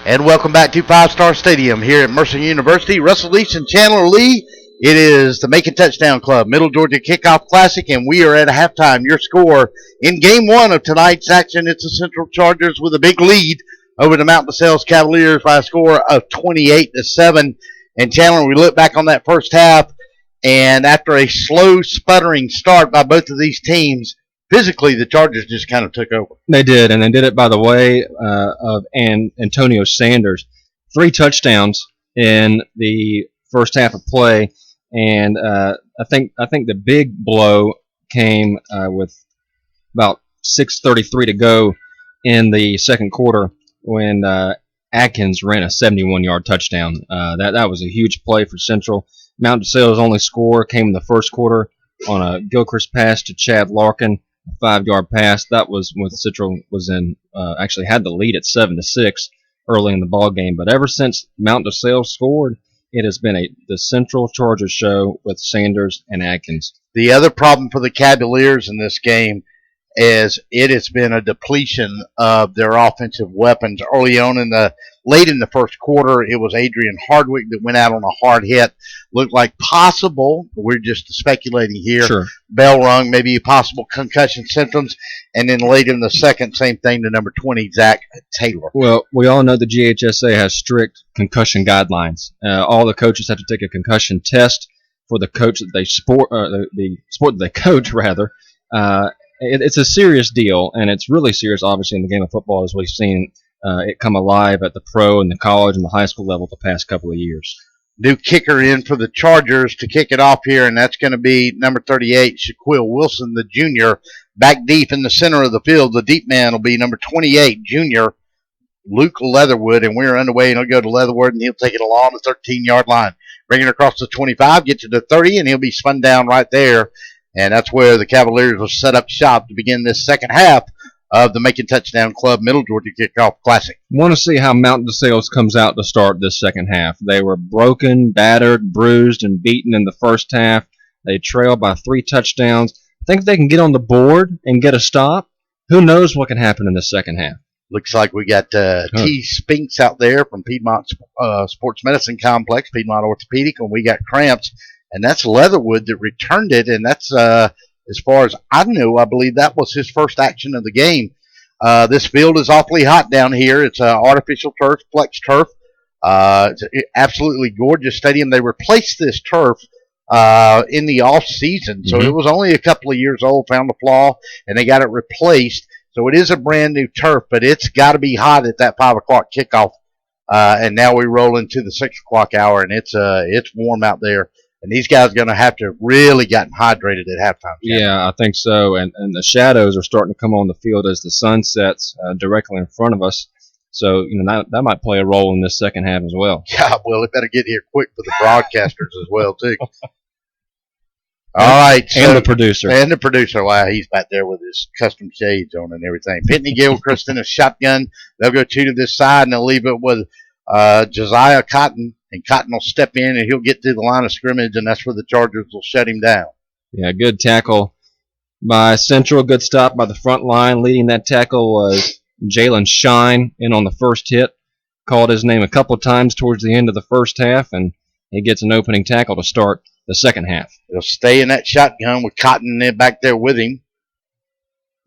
And welcome back to Five Star Stadium here at Mercer University. Russell Leach and Chandler Lee. It is the Macon Touchdown Club Middle Georgia Kickoff Classic, and we are at halftime. Your score in Game 1 of tonight's action, it's the Central Chargers with a big lead over the Mount DeSales Cavaliers by a score of 28-7. And Chandler, we look back on that first half, and after a slow, sputtering start by both of these teams, physically the Chargers just kind of took over. They did, and they did it by the way of Antonio Sanders. 3 touchdowns in the first half of play, and I think the big blow came with about 6:33 to go in the second quarter when Atkins ran a 71-yard touchdown. That was a huge play for Central. Mount DeSales' only score came in the first quarter on a Gilchrist pass to Chad Larkin, a 5-yard pass. That was when Central was actually had the lead at 7-6 early in the ball game. But ever since Mount DeSales scored, it has been the Central Chargers show with Sanders and Atkins. The other problem for the Cavaliers in this game is it has been a depletion of their offensive weapons. Early on late in the first quarter, it was Adrian Hardwick that went out on a hard hit. Looked like possible, we're just speculating here, Sure. bell rung, maybe possible concussion symptoms. And then late in the second, same thing to number 20, Zach Taylor. Well, we all know the GHSA has strict concussion guidelines. All the coaches have to take a concussion test for the coach that they the sport that they coach, rather. It's a serious deal, and it's really serious, obviously, in the game of football, as we've seen it come alive at the pro and the college and the high school level the past couple of years. New kicker in for the Chargers to kick it off here, and that's going to be number 38, Shaquille Wilson, the junior, back deep in the center of the field. The deep man will be number 28, junior Luke Leatherwood, and we're underway, and he'll go to Leatherwood, and he'll take it along the 13-yard line. Bring it across the 25, get to the 30, and he'll be spun down right there. And that's where the Cavaliers will set up shop to begin this second half of the Macon Touchdown Club Middle Georgia Kickoff Classic. Want to see how Mountain DeSales comes out to start this second half. They were broken, battered, bruised, and beaten in the first half. They trailed by 3 touchdowns. Think they can get on the board and get a stop? Who knows what can happen in the second half? Looks like we got T. Spinks out there from Piedmont Sports Medicine Complex, Piedmont Orthopedic, and we got Cramps. And that's Leatherwood that returned it, and that's, as far as I know, I believe that was his first action of the game. This field is awfully hot down here. It's artificial turf, flex turf. It's an absolutely gorgeous stadium. They replaced this turf in the off season, so it was only a couple of years old, found a flaw, and they got it replaced. So it is a brand new turf, but it's got to be hot at that 5 o'clock kickoff. And now we roll into the 6 o'clock hour, and it's warm out there. And these guys are going to have to really gotten hydrated at halftime. Yeah, I think so. And the shadows are starting to come on the field as the sun sets directly in front of us. So, that might play a role in this second half as well. Yeah, well, it better get here quick for the broadcasters as well, too. All right. And the producer. And the producer. Wow, he's back there with his custom shades on and everything. Pitney Gilchrist in a shotgun. They'll go 2 to this side, and they'll leave it with Josiah Cotton. And Cotton will step in, and he'll get to the line of scrimmage, and that's where the Chargers will shut him down. Yeah, good tackle by Central. Good stop by the front line. Leading that tackle was Jalen Shine in on the first hit. Called his name a couple of times towards the end of the first half, and he gets an opening tackle to start the second half. He'll stay in that shotgun with Cotton back there with him.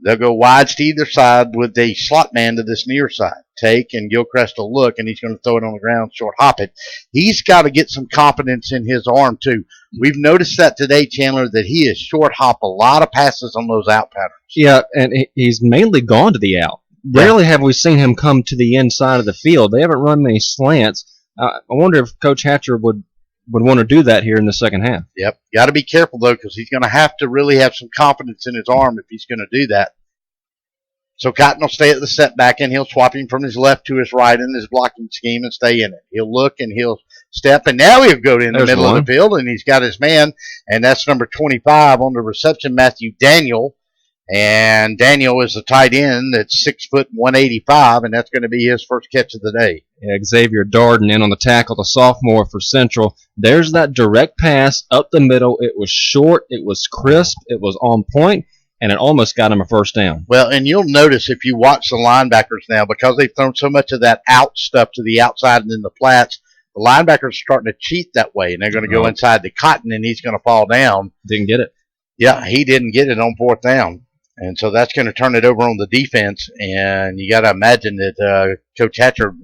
They'll go wides to either side with a slot man to this near side. Take, and Gilchrist will look, and he's going to throw it on the ground, short hop it. He's got to get some confidence in his arm, too. We've noticed that today, Chandler, that he is short hop a lot of passes on those out patterns. Yeah, and he's mainly gone to the out. Rarely have we seen him come to the inside of the field. They haven't run many slants. I wonder if Coach Hatcher would want to do that here in the second half. Yep. Got to be careful, though, because he's going to have to really have some confidence in his arm if he's going to do that. So Cotton will stay at the setback, and he'll swap him from his left to his right in his blocking scheme and stay in it. He'll look, and he'll step, and now he'll go in the middle of the field, and he's got his man, and that's number 25 on the reception, Matthew Daniel. And Daniel is the tight end that's 6 foot 185, and that's going to be his first catch of the day. Yeah, Xavier Darden in on the tackle, the sophomore for Central. There's that direct pass up the middle. It was short, it was crisp, it was on point, and it almost got him a first down. Well, and you'll notice if you watch the linebackers now, because they've thrown so much of that out stuff to the outside and in the flats, the linebackers are starting to cheat that way, and they're going to go inside the Cotton, and he's going to fall down. Didn't get it. Yeah, he didn't get it on 4th down. And so that's going to turn it over on the defense, and you got to imagine that Coach Hatcher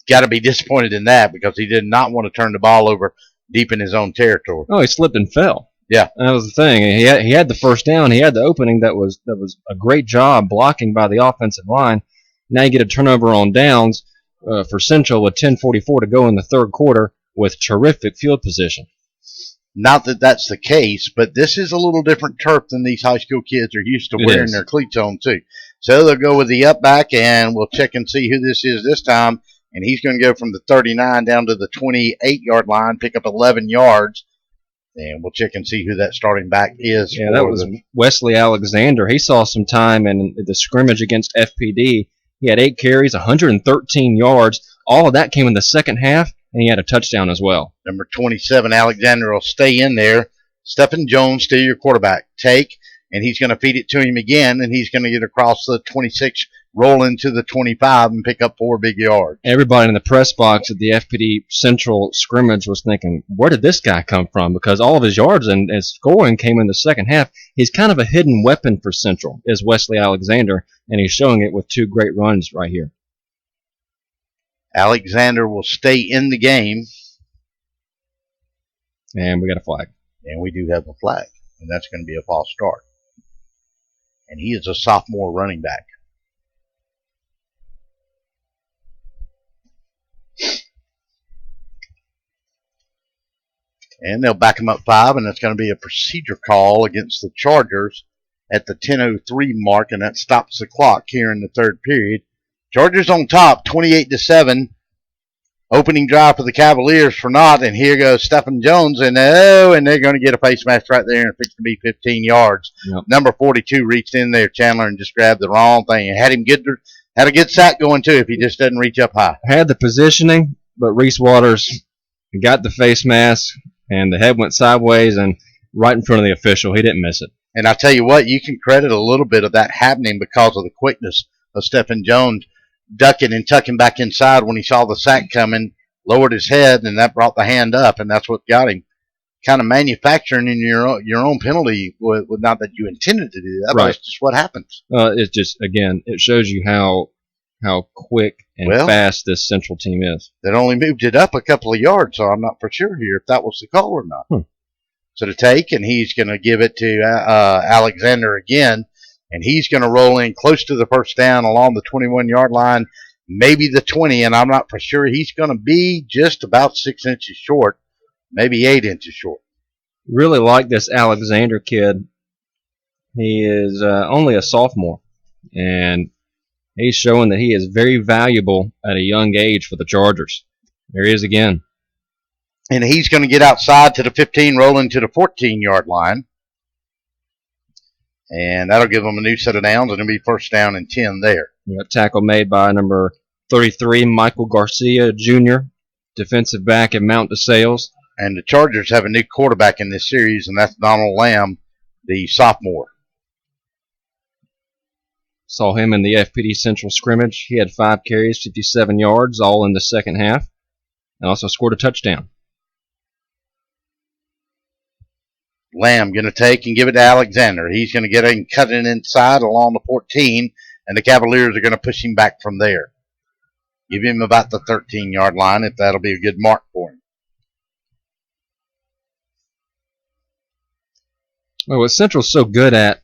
got to be disappointed in that because he did not want to turn the ball over deep in his own territory. Oh, he slipped and fell. Yeah, that was the thing. He had the first down. He had the opening. That was a great job blocking by the offensive line. Now you get a turnover on downs for Central with 10:44 to go in the third quarter with terrific field position. Not that that's the case, but this is a little different turf than these high school kids are used to wearing their cleats on, too. So they'll go with the up back, and we'll check and see who this is this time. And he's going to go from the 39 down to the 28-yard line, pick up 11 yards. And we'll check and see who that starting back is. Yeah, that was Wesley Alexander. He saw some time in the scrimmage against FPD. He had 8 carries, 113 yards. All of that came in the second half, and he had a touchdown as well. Number 27, Alexander, will stay in there. Stephen Jones, still your quarterback. Take, and he's going to feed it to him again, and he's going to get across the 26, roll into the 25, and pick up 4 big yards. Everybody in the press box at the FPD Central scrimmage was thinking, where did this guy come from? Because all of his yards and scoring came in the second half. He's kind of a hidden weapon for Central, is Wesley Alexander, and he's showing it with 2 great runs right here. Alexander will stay in the game. And we got a flag. And we do have a flag, and that's going to be a false start. And he is a sophomore running back. And they'll back him up 5, and that's going to be a procedure call against the Chargers at the 10:03 mark, and that stops the clock here in the third period. Chargers on top, 28-7. Opening drive for the Cavaliers for naught, and here goes Stephen Jones, and they're going to get a face mask right there and fix to be 15 yards. Yep. Number 42 reached in there, Chandler, and just grabbed the wrong thing. And had a good sack going too if he just doesn't reach up high. Had the positioning, but Reese Waters got the face mask, and the head went sideways and right in front of the official. He didn't miss it. And I tell you what, you can credit a little bit of that happening because of the quickness of Stephen Jones ducking and tucking back inside when he saw the sack coming, lowered his head, and that brought the hand up, and that's what got him. Kind of manufacturing in your own penalty, with not that you intended to do that, but Right. it's just what happens. It's just, again, it shows you how quick and fast this Central team is. That only moved it up a couple of yards, so I'm not for sure here if that was the call or not. So to take, and he's going to give it to Alexander again, and he's going to roll in close to the first down along the 21-yard line, maybe the 20, and I'm not for sure. He's going to be just about 6 inches short, maybe 8 inches short. Really like this Alexander kid. He is only a sophomore, and he's showing that he is very valuable at a young age for the Chargers. There he is again. And he's going to get outside to the 15, rolling to the 14-yard line. And that'll give them a new set of downs, and it'll be first down and 10 there. A tackle made by number 33, Michael Garcia Jr., defensive back at Mount DeSales. And the Chargers have a new quarterback in this series, and that's Donald Lamb, the sophomore. Saw him in the FPD Central scrimmage. He had 5 carries, 57 yards, all in the second half, and also scored a touchdown. Lamb going to take and give it to Alexander. He's going to get it and cut it inside along the 14, and the Cavaliers are going to push him back from there. Give him about the 13-yard line if that'll be a good mark for him. Well, what Central's so good at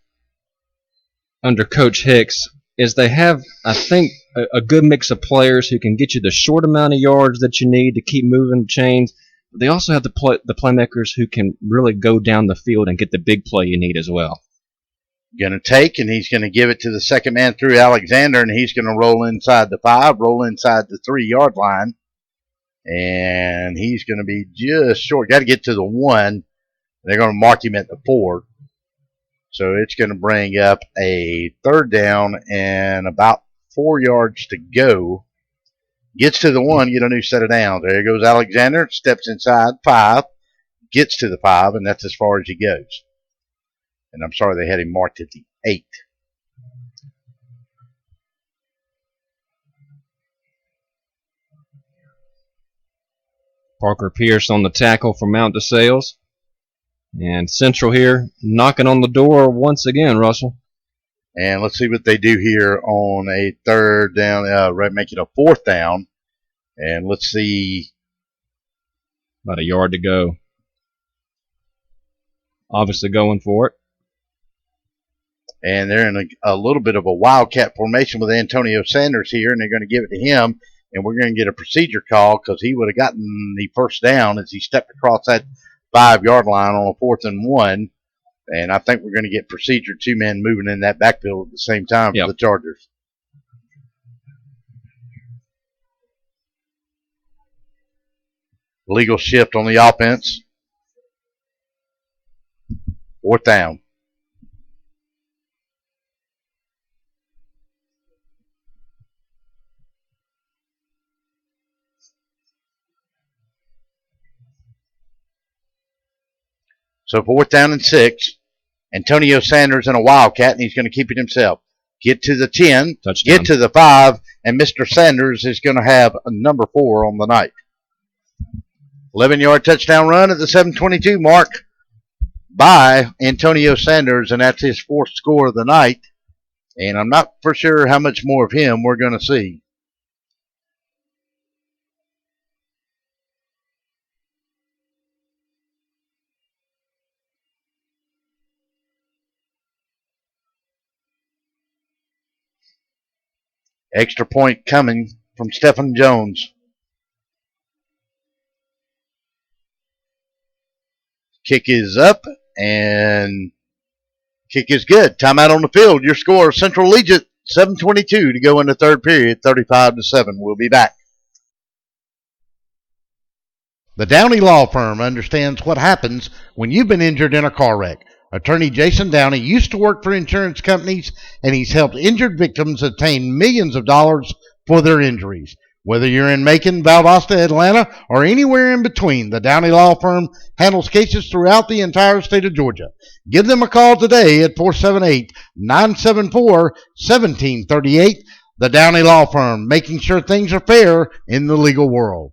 under Coach Hicks is they have, I think, a good mix of players who can get you the short amount of yards that you need to keep moving the chains. They also have the playmakers who can really go down the field and get the big play you need as well. Going to take, and he's going to give it to the second man through Alexander, and he's going to roll inside the 5, roll inside the 3-yard line, and he's going to be just short. Got to get to the 1. They're going to mark him at the 4. So it's going to bring up a third down and about 4 yards to go. Gets to the 1, get a new set of downs. There goes Alexander, steps inside 5, gets to the 5, and that's as far as he goes. And I'm sorry they had him marked at the 8. Parker Pierce on the tackle for Mount DeSales. And Central here knocking on the door once again, Russell. And let's see what they do here on a third down, make it a 4th down. And let's see. About a yard to go. Obviously going for it. And they're in a little bit of a wildcat formation with Antonio Sanders here, and they're going to give it to him. And we're going to get a procedure call because he would have gotten the first down as he stepped across that 5-yard line on a 4th and 1. And I think we're going to get procedure, 2 men moving in that backfield at the same time for the Chargers. Legal shift on the offense. 4th down. So 4th down and 6. Antonio Sanders in a wildcat, and he's going to keep it himself. Get to the 10, touchdown. Get to the 5, and Mr. Sanders is going to have a number 4 on the night. 11-yard touchdown run at the 7:22 mark by Antonio Sanders, and that's his 4th score of the night. And I'm not for sure how much more of him we're going to see. Extra point coming from Stephen Jones. Kick is up, and kick is good. Timeout on the field. Your score, Central leads it 7:22 to go in the third period, 35-7. We'll be back. The Downey Law Firm understands what happens when you've been injured in a car wreck. Attorney Jason Downey used to work for insurance companies, and he's helped injured victims obtain millions of dollars for their injuries. Whether you're in Macon, Valdosta, Atlanta, or anywhere in between, the Downey Law Firm handles cases throughout the entire state of Georgia. Give them a call today at 478-974-1738. The Downey Law Firm, making sure things are fair in the legal world.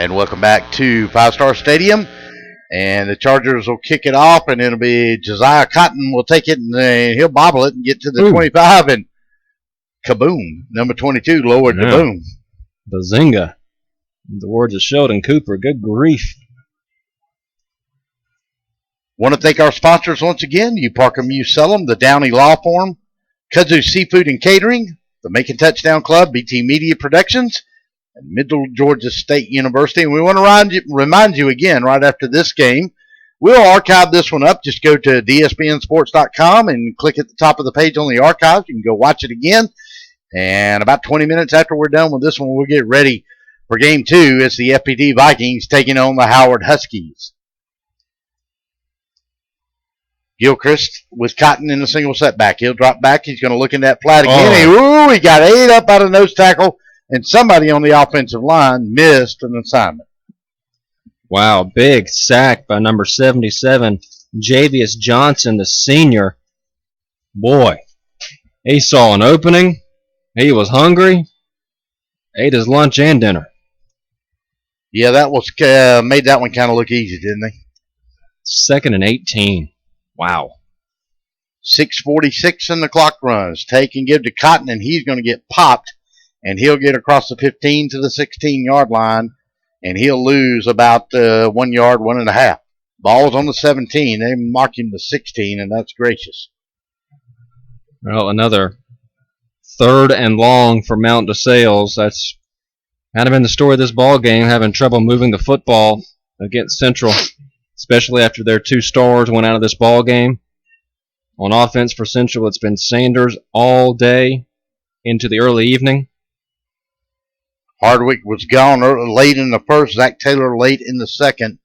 And welcome back to Five Star Stadium. And the Chargers will kick it off, and it'll be Josiah Cotton will take it, and he'll bobble it and get to the 25, and kaboom, number 22 lowered the boom. Bazinga. The words of Sheldon Cooper. Good grief. Want to thank our sponsors once again. You park 'em, you sell 'em. The Downey Law Firm, Kudzu Seafood and Catering, the Macon Touchdown Club, BT Media Productions, and Middle Georgia State University. And we want to remind you again, right after this game, we'll archive this one up. Just go to dspnsports.com and click at the top of the page on the archives. You can go watch it again. And about 20 minutes after we're done with this one, we'll get ready for game 2. It's the FPD Vikings taking on the Howard Huskies. Gilchrist with Cotton in a single setback. He'll drop back. He's going to look in that flat again. He got 8 up out of nose tackle. And somebody on the offensive line missed an assignment. Wow, big sack by number 77, Javius Johnson, the senior. Boy, he saw an opening. He was hungry. Ate his lunch and dinner. Yeah, that was made that one kind of look easy, didn't they? 2nd and 18. Wow. 6:46 in the clock runs. Take and give to Cotton, and he's going to get popped. And he'll get across the 15 to the 16-yard line, and he'll lose about 1 yard, 1.5. Ball's on the 17. They mark him to 16, and that's gracious. Well, another 3rd and long for Mount DeSales. That's kind of been the story of this ball game, having trouble moving the football against Central, especially after their 2 stars went out of this ball game. On offense for Central, it's been Sanders all day into the early evening. Hardwick was gone late in the first, Zach Taylor late in the second,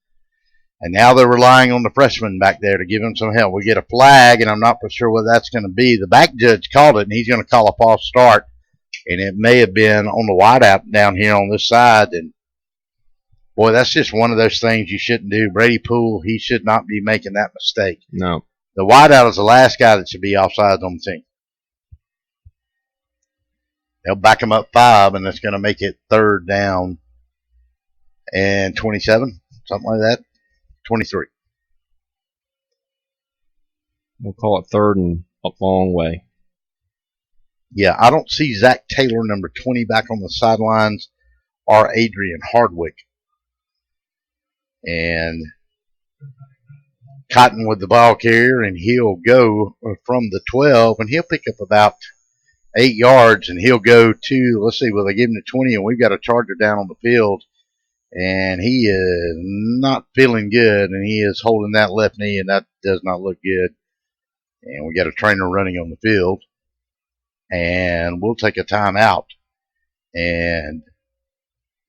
and now they're relying on the freshman back there to give him some help. We get a flag, and I'm not for sure what that's going to be. The back judge called it, and he's going to call a false start, and it may have been on the wideout down here on this side. And boy, that's just one of those things you shouldn't do. Brady Poole, he should not be making that mistake. No. The wideout is the last guy that should be offsides on the team. They'll back him up 5, and that's going to make it 3rd down and 27, something like that. 23. We'll call it 3rd and a long way. Yeah, I don't see Zach Taylor, number 20, back on the sidelines, or Adrian Hardwick. And Cotton with the ball carrier, and he'll go from the 12, and he'll pick up about 8 yards, and he'll go to, let's see, will they give him the 20, and we've got a Charger down on the field, and he is not feeling good, and he is holding that left knee, and that does not look good. And we got a trainer running on the field, and we'll take a timeout, and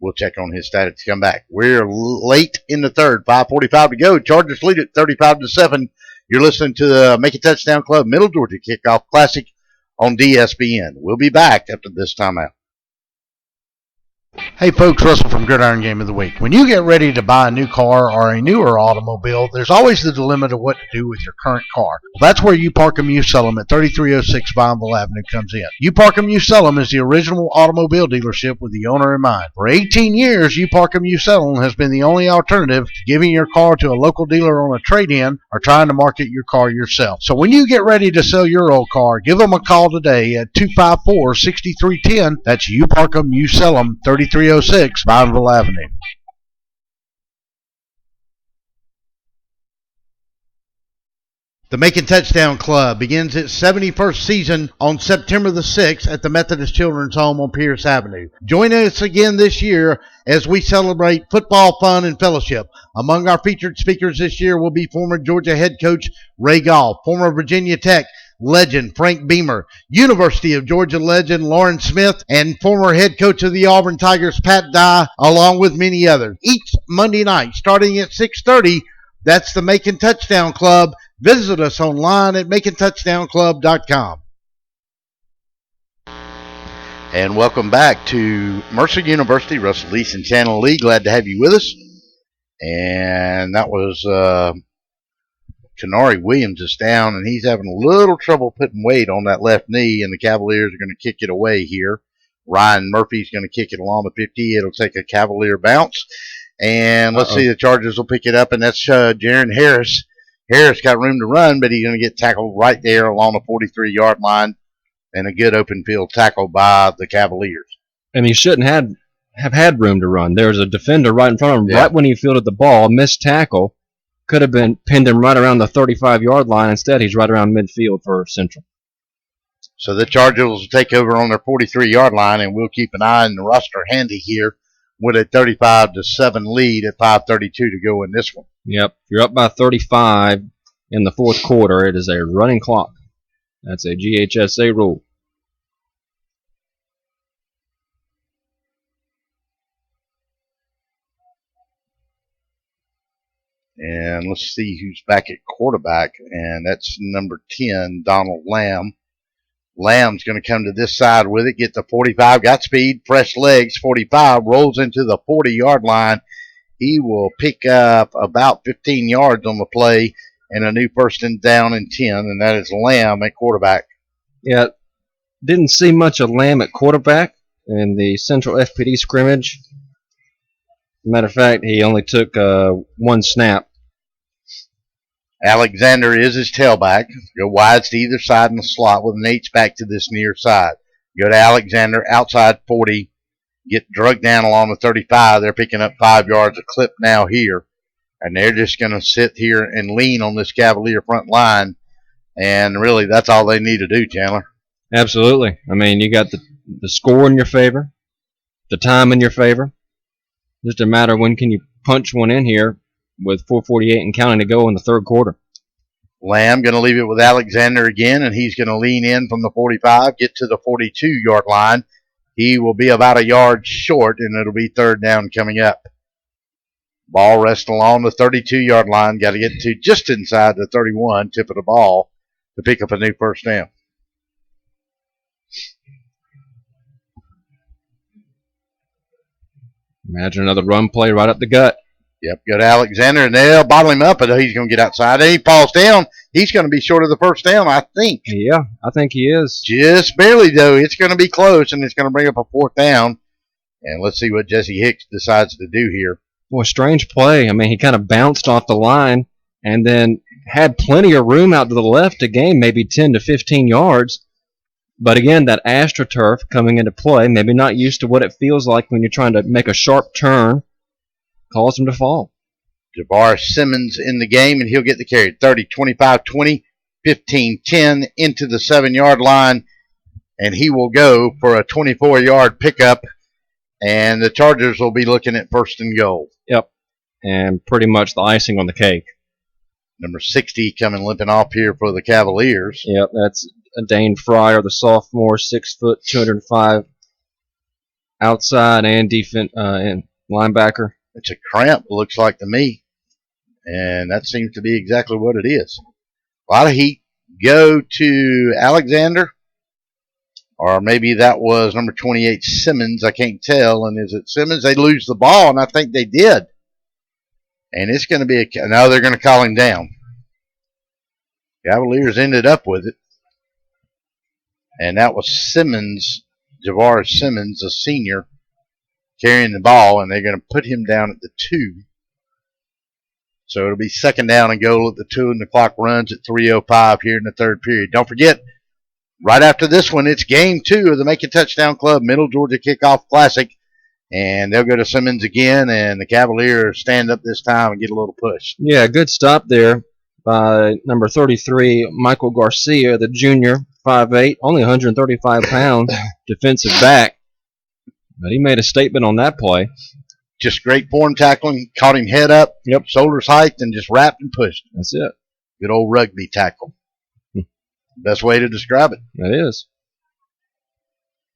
we'll check on his status to come back. We're late in the third, 5:45 to go. Chargers lead it 35-7. You're listening to the Make a Touchdown Club Middle Georgia Kickoff Classic on DSPN. We'll be back after this timeout. Hey folks, Russell from Gridiron Game of the Week. When you get ready to buy a new car or a newer automobile, there's always the dilemma of what to do with your current car. Well, that's where You Park 'Em, You Sell 'Em at 3306 Vineville Avenue comes in. You Park 'Em, You Sell 'Em is the original automobile dealership with the owner in mind. For 18 years, You Park 'Em, You Sell 'Em has been the only alternative to giving your car to a local dealer on a trade-in or trying to market your car yourself. So when you get ready to sell your old car, give them a call today at 254-6310. That's You Park 'Em, You Sell 'Em, 3306 Vineville Avenue. The Macon Touchdown Club begins its 71st season on September the 6th at the Methodist Children's Home on Pierce Avenue. Join us again this year as we celebrate football, fun, and fellowship. Among our featured speakers this year will be former Georgia head coach Ray Goff, former Virginia Tech legend Frank Beamer, University of Georgia legend Lauren Smith, and former head coach of the Auburn Tigers Pat Dye, along with many others. Each Monday night, starting at 6:30, that's the Macon Touchdown Club. Visit us online at MaconTouchdownClub.com. And welcome back to Mercer University, Russell Leeson Channel Lee. Glad to have you with us. And that was Kenari Williams is down, and he's having a little trouble putting weight on that left knee, and the Cavaliers are going to kick it away here. Ryan Murphy's going to kick it along the 50. It'll take a Cavalier bounce. And let's see, the Chargers will pick it up, and that's Jaron Harris. Harris got room to run, but he's going to get tackled right there along the 43-yard line, and a good open field tackle by the Cavaliers. And he shouldn't have had room to run. There was a defender right in front of him right when he fielded the ball, missed tackle. Could have been pinned him right around the 35-yard line. Instead, he's right around midfield for Central. So the Chargers will take over on their 43-yard line, and we'll keep an eye on the roster handy here with a 35-7 lead at 5:32 to go in this one. Yep, if you're up by 35 in the fourth quarter, it is a running clock. That's a GHSA rule. And let's see who's back at quarterback, and that's number 10, Donald Lamb. Lamb's going to come to this side with it, get the 45, got speed, fresh legs, 45, rolls into the 40-yard line. He will pick up about 15 yards on the play and a new first and down and 10, and that is Lamb at quarterback. Yeah, didn't see much of Lamb at quarterback in the Central FPD scrimmage. Matter of fact, he only took one snap. Alexander is his tailback. Go wides to either side in the slot with an H-back to this near side. Go to Alexander, outside 40. Get drugged down along the 35. They're picking up 5 yards a clip now here. And they're just going to sit here and lean on this Cavalier front line. And really, that's all they need to do, Chandler. Absolutely. I mean, you got the score in your favor, the time in your favor. Just a matter of when can you punch one in here with 4:48 and counting to go in the third quarter. Lamb going to leave it with Alexander again, and he's going to lean in from the 45, get to the 42-yard line. He will be about a yard short, and it'll be third down coming up. Ball resting along the 32-yard line. Got to get to just inside the 31, tip of the ball, to pick up a new first down. Imagine another run play right up the gut. Yep, go to Alexander, and they'll bottle him up, but he's going to get outside. And he falls down. He's going to be short of the first down, I think. Yeah, I think he is. Just barely, though. It's going to be close, and it's going to bring up a fourth down. And let's see what Jesse Hicks decides to do here. Boy, strange play. I mean, he kind of bounced off the line and then had plenty of room out to the left to gain maybe 10 to 15 yards. But again, that AstroTurf coming into play, maybe not used to what it feels like when you're trying to make a sharp turn, caused him to fall. Jabbar Simmons in the game, and he'll get the carry. 30, 25, 20, 15, 10 into the 7-yard line, and he will go for a 24-yard pickup, and the Chargers will be looking at first and goal. Yep, and pretty much the icing on the cake. Number 60 coming limping off here for the Cavaliers. Yep, that's Dane Fryer, the sophomore, 6 foot, 205, outside and defense and linebacker. It's a cramp, looks like to me, and that seems to be exactly what it is. A lot of heat. Go to Alexander. Or maybe that was number 28, Simmons. I can't tell. And is it Simmons? They lose the ball, and I think they did. And it's going to be now they're going to call him down. Cavaliers ended up with it. And that was Simmons, Javaris Simmons, a senior, carrying the ball, and they're going to put him down at the 2. So it'll be second down and goal at the 2, and the clock runs at 3:05 here in the third period. Don't forget, right after this one, it's game 2 of the Macon Touchdown Club Middle Georgia Kickoff Classic, and they'll go to Simmons again, and the Cavaliers stand up this time and get a little push. Yeah, good stop there by number 33, Michael Garcia, the junior, 5'8", only 135 pounds, defensive back. But he made a statement on that play. Just great form tackling, caught him head up, shoulders height, and just wrapped and pushed. That's it. Good old rugby tackle. Best way to describe it. That is.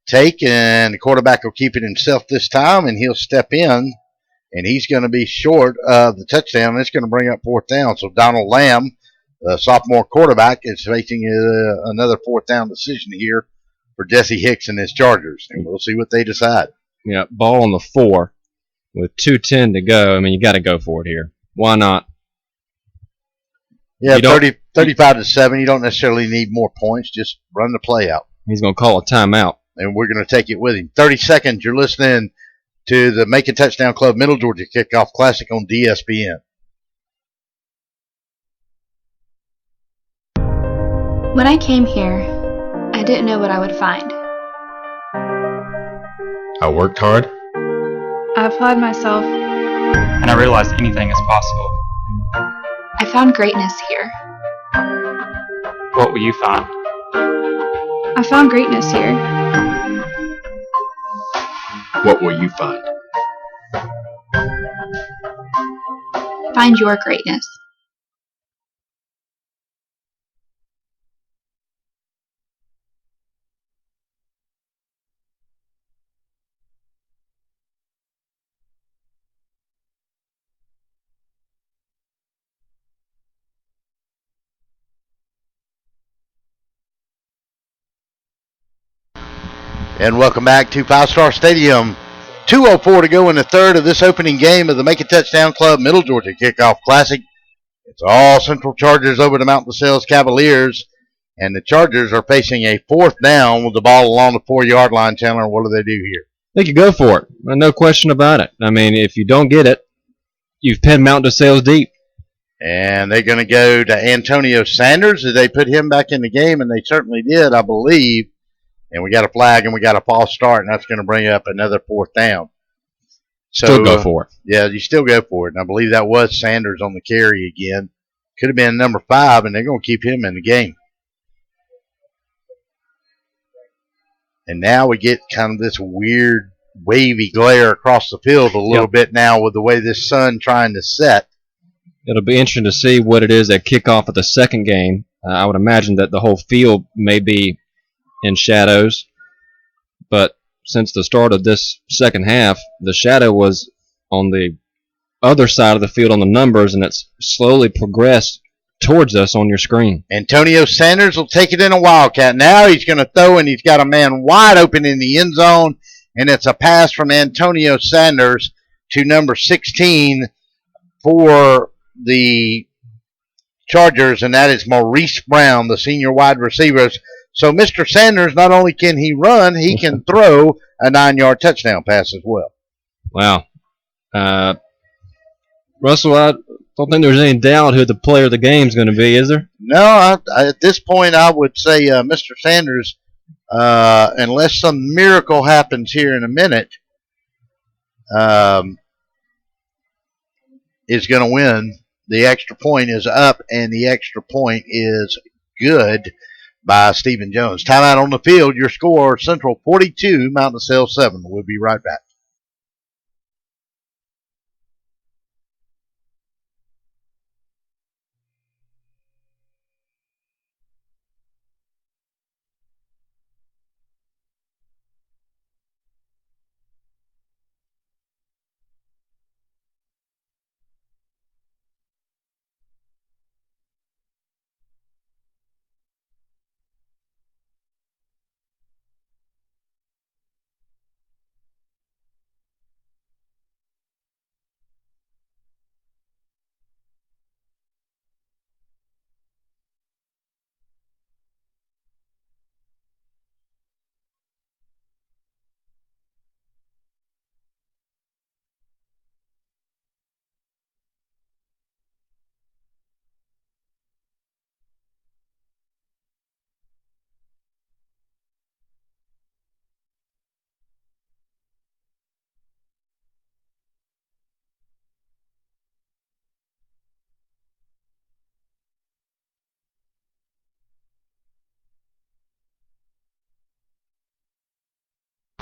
Take, and the quarterback will keep it himself this time, and he'll step in, and he's going to be short of the touchdown, and it's going to bring up fourth down. So Donald Lamb, the sophomore quarterback, is facing another fourth down decision here for Jesse Hicks and his Chargers, and we'll see what they decide. Yeah, ball on the 4 with 2:10 to go. I mean, you got to go for it here. Why not? Yeah, 35-7. You don't necessarily need more points. Just run the play out. He's going to call a timeout. And we're going to take it with him. 30 seconds. You're listening to the Macon Touchdown Club Middle Georgia Kickoff Classic on DSBN. When I came here, I didn't know what I would find. I worked hard. I applied myself. And I realized anything is possible. I found greatness here. What will you find? I found greatness here. What will you find? Find your greatness. And welcome back to Five Star Stadium. 2:04 to go in the third of this opening game of the Macon Touchdown Club Middle Georgia Kickoff Classic. It's all Central Chargers over the Mount DeSales Cavaliers, and the Chargers are facing a fourth down with the ball along the 4-yard line. Chandler, what do they do here? They could go for it. No question about it. I mean, if you don't get it, you've pinned Mount DeSales deep. And they're going to go to Antonio Sanders. Did they put him back in the game? And they certainly did, I believe. And we got a flag and we got a false start, and that's going to bring up another fourth down. So, still go for it. Yeah, you still go for it. And I believe that was Sanders on the carry again. Could have been number 5, and they're going to keep him in the game. And now we get kind of this weird wavy glare across the field a little bit now with the way this sun trying to set. It'll be interesting to see what it is at kickoff of the second game. I would imagine that the whole field may be in shadows, but since the start of this second half, the shadow was on the other side of the field on the numbers, and it's slowly progressed towards us on your screen. Antonio Sanders will take it in a Wildcat. Now he's going to throw, and he's got a man wide open in the end zone, and it's a pass from Antonio Sanders to number 16 for the Chargers, and that is Maurice Brown, the senior wide receiver. So Mr. Sanders, not only can he run, he can throw a 9-yard touchdown pass as well. Wow. Russell, I don't think there's any doubt who the player of the game is going to be, is there? No, at this point I would say Mr. Sanders, unless some miracle happens here in a minute, is going to win. The extra point is up, and the extra point is good by Stephen Jones. Timeout on the field. Your score, Central 42, Mount DeSales 7. We'll be right back.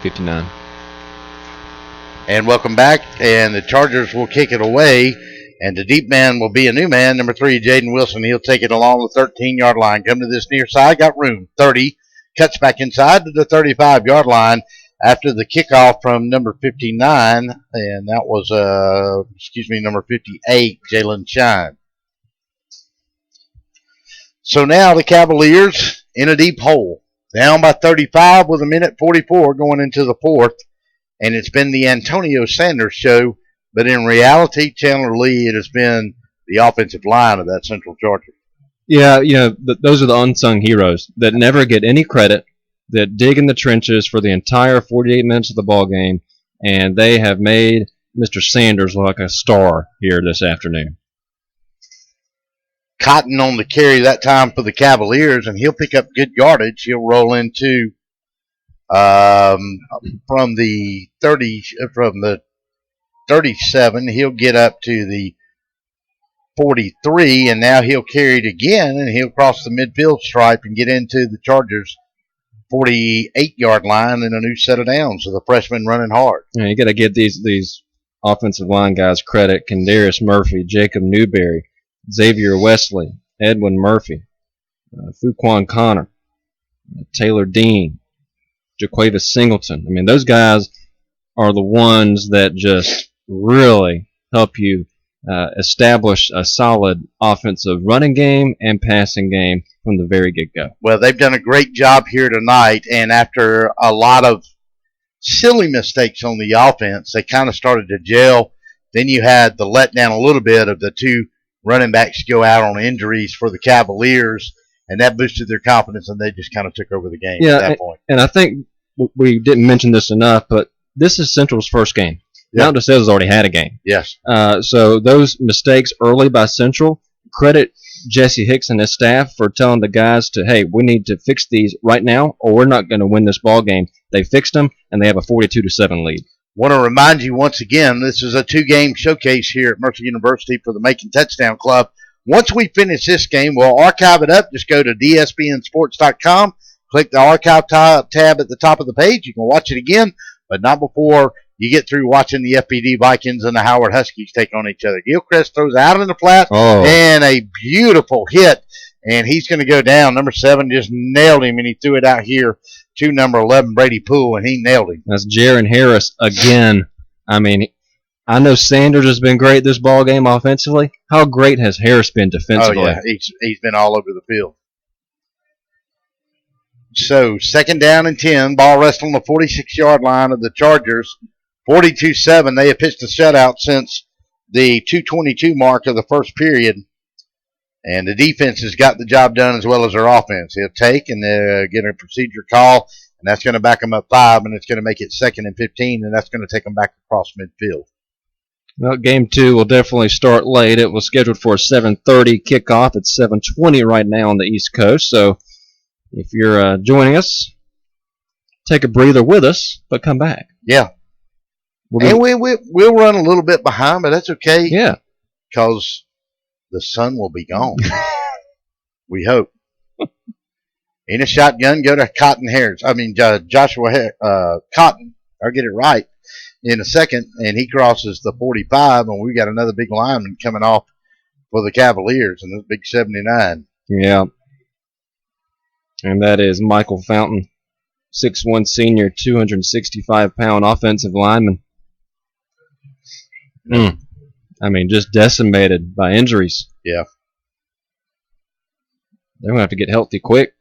59. And welcome back. And the Chargers will kick it away. And the deep man will be a new man, number 3, Jaden Wilson. He'll take it along the 13-yard line. Come to this near side. Got room. 30. Cuts back inside to the 35-yard line after the kickoff from number 59. And that was, number 58, Jalen Shine. So now the Cavaliers in a deep hole. Down by 35 with 1:44 going into the fourth. And it's been the Antonio Sanders show. But in reality, Chandler Lee, it has been the offensive line of that Central Georgia. Yeah, those are the unsung heroes that never get any credit, that dig in the trenches for the entire 48 minutes of the ball game, and they have made Mr. Sanders look like a star here this afternoon. Cotton on the carry that time for the Cavaliers, and he'll pick up good yardage. He'll roll into from the 37. He'll get up to the 43, and now he'll carry it again, and he'll cross the midfield stripe and get into the Chargers' 48-yard line in a new set of downs. So the freshman running hard. Yeah, you got to give these offensive line guys credit. Kendarius Murphy, Jacob Newberry, Xavier Wesley, Edwin Murphy, Fuquan Connor, Taylor Dean, Jaquavis Singleton. I mean, those guys are the ones that just really help you establish a solid offensive running game and passing game from the very get-go. Well, they've done a great job here tonight, and after a lot of silly mistakes on the offense, they kind of started to gel. Then you had the letdown a little bit of the two running backs go out on injuries for the Cavaliers, and that boosted their confidence, and they just kind of took over the game at that point. And I think we didn't mention this enough, but this is Central's first game. Yeah. Mount DeSales has already had a game. Yes. So those mistakes early by Central, credit Jesse Hicks and his staff for telling the guys hey, we need to fix these right now, or we're not going to win this ball game. They fixed them, and they have a 42-7 lead. Want to remind you once again, this is a 2-game showcase here at Mercer University for the Macon Touchdown Club. Once we finish this game, we'll archive it up. Just go to dspnsports.com, click the archive tab at the top of the page. You can watch it again, but not before you get through watching the FPD Vikings and the Howard Huskies take on each other. Gilchrist throws out in the flat, and a beautiful hit, and he's going to go down. Number 7 just nailed him, and he threw it out here to number 11, Brady Poole, and he nailed him. That's Jaron Harris again. I mean, I know Sanders has been great this ball game offensively. How great has Harris been defensively? Oh, yeah, he's been all over the field. So, 2nd down and 10, ball rest on the 46-yard line of the Chargers. 42-7, they have pitched a shutout since the 2:22 mark of the first period. And the defense has got the job done as well as their offense. He'll take and get a procedure call, and that's going to back them up 5, and it's going to make it 2nd and 15, and that's going to take them back across midfield. Well, game 2 will definitely start late. It was scheduled for a 7:30 kickoff. It's 7:20 right now on the East Coast. So if you're joining us, take a breather with us, but come back. Yeah. And we'll run a little bit behind, but that's okay. Yeah. Because the sun will be gone. We hope. In a shotgun, go to Joshua Cotton. I'll get it right in a second, and he crosses the 45, and we got another big lineman coming off for the Cavaliers, and this big 79. Yeah. And that is Michael Fountain, 6'1" senior, 265-pound offensive lineman. I mean, just decimated by injuries. Yeah. They're going to have to get healthy quick.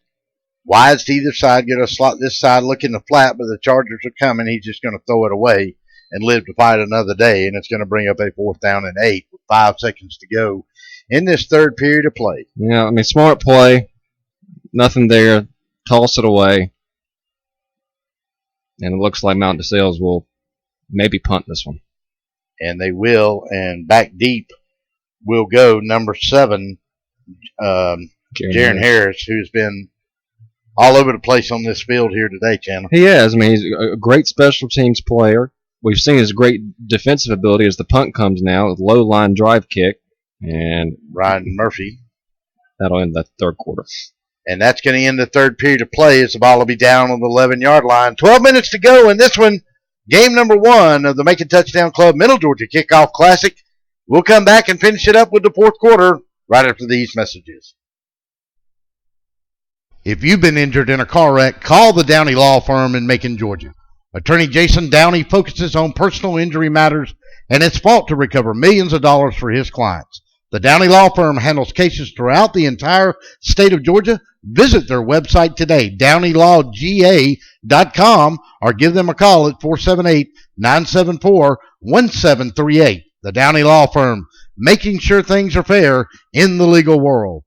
Wise to either side, get a slot this side, look in the flat, but the Chargers are coming. He's just going to throw it away and live to fight another day, and it's going to bring up a 4th down and 8 with 5 seconds to go in this third period of play. Yeah, I mean, smart play. Nothing there. Toss it away. And it looks like Mount DeSales will maybe punt this one. And they will, and back deep will go number 7, Jaron Harris, who's been all over the place on this field here today, Chandler. He has. I mean, he's a great special teams player. We've seen his great defensive ability as the punt comes now with low line drive kick. And Ryan Murphy. That'll end the third quarter. And that's going to end the third period of play as the ball will be down on the 11-yard line. 12 minutes to go in this one. Game number 1 of the Macon Touchdown Club Middle Georgia Kickoff Classic. We'll come back and finish it up with the fourth quarter right after these messages. If you've been injured in a car wreck, call the Downey Law Firm in Macon, Georgia. Attorney Jason Downey focuses on personal injury matters and it's fought to recover millions of dollars for his clients. The Downey Law Firm handles cases throughout the entire state of Georgia. Visit their website today, DowneyLawGA.com, or give them a call at 478-974-1738. The Downey Law Firm, making sure things are fair in the legal world.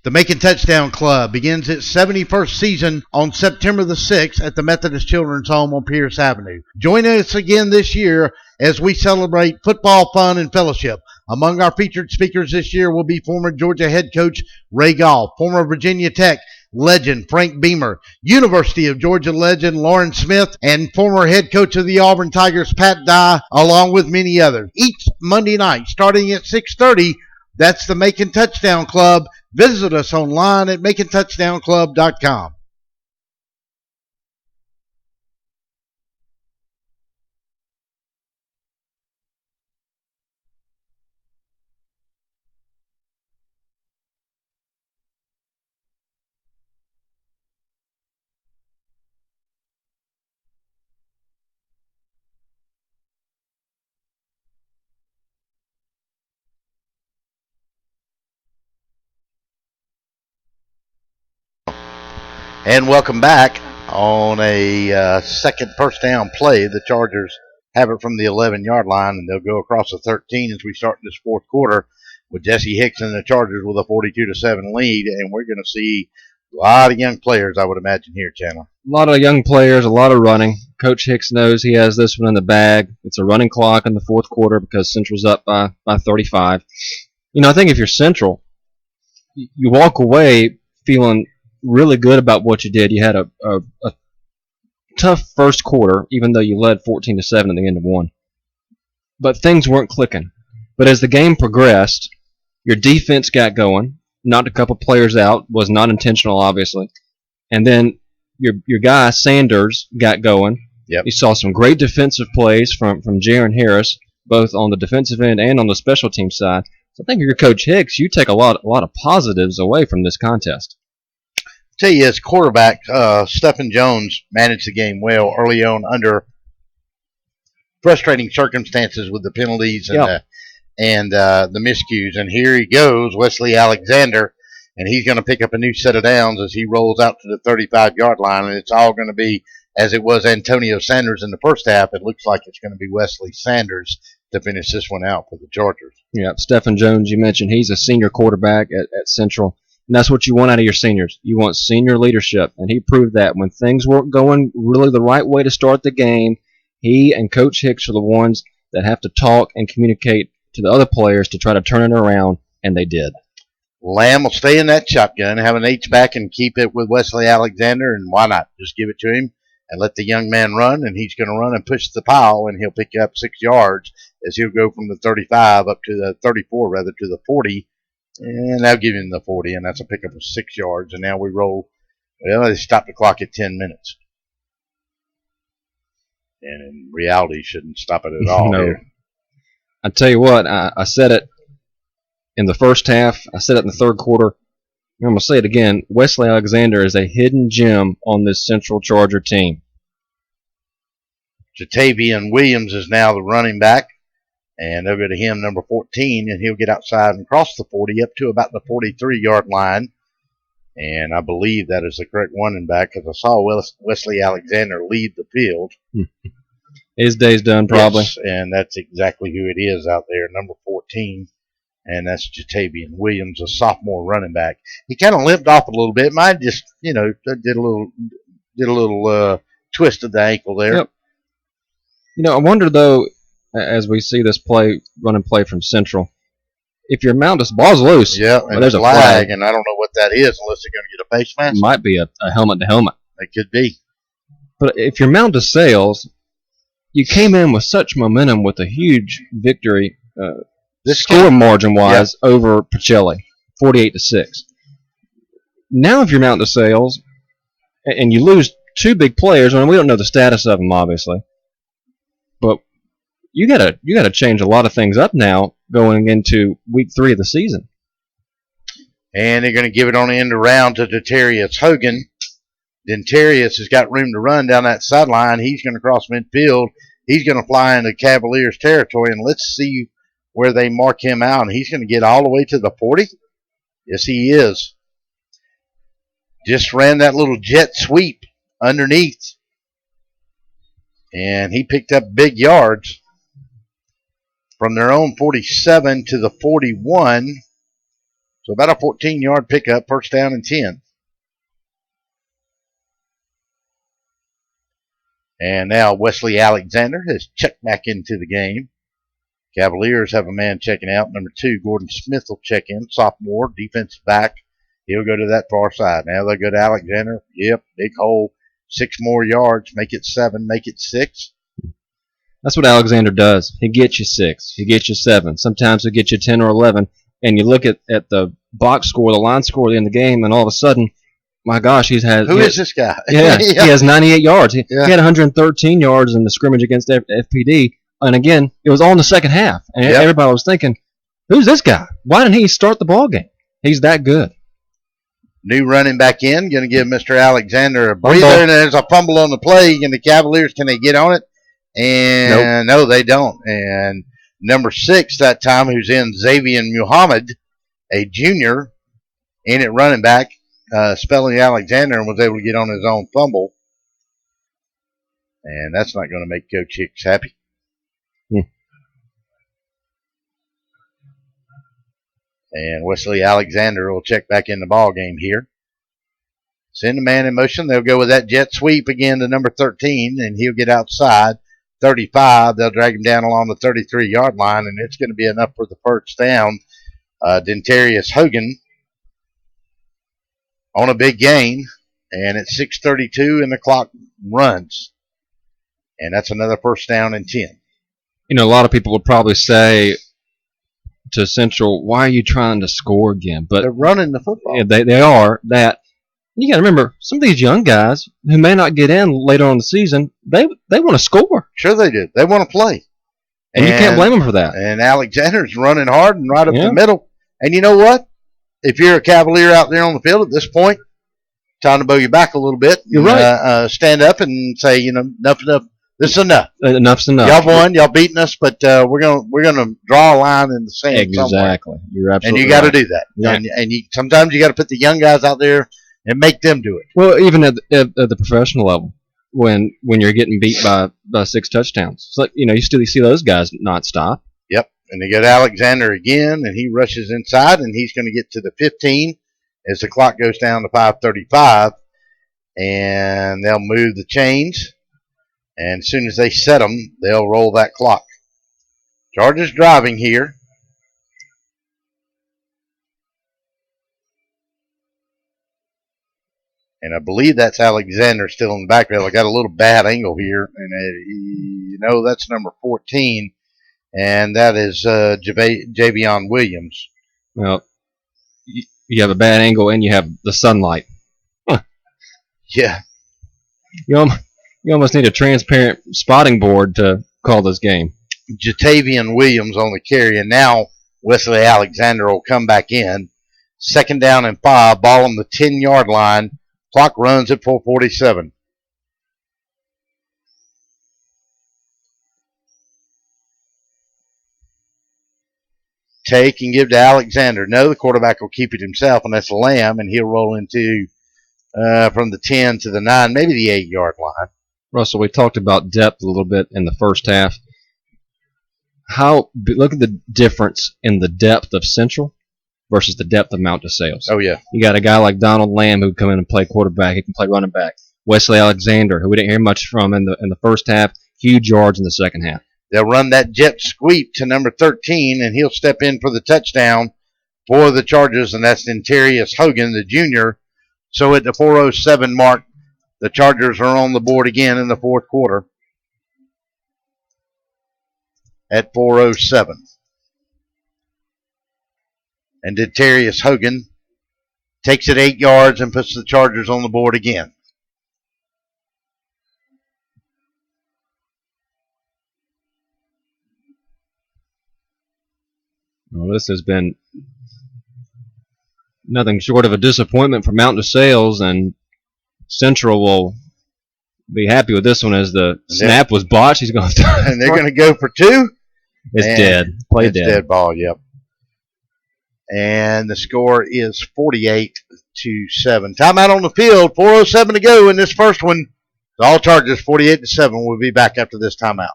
The Macon Touchdown Club begins its 71st season on September the 6th at the Methodist Children's Home on Pierce Avenue. Join us again this year as we celebrate football, fun, and fellowship. Among our featured speakers this year will be former Georgia head coach Ray Goff, former Virginia Tech legend Frank Beamer, University of Georgia legend Lauren Smith, and former head coach of the Auburn Tigers Pat Dye, along with many others. Each Monday night, starting at 6:30, that's the Macon Touchdown Club. Visit us online at MaconTouchdownClub.com. And welcome back on a second first down play. The Chargers have it from the 11-yard line, and they'll go across the 13 as we start this fourth quarter with Jesse Hicks and the Chargers with a 42-7 lead. And we're going to see a lot of young players, I would imagine, here, Chandler. A lot of young players, a lot of running. Coach Hicks knows he has this one in the bag. It's a running clock in the fourth quarter because Central's up by 35. You know, I think if you're Central, you walk away feeling really good about what you did. You had a tough first quarter, even though you led 14-7 at the end of one. But things weren't clicking. But as the game progressed, your defense got going, knocked a couple players out, was not intentional, obviously. And then your guy, Sanders, got going. Yep. You saw some great defensive plays from Jaron Harris, both on the defensive end and on the special team side. So I think if you're Coach Hicks, you take a lot of positives away from this contest. Tell you, as quarterback, Stephen Jones managed the game well early on under frustrating circumstances with the penalties and the miscues. And here he goes, Wesley Alexander, and he's going to pick up a new set of downs as he rolls out to the 35-yard line. And it's all going to be, as it was Antonio Sanders in the first half, it looks like it's going to be Wesley Sanders to finish this one out for the Chargers. Yeah, Stephen Jones, you mentioned, he's a senior quarterback at Central. And that's what you want out of your seniors. You want senior leadership, and he proved that. When things weren't going really the right way to start the game, he and Coach Hicks are the ones that have to talk and communicate to the other players to try to turn it around, and they did. Lamb will stay in that shotgun, have an H-back, and keep it with Wesley Alexander, and why not? Just give it to him and let the young man run, and he's going to run and push the pile, and he'll pick up 6 yards as he'll go from the 35 up to the 34, rather, to the 40. And that'll give him the 40, and that's a pickup of 6 yards. And now we roll. Well, they stopped the clock at 10 minutes. And in reality, shouldn't stop it at all. No. Here. I tell you what, I said it in the first half. I said it in the third quarter. I'm going to say it again. Wesley Alexander is a hidden gem on this Central Charger team. Jatavian Williams is now the running back. And they'll go to him, number 14, and he'll get outside and cross the 40 up to about the 43-yard line. And I believe that is the correct running back because I saw Wesley Alexander lead the field. His day's done, probably. Yes, and that's exactly who it is out there, number 14. And that's Jatavian Williams, a sophomore running back. He kind of limped off a little bit. Mine just, did a little twist of the ankle there. Yep. I wonder, though, as we see this run and play from Central, if your mount is ball's loose, yeah, and there's a flag, and I don't know what that is unless they're going to get a face mask. It might be a helmet to helmet. It could be. But if your mount is Sales, you came in with such momentum with a huge victory, score margin wise, over Pacelli, 48-6. Now if you're Mountain DeSales and you lose two big players, and we don't know the status of them, obviously, but you gotta change a lot of things up now going into week 3 of the season. And they're going to give it on the end around to Dentarius Hogan. Dentarius has got room to run down that sideline. He's going to cross midfield. He's going to fly into Cavaliers territory, and let's see where they mark him out. And he's going to get all the way to the 40. Yes, he is. Just ran that little jet sweep underneath. And he picked up big yards from their own 47 to the 41. So about a 14-yard pickup, first down and 10. And now Wesley Alexander has checked back into the game. Cavaliers have a man checking out. Number 2, Gordon Smith will check in. Sophomore, defensive back. He'll go to that far side. Now they'll go to Alexander. Yep, big hole. 6 more yards. Make it 7. Make it 6. That's what Alexander does. He gets you 6. He gets you 7. Sometimes he'll get you 10 or 11. And you look at the box score, the line score at the end of the game, and all of a sudden, my gosh, Who is this guy? Yeah, Yeah. he has 98 yards. He Yeah. had 113 yards in the scrimmage against FPD. And again, it was all in the second half. And Yep. everybody was thinking, who's this guy? Why didn't he start the ball game? He's that good. New running back in. Going to give Mr. Alexander a Fumble. breather. And there's a fumble on the play. And the Cavaliers, can they get on it? And no, they don't. And number 6 that time, who's in, Xavier Muhammad, a junior, in at running back, spelling Alexander, and was able to get on his own fumble. And that's not going to make Coach Hicks happy. And Wesley Alexander will check back in the ball game here. Send the man in motion. They'll go with that jet sweep again to number 13, and he'll get outside. 35. They'll drag him down along the 33-yard line, and it's going to be enough for the first down. Dentarius Hogan on a big gain, and it's 6:32, and the clock runs. And that's another first down and 10. You know, a lot of people would probably say to Central, why are you trying to score again? But They're running the football. yeah, they are that. You got to remember, some of these young guys who may not get in later on in the season, they want to score. Sure they do. They want to play. And you can't blame them for that. And Alexander's running hard and right up Yeah. the middle. And you know what? If you're a Cavalier out there on the field at this point, time to bow you back a little bit. You're right. Stand up and say, enough. This is enough. Enough's enough. Y'all won. Y'all beaten us, but we're gonna draw a line in the sand somewhere. Exactly. You're And absolutely you got to right. do that. Yeah. And sometimes you got to put the young guys out there and make them do it. Well, even at the professional level, when you're getting beat by 6 touchdowns, it's like, you still see those guys not stop. Yep. And they got Alexander again, and he rushes inside, and he's going to get to the 15 as the clock goes down to 5:35, and they'll move the chains. And as soon as they set them, they'll roll that clock. Chargers driving here. And I believe that's Alexander still in the backfield. I got a little bad angle here. And that's number 14. And that is Javion Williams. Well, you have a bad angle and you have the sunlight. Yeah. You almost need a transparent spotting board to call this game. Jatavian Williams on the carry. And now Wesley Alexander will come back in. 2nd down and 5. Ball on the 10-yard line. Clock runs at 4:47. Take and give to Alexander. No, the quarterback will keep it himself, and that's Lamb, and he'll roll into from the 10 to the 9, maybe the 8-yard line. Russell, we talked about depth a little bit in the first half. Look at the difference in the depth of Central versus the depth of Mount DeSales. Oh, yeah. You got a guy like Donald Lamb who can come in and play quarterback. He can play running back. Wesley Alexander, who we didn't hear much from in the first half, huge yards in the second half. They'll run that jet sweep to number 13, and he'll step in for the touchdown for the Chargers, and that's Dentarius Hogan, the junior. So at the 4:07 mark, the Chargers are on the board again in the fourth quarter at 4:07. And Dentarius Hogan takes it 8 yards and puts the Chargers on the board again. Well, this has been nothing short of a disappointment for Mountain DeSales, and Central will be happy with this one as the snap was botched. He's going to and they're going to go for 2. It's dead. Play it's dead. Dead ball, yep. And the score is 48-7. Timeout on the field. 4:07 to go in this first one. All Chargers 48-7. We'll be back after this timeout.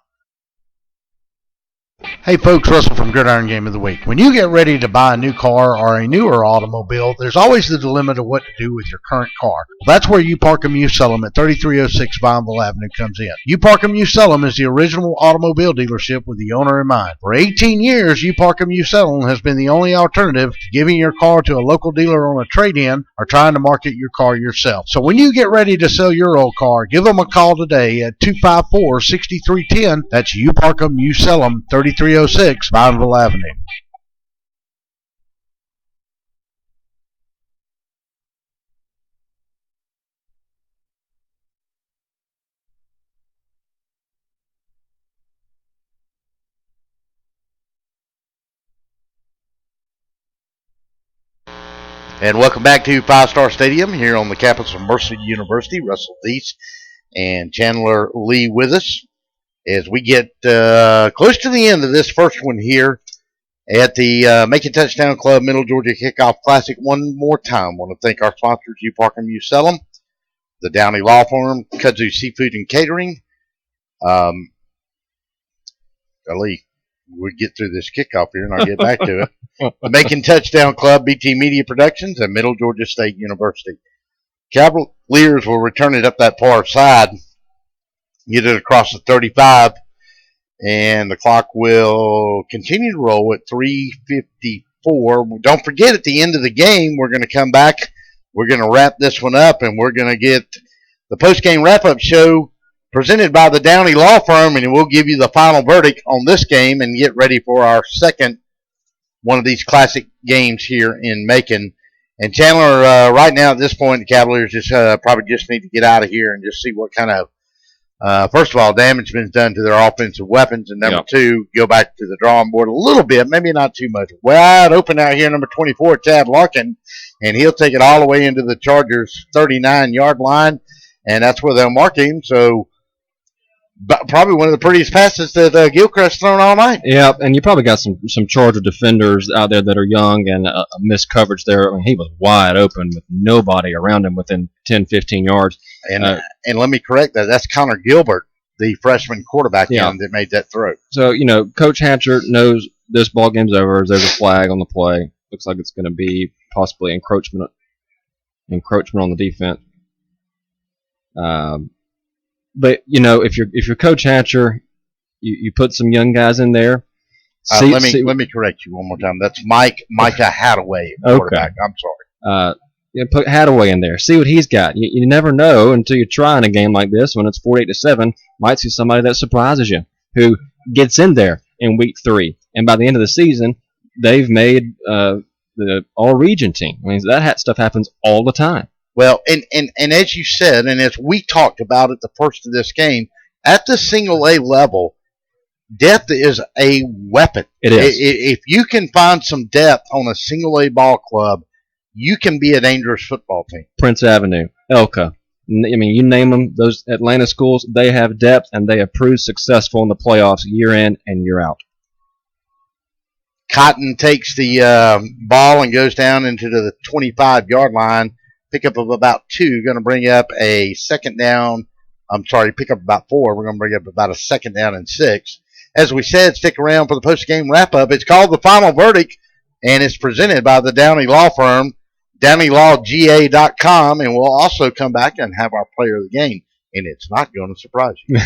Hey folks, Russell from Gridiron Game of the Week. When you get ready to buy a new car or a newer automobile, there's always the dilemma of what to do with your current car. Well, that's where You Park 'Em, You Sell 'Em at 3306 Vineville Avenue comes in. You Park 'Em, You Sell 'Em is the original automobile dealership with the owner in mind. For 18 years, You Park 'Em, You Sell 'Em has been the only alternative to giving your car to a local dealer on a trade-in or trying to market your car yourself. So when you get ready to sell your old car, give them a call today at 254-6310. That's You Park 'Em, You Sell 'Em, 3306 Vineville Avenue. And welcome back to Five Star Stadium here on the campus of Mercer University. Russell Deese and Chandler Lee with us as we get close to the end of this first one here at the Macon Touchdown Club Middle Georgia Kickoff Classic. One more time, I want to thank our sponsors, You Park 'Em, You Sell 'Em, the Downey Law Firm, Kudzu Seafood and Catering. Lee, we'll get through this kickoff here and I'll get back to it. The Macon Touchdown Club, BT Media Productions, and Middle Georgia State University. Cavaliers will return it up that far side, get it across the 35, and the clock will continue to roll at 3:54. Don't forget, at the end of the game, we're going to come back. We're going to wrap this one up, and we're going to get the post-game wrap-up show presented by the Downey Law Firm, and we'll give you the final verdict on this game and get ready for our second one of these classic games here in Macon. And Chandler, right now at this point, the Cavaliers just probably just need to get out of here and just see what kind of, first of all, damage been done to their offensive weapons, and number two, go back to the drawing board a little bit, maybe not too much. Wide open out here, number 24, Chad Larkin, and he'll take it all the way into the Chargers' 39-yard line, and that's where they'll mark him. So probably one of the prettiest passes that Gilchrist thrown all night. Yeah, and you probably got some Charger defenders out there that are young and missed coverage there. I mean, he was wide open with nobody around him within 10, 15 yards. And let me correct that. That's Connor Gilbert, the freshman quarterback that made that throw. So, Coach Hatcher knows this ball game's over. There's a flag on the play. Looks like it's going to be possibly encroachment on the defense. But if you're Coach Hatcher, you put some young guys in there. Let me correct you one more time. That's Micah Hadaway, quarterback. Okay. I'm sorry. Put Hadaway in there. See what he's got. You never know until you try in a game like this when it's 48-7. Might see somebody that surprises you who gets in there in week 3, and by the end of the season, they've made the all-region team. I mean, that stuff happens all the time. Well, and as you said, and as we talked about at the first of this game, at the single A level, depth is a weapon. It is. If you can find some depth on a single A ball club, you can be a dangerous football team. Prince Avenue, Elka. I mean, you name them, those Atlanta schools, they have depth, and they have proved successful in the playoffs year in and year out. Cotton takes the ball and goes down into the 25-yard line. Pickup of about 2, going to bring up a second down. Pickup about 4. We're going to bring up about a second down and 6. As we said, stick around for the post-game wrap-up. It's called The Final Verdict, and it's presented by the Downey Law Firm, DowneyLawGA.com, and we'll also come back and have our player of the game, and it's not going to surprise you.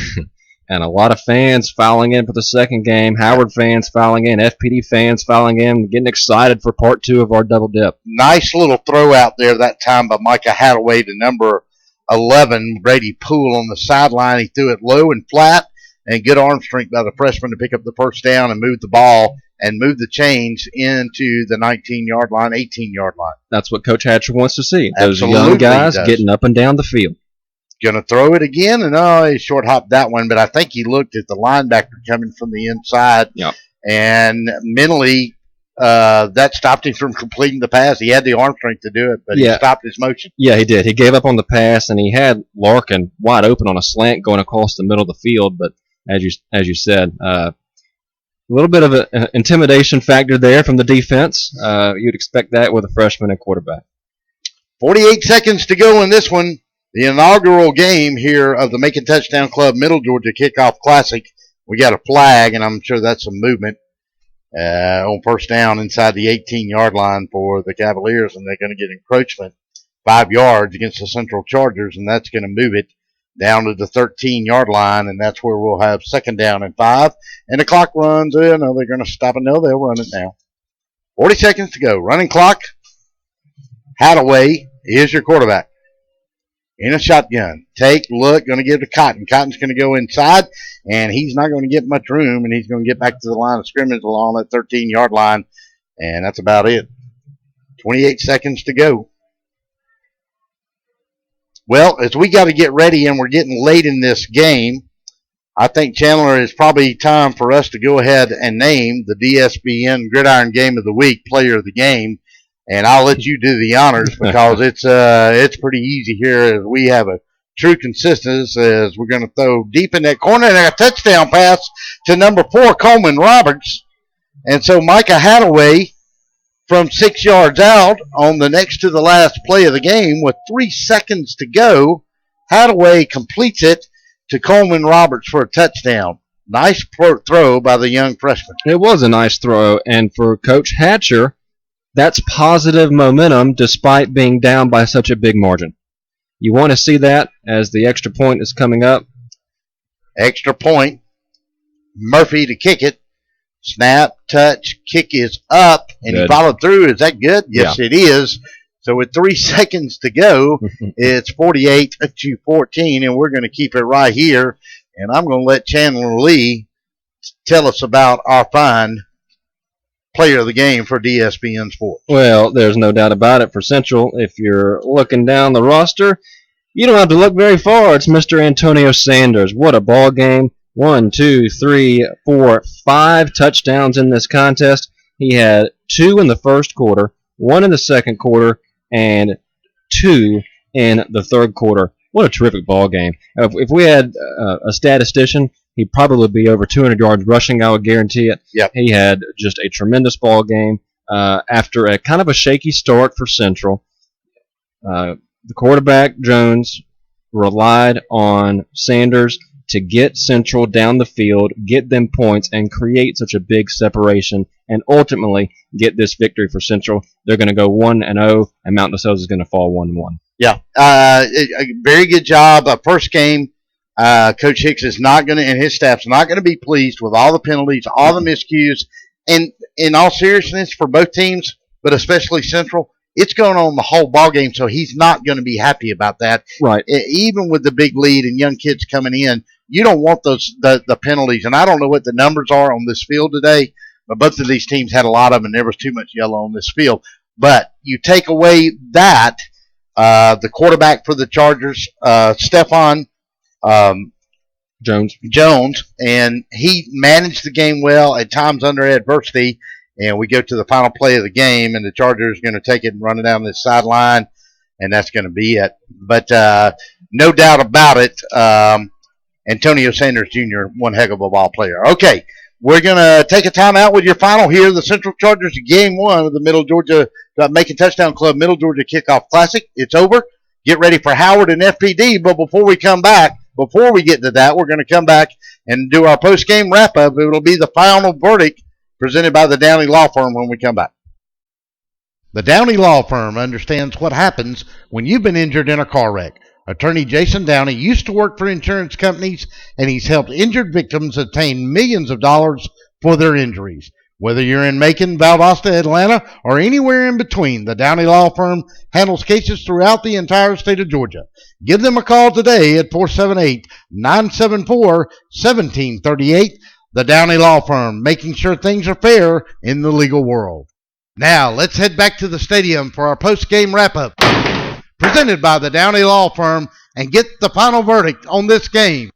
And a lot of fans filing in for the second game. Howard fans filing in. FPD fans filing in. Getting excited for part 2 of our double dip. Nice little throw out there that time by Micah Hadaway to number 11, Brady Poole on the sideline. He threw it low and flat, and good arm strength by the freshman to pick up the first down and move the ball and move the chains into the 19-yard line, 18-yard line. That's what Coach Hatcher wants to see. Those Absolutely young guys he does. getting up and down the field. Going to throw it again, and he short hopped that one, but I think he looked at the linebacker coming from the inside, Yep. and mentally that stopped him from completing the pass. He had the arm strength to do it, but he stopped his motion. Yeah, he did. He gave up on the pass, and he had Larkin wide open on a slant going across the middle of the field, but as you said, a little bit of an intimidation factor there from the defense. You'd expect that with a freshman at quarterback. 48 seconds to go in this one. The inaugural game here of the Macon Touchdown Club Middle Georgia Kickoff Classic. We got a flag, and I'm sure that's some movement on first down inside the 18-yard line for the Cavaliers, and they're going to get encroachment 5 yards against the Central Chargers, and that's going to move it down to the 13-yard line, and that's where we'll have second down and 5. And the clock runs in. No, they're going to stop it. No, they'll run it now. 40 seconds to go. Running clock. Hadaway is your quarterback. In a shotgun. Take, look, going to give to Cotton. Cotton's going to go inside, and he's not going to get much room, and he's going to get back to the line of scrimmage along that 13-yard line, and that's about it. 28 seconds to go. Well, as we got to get ready, and we're getting late in this game, I think, Chandler, it's probably time for us to go ahead and name the DSBN Gridiron Game of the Week Player of the Game. And I'll let you do the honors because it's pretty easy here as we have a true consistency as we're going to throw deep in that corner and a touchdown pass to number 4, Coleman Roberts. And so Micah Hadaway from 6 yards out on the next to the last play of the game with 3 seconds to go. Hadaway completes it to Coleman Roberts for a touchdown. Nice throw by the young freshman. It was a nice throw, and for Coach Hatcher, that's positive momentum despite being down by such a big margin. You want to see that as the extra point is coming up. Extra point. Murphy to kick it. Snap, touch, kick is up, and Good. He followed through. Is that good? Yes, Yeah. It is. So with 3 seconds to go, it's 48-14, and we're going to keep it right here. And I'm going to let Chandler Lee tell us about our fine player of the game for DSBN Sports. Well, there's no doubt about it for Central. If you're looking down the roster, you don't have to look very far. It's Mr. Antonio Sanders. What a ball game. 1, 2, 3, 4, 5 touchdowns in this contest. He had 2 in the first quarter, 1 in the second quarter, and 2 in the third quarter. What a terrific ball game. If we had a statistician, he'd probably be over 200 yards rushing, I would guarantee it. Yep. He had just a tremendous ball game after a kind of a shaky start for Central. The quarterback, Jones, relied on Sanders to get Central down the field, get them points, and create such a big separation, and ultimately get this victory for Central. They're going to go 1-0, and Mount DeSales is going to fall 1-1. Yeah, a very good job. First game, Coach Hicks is not going to, and his staff's not going to be pleased with all the penalties, all the miscues, and in all seriousness for both teams, but especially Central, it's going on the whole ball game, so he's not going to be happy about that. Right. Even with the big lead and young kids coming in, you don't want the penalties, and I don't know what the numbers are on this field today, but both of these teams had a lot of them, and there was too much yellow on this field. But you take away that, the quarterback for the Chargers, Stephon Jones, and he managed the game well at times under adversity. And we go to the final play of the game, and the Chargers are going to take it and run it down this sideline, and that's going to be it. But no doubt about it, Antonio Sanders Jr., one heck of a ball player. Okay, we're going to take a timeout with your final here. The Central Chargers Game 1 of the Middle Georgia Macon Touchdown Club Middle Georgia Kickoff Classic. It's over. Get ready for Howard and FPD. But before we get to that, we're going to come back and do our post-game wrap-up. It will be the final verdict presented by the Downey Law Firm when we come back. The Downey Law Firm understands what happens when you've been injured in a car wreck. Attorney Jason Downey used to work for insurance companies, and he's helped injured victims obtain millions of dollars for their injuries. Whether you're in Macon, Valdosta, Atlanta, or anywhere in between, the Downey Law Firm handles cases throughout the entire state of Georgia. Give them a call today at 478-974-1738. the Downey Law Firm, making sure things are fair in the legal world. Now, let's head back to the stadium for our post-game wrap-up, presented by the Downey Law Firm, and get the final verdict on this game.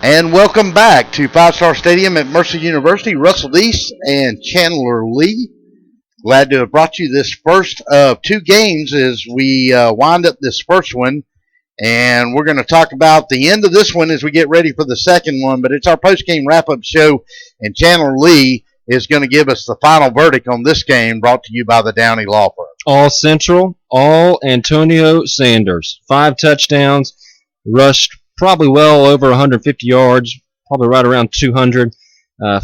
And welcome back to Five Star Stadium at Mercer University. Russell Deese and Chandler Lee. Glad to have brought you this first of two games as we wind up this first one. And we're going to talk about the end of this one as we get ready for the second one. But it's our post-game wrap-up show, and Chandler Lee is going to give us the final verdict on this game, brought to you by the Downey Law Firm. All Central, all Antonio Sanders. 5 touchdowns, rushed probably well over 150 yards, probably right around 200.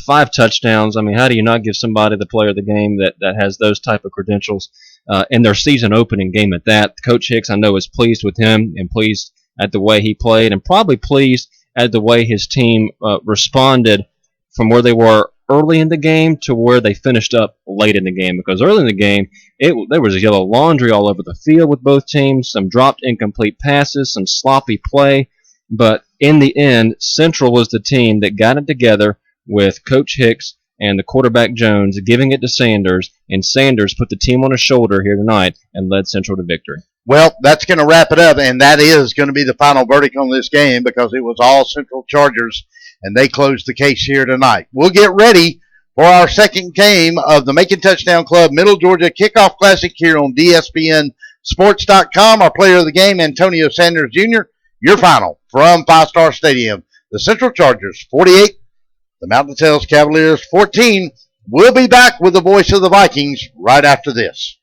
5 touchdowns. I mean, how do you not give somebody the player of the game that has those type of credentials in their season opening game at that? Coach Hicks, I know, is pleased with him and pleased at the way he played and probably pleased at the way his team responded from where they were early in the game to where they finished up late in the game. Because early in the game, there was yellow laundry all over the field with both teams, some dropped incomplete passes, some sloppy play. But in the end, Central was the team that got it together with Coach Hicks and the quarterback Jones giving it to Sanders, and Sanders put the team on his shoulder here tonight and led Central to victory. Well, that's going to wrap it up, and that is going to be the final verdict on this game because it was all Central Chargers, and they closed the case here tonight. We'll get ready for our second game of the Macon Touchdown Club Middle Georgia Kickoff Classic here on DSPNSports.com. Our player of the game, Antonio Sanders Jr., your final from Five Star Stadium. The Central Chargers 48, the Mountain Tales Cavaliers 14. We'll be back with the voice of the Vikings right after this.